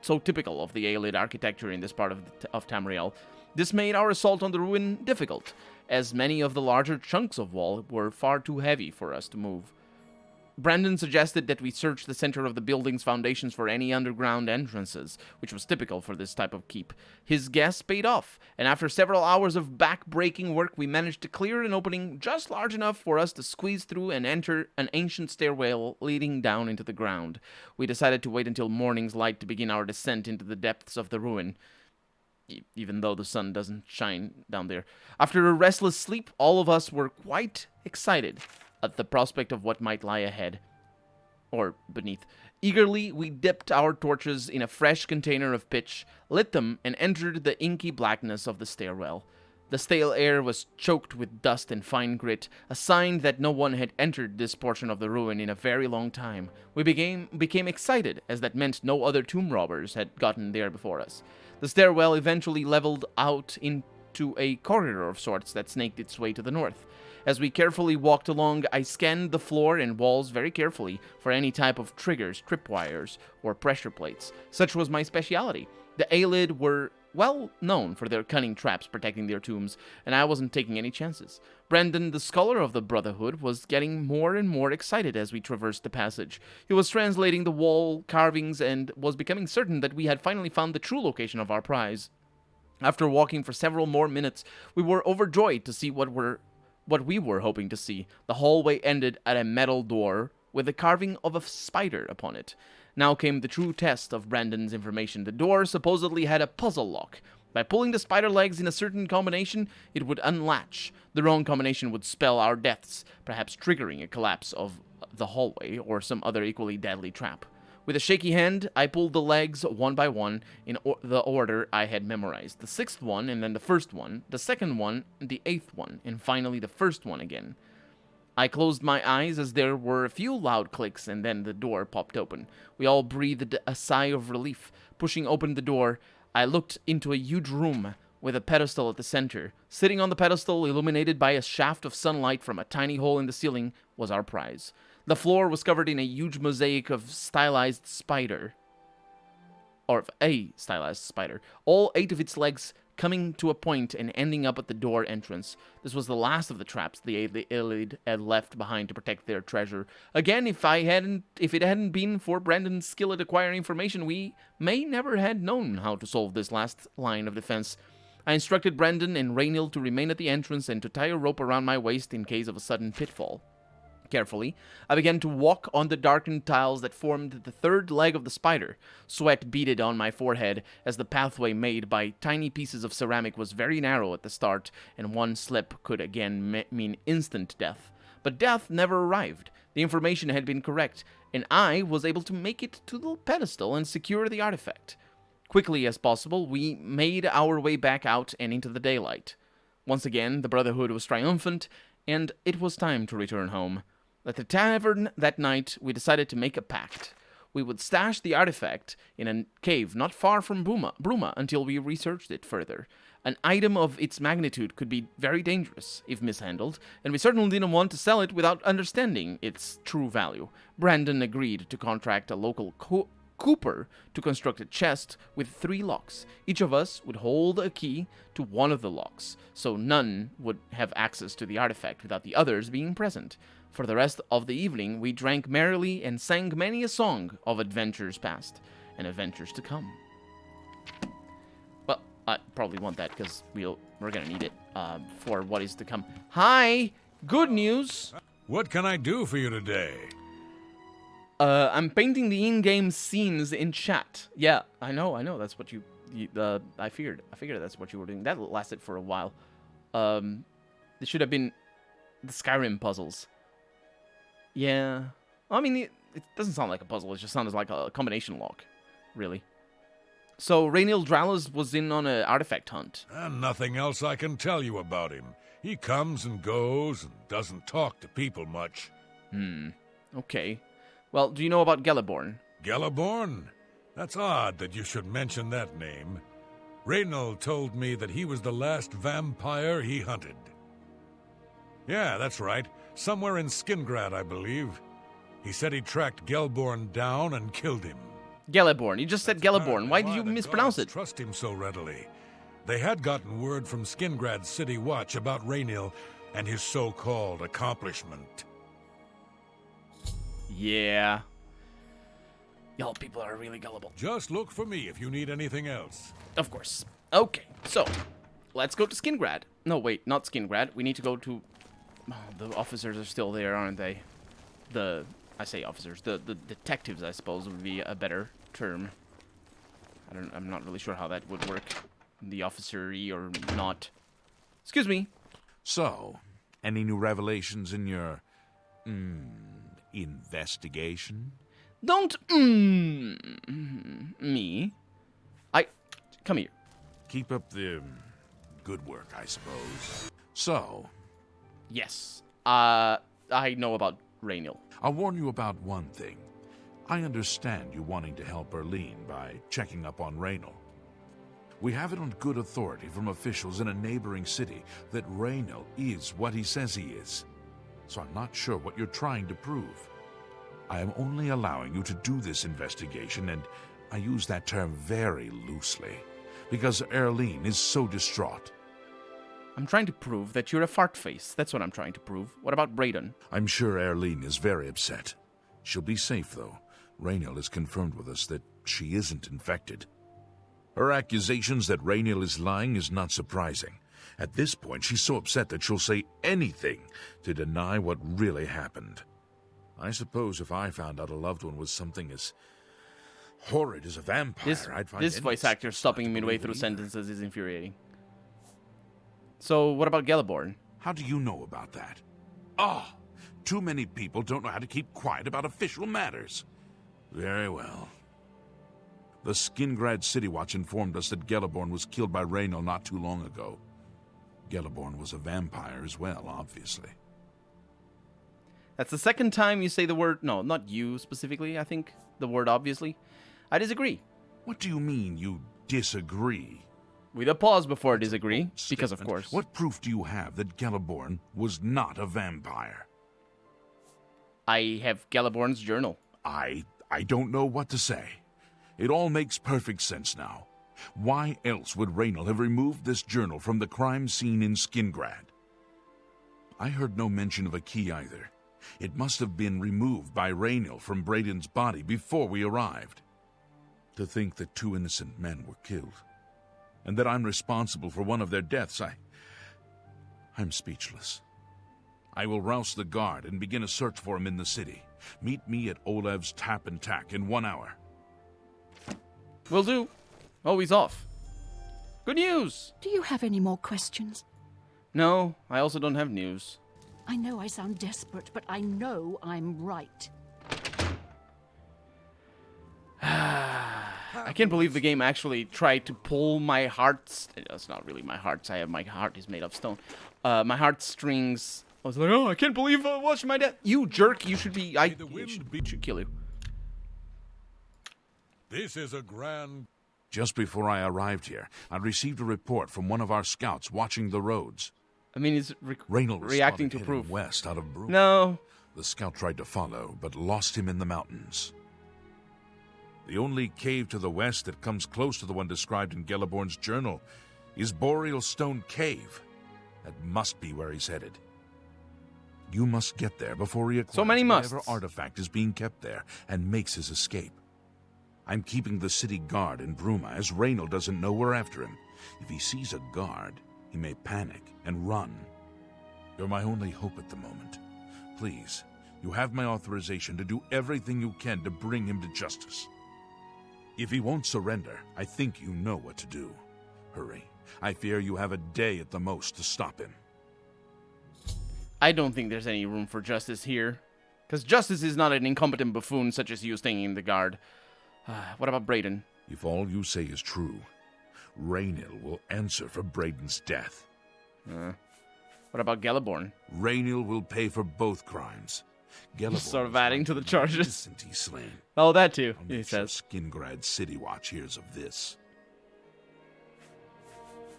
so typical of the Aelid architecture in this part of Tamriel. This made our assault on the ruin difficult, as many of the larger chunks of wall were far too heavy for us to move. Brandon suggested that we search the center of the building's foundations for any underground entrances, which was typical for this type of keep. His guess paid off, and after several hours of back-breaking work, we managed to clear an opening just large enough for us to squeeze through and enter an ancient stairwell leading down into the ground. We decided to wait until morning's light to begin our descent into the depths of the ruin, even though the sun doesn't shine down there. After a restless sleep, all of us were quite excited at the prospect of what might lie ahead, or beneath. Eagerly, we dipped our torches in a fresh container of pitch, lit them, and entered the inky blackness of the stairwell. The stale air was choked with dust and fine grit, a sign that no one had entered this portion of the ruin in a very long time. We became excited, as that meant no other tomb robbers had gotten there before us. The stairwell eventually leveled out into a corridor of sorts that snaked its way to the north. As we carefully walked along, I scanned the floor and walls very carefully for any type of triggers, tripwires, or pressure plates. Such was my speciality. The Aelid were well known for their cunning traps protecting their tombs, and I wasn't taking any chances. Brandon, the scholar of the Brotherhood, was getting more and more excited as we traversed the passage. He was translating the wall carvings and was becoming certain that we had finally found the true location of our prize. After walking for several more minutes, we were overjoyed to see what we were hoping to see. The hallway ended at a metal door with the carving of a spider upon it. Now came the true test of Brandon's information. The door supposedly had a puzzle lock. By pulling the spider legs in a certain combination, it would unlatch. The wrong combination would spell our deaths, perhaps triggering a collapse of the hallway or some other equally deadly trap. With a shaky hand, I pulled the legs one by one in the order I had memorized. The 6th one, and then the 1st one, the 2nd one, the 8th one, and finally the 1st one again. I closed my eyes as there were a few loud clicks, and then the door popped open. We all breathed a sigh of relief. Pushing open the door, I looked into a huge room with a pedestal at the center. Sitting on the pedestal, illuminated by a shaft of sunlight from a tiny hole in the ceiling, was our prize. The floor was covered in a huge mosaic of stylized spider. Or of a stylized spider. All 8 of its legs coming to a point and ending up at the door entrance. This was the last of the traps the Iliad had left behind to protect their treasure. Again, if it hadn't been for Brandon's skill at acquiring information, we may never had known how to solve this last line of defense. I instructed Brandon and Raynil to remain at the entrance and to tie a rope around my waist in case of a sudden pitfall. Carefully, I began to walk on the darkened tiles that formed the 3rd leg of the spider. Sweat beaded on my forehead as the pathway made by tiny pieces of ceramic was very narrow at the start, and one slip could again mean instant death. But death never arrived. The information had been correct, and I was able to make it to the pedestal and secure the artifact. Quickly as possible, we made our way back out and into the daylight. Once again, the Brotherhood was triumphant, and it was time to return home. At the tavern that night, we decided to make a pact. We would stash the artifact in a cave not far from Bruma until we researched it further. An item of its magnitude could be very dangerous if mishandled, and we certainly didn't want to sell it without understanding its true value. Brandon agreed to contract a local cooper to construct a chest with 3 locks. Each of us would hold a key to one of the locks, so none would have access to the artifact without the others being present. For the rest of the evening, we drank merrily and sang many a song of adventures past and adventures to come. Well, I probably want that because we're going to need it for what is to come. Hi! Good news! What can I do for you today? I'm painting the in-game scenes in chat. Yeah, I know. That's what you I figured that's what you were doing. That lasted for a while. It should have been the Skyrim puzzles. Yeah. I mean, it doesn't sound like a puzzle. It just sounds like a combination lock, really. So, Raynil Dralas was in on an artifact hunt. And nothing else I can tell you about him. He comes and goes and doesn't talk to people much. Okay. Well, do you know about Geliborn? Geliborn? That's odd that you should mention that name. Raynil told me that he was the last vampire he hunted. Yeah, that's right. Somewhere in Skingrad, I believe. He said he tracked Geliborn down and killed him. Geliborn. You just said Geliborn. Why did you mispronounce it? Trust him so readily. They had gotten word from Skingrad City Watch about Raynil and his so-called accomplishment. Yeah. Y'all people are really gullible. Just look for me if you need anything else. Of course. Okay, so let's go to Skingrad. No, wait, not Skingrad. We need to go to... Oh, the officers are still there, aren't they? I say officers. The detectives, I suppose, would be a better term. I'm not really sure how that would work. The officery or not. Excuse me. So, any new revelations in your investigation? Don't me. Come here. Keep up the good work, I suppose. So, yes. I know about Raynil. I'll warn you about one thing. I understand you wanting to help Erlene by checking up on Raynil. We have it on good authority from officials in a neighboring city that Raynil is what he says he is. So I'm not sure what you're trying to prove. I am only allowing you to do this investigation, and I use that term very loosely, because Erlene is so distraught. I'm trying to prove that you're a fart face. That's what I'm trying to prove. What about Braden? I'm sure Erlene is very upset. She'll be safe, though. Raynil has confirmed with us that she isn't infected. Her accusations that Raynil is lying is not surprising. At this point, she's so upset that she'll say anything to deny what really happened. I suppose if I found out a loved one was something as horrid as a vampire, I'd find this voice actor stopping midway through sentences is infuriating. So, what about Geliborn? How do you know about that? Too many people don't know how to keep quiet about official matters. Very well. The Skingrad City Watch informed us that Geliborn was killed by Raynal not too long ago. Geliborn was a vampire as well, obviously. That's the second time you say the word... No, not you specifically, I think. The word obviously. I disagree. What do you mean you disagree? With a pause before disagree, because of course. What proof do you have that Geliborn was not a vampire? I have Geliborn's journal. I don't know what to say. It all makes perfect sense now. Why else would Raynal have removed this journal from the crime scene in Skingrad? I heard no mention of a key either. It must have been removed by Raynal from Braden's body before we arrived. To think that 2 innocent men were killed, and that I'm responsible for one of their deaths, I'm speechless. I will rouse the guard and begin a search for him in the city. Meet me at Olev's Tap and Tack in 1 hour. Will do. Oh, he's off. Good news! Do you have any more questions? No, I also don't have news. I know I sound desperate, but I know I'm right. I can't believe the game actually tried to pull my hearts. That's not really my hearts. My heart is made of stone. My heartstrings. I was like, oh, I can't believe I watched my dad. You jerk! You should be. I should kill you. This is a grand... Just before I arrived here, I received a report from one of our scouts watching the roads. I mean, he's Raynal was reacting to spotted proof. heading west out of Broom. No. The scout tried to follow, but lost him in the mountains. The only cave to the west that comes close to the one described in Geliborn's journal is Boreal Stone Cave. That must be where he's headed. You must get there before he acquires So many musts. whatever artifact is being kept there and makes his escape. I'm keeping the city guard in Bruma, as Raynal doesn't know we're after him. If he sees a guard, he may panic and run. You're my only hope at the moment. Please, you have my authorization to do everything you can to bring him to justice. If he won't surrender, I think you know what to do. Hurry. I fear you have a day at the most to stop him. I don't think there's any room for justice here. Because justice is not an incompetent buffoon such as you staying in the guard. What about Braden? If all you say is true, Raynal will answer for Braden's death. What about Geliborn? Raynal will pay for both crimes. Geliborn Sort of adding to the charges. Isn't he slain? Oh, that too, I'll he make sure says. Skingrad City Watch hears of this.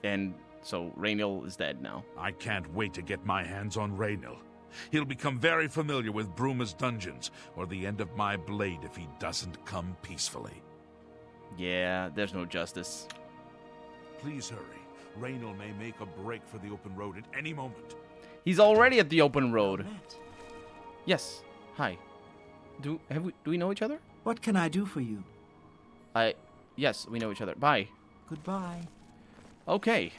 And so Raynal is dead now. I can't wait to get my hands on Raynal. He'll become very familiar with Bruma's dungeons, or the end of my blade if he doesn't come peacefully. Yeah, there's no justice. Please hurry. Raynal may make a break for the open road at any moment. He's already at the open road. Yes. Hi. Do we know each other? What can I do for you? Yes, we know each other. Bye. Goodbye. Okay.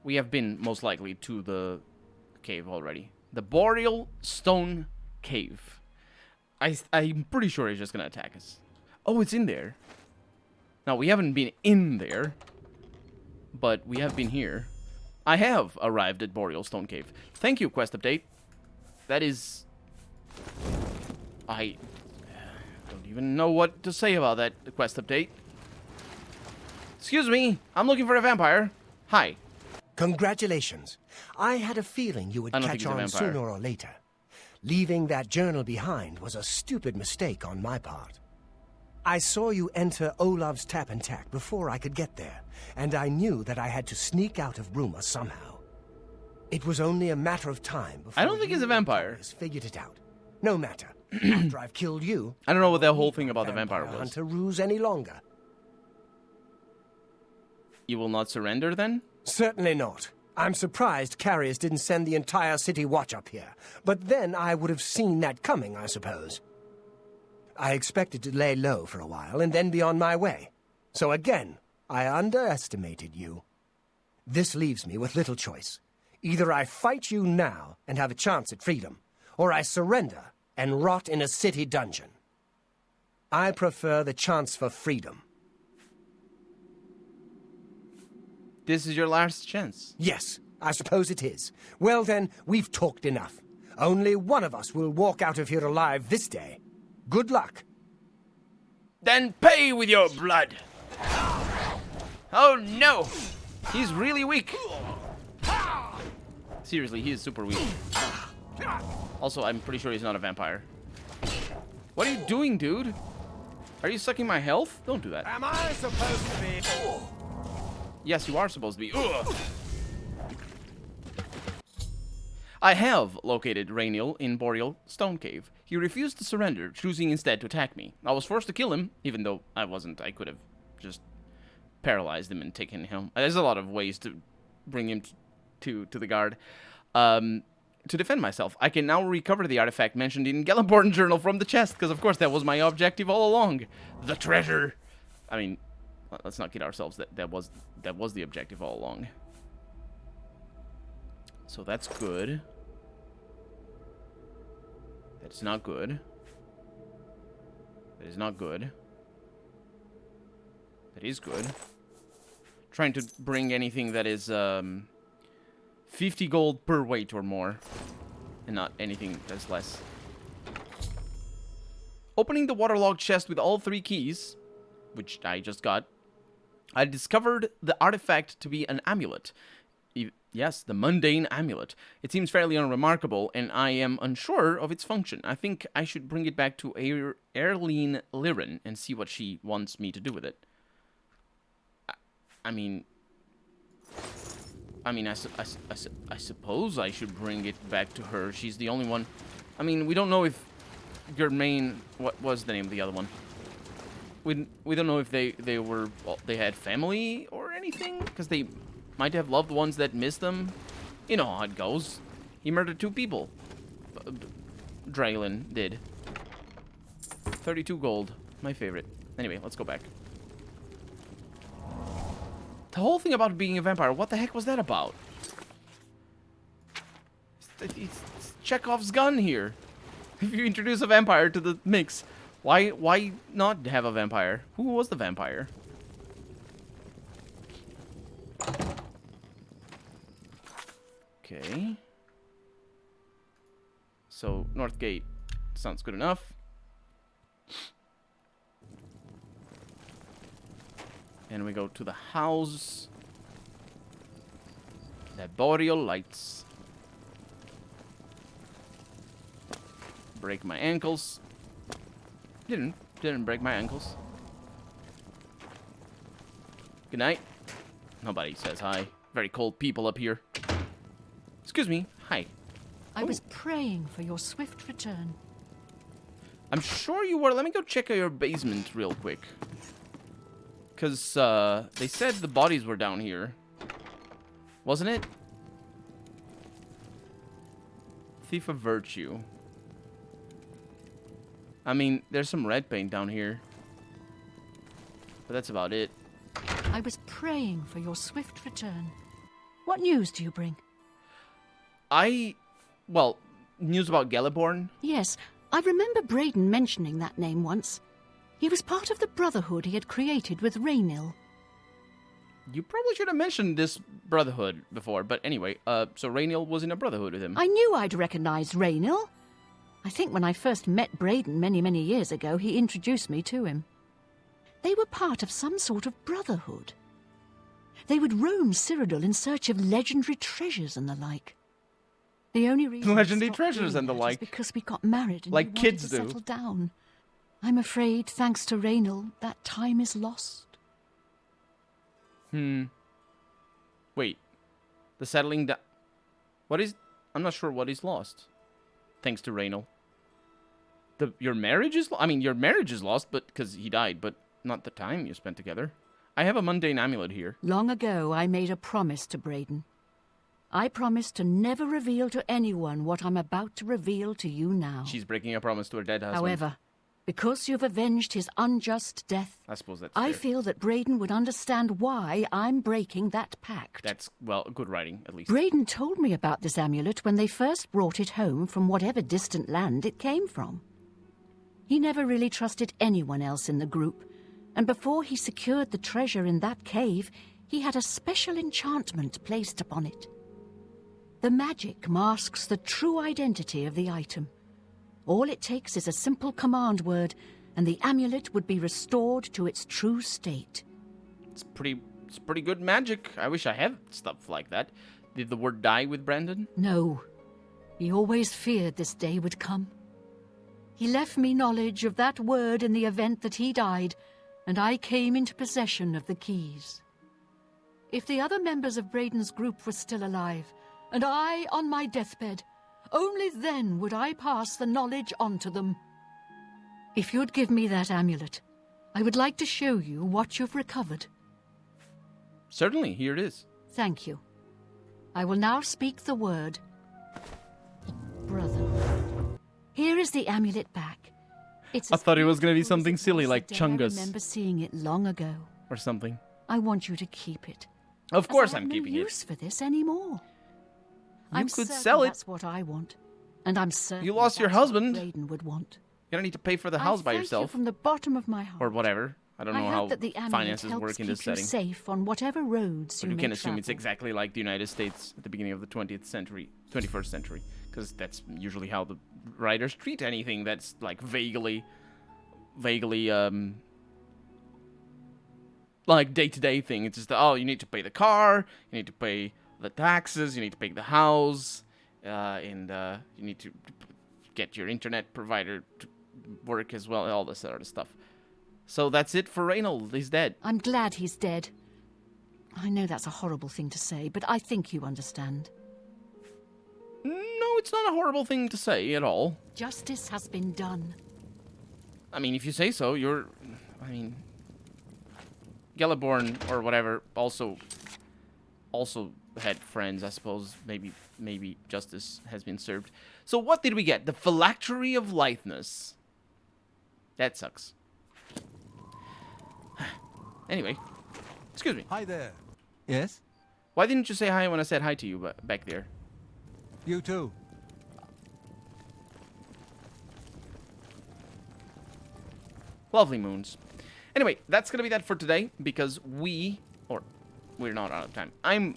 We have been most likely to the cave already. The Boreal Stone Cave. I'm pretty sure he's just gonna attack us. Oh, it's in there. Now, we haven't been in there, but we have been here. I have arrived at Boreal Stone Cave. Thank you, quest update. That is... I don't even know what to say about that quest update. Excuse me, I'm looking for a vampire. Hi. Congratulations. I had a feeling you would I don't think catch he's a on vampire. sooner or later. Leaving that journal behind was a stupid mistake on my part. I saw you enter Olav's Tap and Tack before I could get there, and I knew that I had to sneak out of Bruma somehow. It was only a matter of time before I don't think he's a vampire. figured it out. No matter. After I've killed you, I don't know what that whole thing about the vampire was. hunter ruse any longer. You will not surrender then? Certainly not. I'm surprised Carriers didn't send the entire city watch up here. But then I would have seen that coming, I suppose. I expected to lay low for a while and then be on my way. So again, I underestimated you. This leaves me with little choice. Either I fight you now and have a chance at freedom, or I surrender and rot in a city dungeon. I prefer the chance for freedom. This is your last chance. Yes, I suppose it is. Well then, we've talked enough. Only one of us will walk out of here alive this day. Good luck. Then pay with your blood. Oh no! He's really weak. Seriously, he is super weak. Also, I'm pretty sure he's not a vampire. What are you doing, dude? Are you sucking my health? Don't do that. Am I supposed to be? Yes, you are supposed to be. Ugh. I have located Rainiel in Boreal Stone Cave. He refused to surrender, choosing instead to attack me. I was forced to kill him, even though I wasn't. I could have just paralyzed him and taken him. There's a lot of ways to bring him to the guard. To defend myself, I can now recover the artifact mentioned in Geliborn's journal from the chest, because of course that was my objective all along. The treasure. I mean, let's not kid ourselves. That was the objective all along. So that's good. That's not good. That is not good. That is good. Trying to bring anything that is 50 gold per weight or more, and not anything that's less. Opening the waterlogged chest with all 3 keys, which I just got, I discovered the artifact to be an amulet. Yes, the mundane amulet. It seems fairly unremarkable, and I am unsure of its function. I think I should bring it back to Erlene Liren and see what she wants me to do with it. I mean, I suppose I should bring it back to her. She's the only one. I mean, we don't know if Germain... What was the name of the other one? We don't know if they had family or anything, because they might have loved ones that missed them. You know how it goes. He murdered 2 people. Draylin did. 32 gold. My favorite. Anyway, let's go back. The whole thing about being a vampire, what the heck was that about? It's Chekhov's gun here. If you introduce a vampire to the mix, why not have a vampire? Who was the vampire? Okay. So, North Gate sounds good enough. And we go to the house. The Boreal lights. Break my ankles. Didn't break my ankles. Good night. Nobody says hi. Very cold people up here. Excuse me. Hi. I was praying for your swift return. I'm sure you were. Let me go check out your basement real quick. Because they said the bodies were down here. Wasn't it? Thief of Virtue. I mean, there's some red paint down here. But that's about it. I was praying for your swift return. What news do you bring? Well, news about Geliborn? Yes, I remember Braden mentioning that name once. He was part of the brotherhood he had created with Rainiel. You probably should have mentioned this brotherhood before, but anyway, so Rainiel was in a brotherhood with him. I knew I'd recognized Rainiel. I think when I first met Braden many years ago, he introduced me to him. They were part of some sort of brotherhood. They would roam Cyrodiil in search of legendary treasures and the like. The only reason legendary treasures and the like, because we got married and like kids do. Settle down. I'm afraid, thanks to Rainiel, that time is lost. Wait. The settling down... What is... I'm not sure what is lost. Thanks to Rainiel. Your marriage is... I mean, your marriage is lost, but because he died, but not the time you spent together. I have a mundane amulet here. Long ago, I made a promise to Braden. I promised to never reveal to anyone what I'm about to reveal to you now. She's breaking a promise to her dead husband. However, because you've avenged his unjust death, I suppose that's I fair. feel that Braden would understand why I'm breaking that pact. That's, well, good writing, at least. Braden told me about this amulet when they first brought it home from whatever distant land it came from. He never really trusted anyone else in the group, and before he secured the treasure in that cave, he had a special enchantment placed upon it. The magic masks the true identity of the item. All it takes is a simple command word, and the amulet would be restored to its true state. It's pretty good magic. I wish I had stuff like that. Did the word die with Brandon? No. He always feared this day would come. He left me knowledge of that word in the event that he died, and I came into possession of the keys. If the other members of Braden's group were still alive, and I on my deathbed, only then would I pass the knowledge on to them. If you'd give me that amulet, I would like to show you what you've recovered. Certainly, here it is. Thank you. I will now speak the word. Brother. Here is the amulet back. It's I thought it was going to be something silly like I Chungus remember seeing it long ago. or something. I want you to keep it. Of course I have I'm keeping no it. use for this anymore. I'm could certain sell it. That's what I want, and I'm certain You lost your that's what husband. Braden would want. You don't need to pay for the house by I thank yourself. you from the bottom of my heart. Or whatever. I don't know I how hope that the amulet finances helps work in this keep you setting. safe on whatever roads But you you may can assume it's travel. exactly like the United States at the beginning of the 21st century. Because that's usually how the writers treat anything that's like vaguely, like day-to-day thing. It's just, oh, you need to pay the car, you need to pay the taxes, you need to pay the house, and you need to get your internet provider to work as well, all this sort of stuff. So that's it for Reynold. He's dead. I'm glad he's dead. I know that's a horrible thing to say, but I think you understand. No, it's not a horrible thing to say at all. Justice has been done. I mean, if you say so, Gelliborn or whatever also had friends, I suppose. Maybe justice has been served. So what did we get? The Phylactery of Litheness. That sucks. Anyway, excuse me. Hi there. Yes? Why didn't you say hi when I said hi to you back there? You too. Lovely moons. Anyway, that's gonna be that for today because we're not out of time. I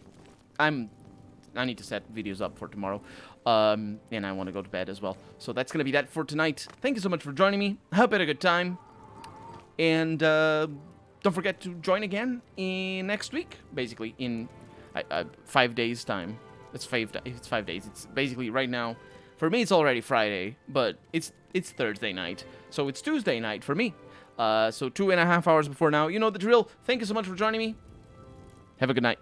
need to set videos up for tomorrow, and I want to go to bed as well. So that's gonna be that for tonight. Thank you so much for joining me. I hope you had a good time, and don't forget to join again next week. Basically, in 5 days' time. It's 5 days. It's basically right now. For me, it's already Friday, but it's Thursday night, so it's Tuesday night for me. So 2.5 hours before now. You know the drill. Thank you so much for joining me. Have a good night.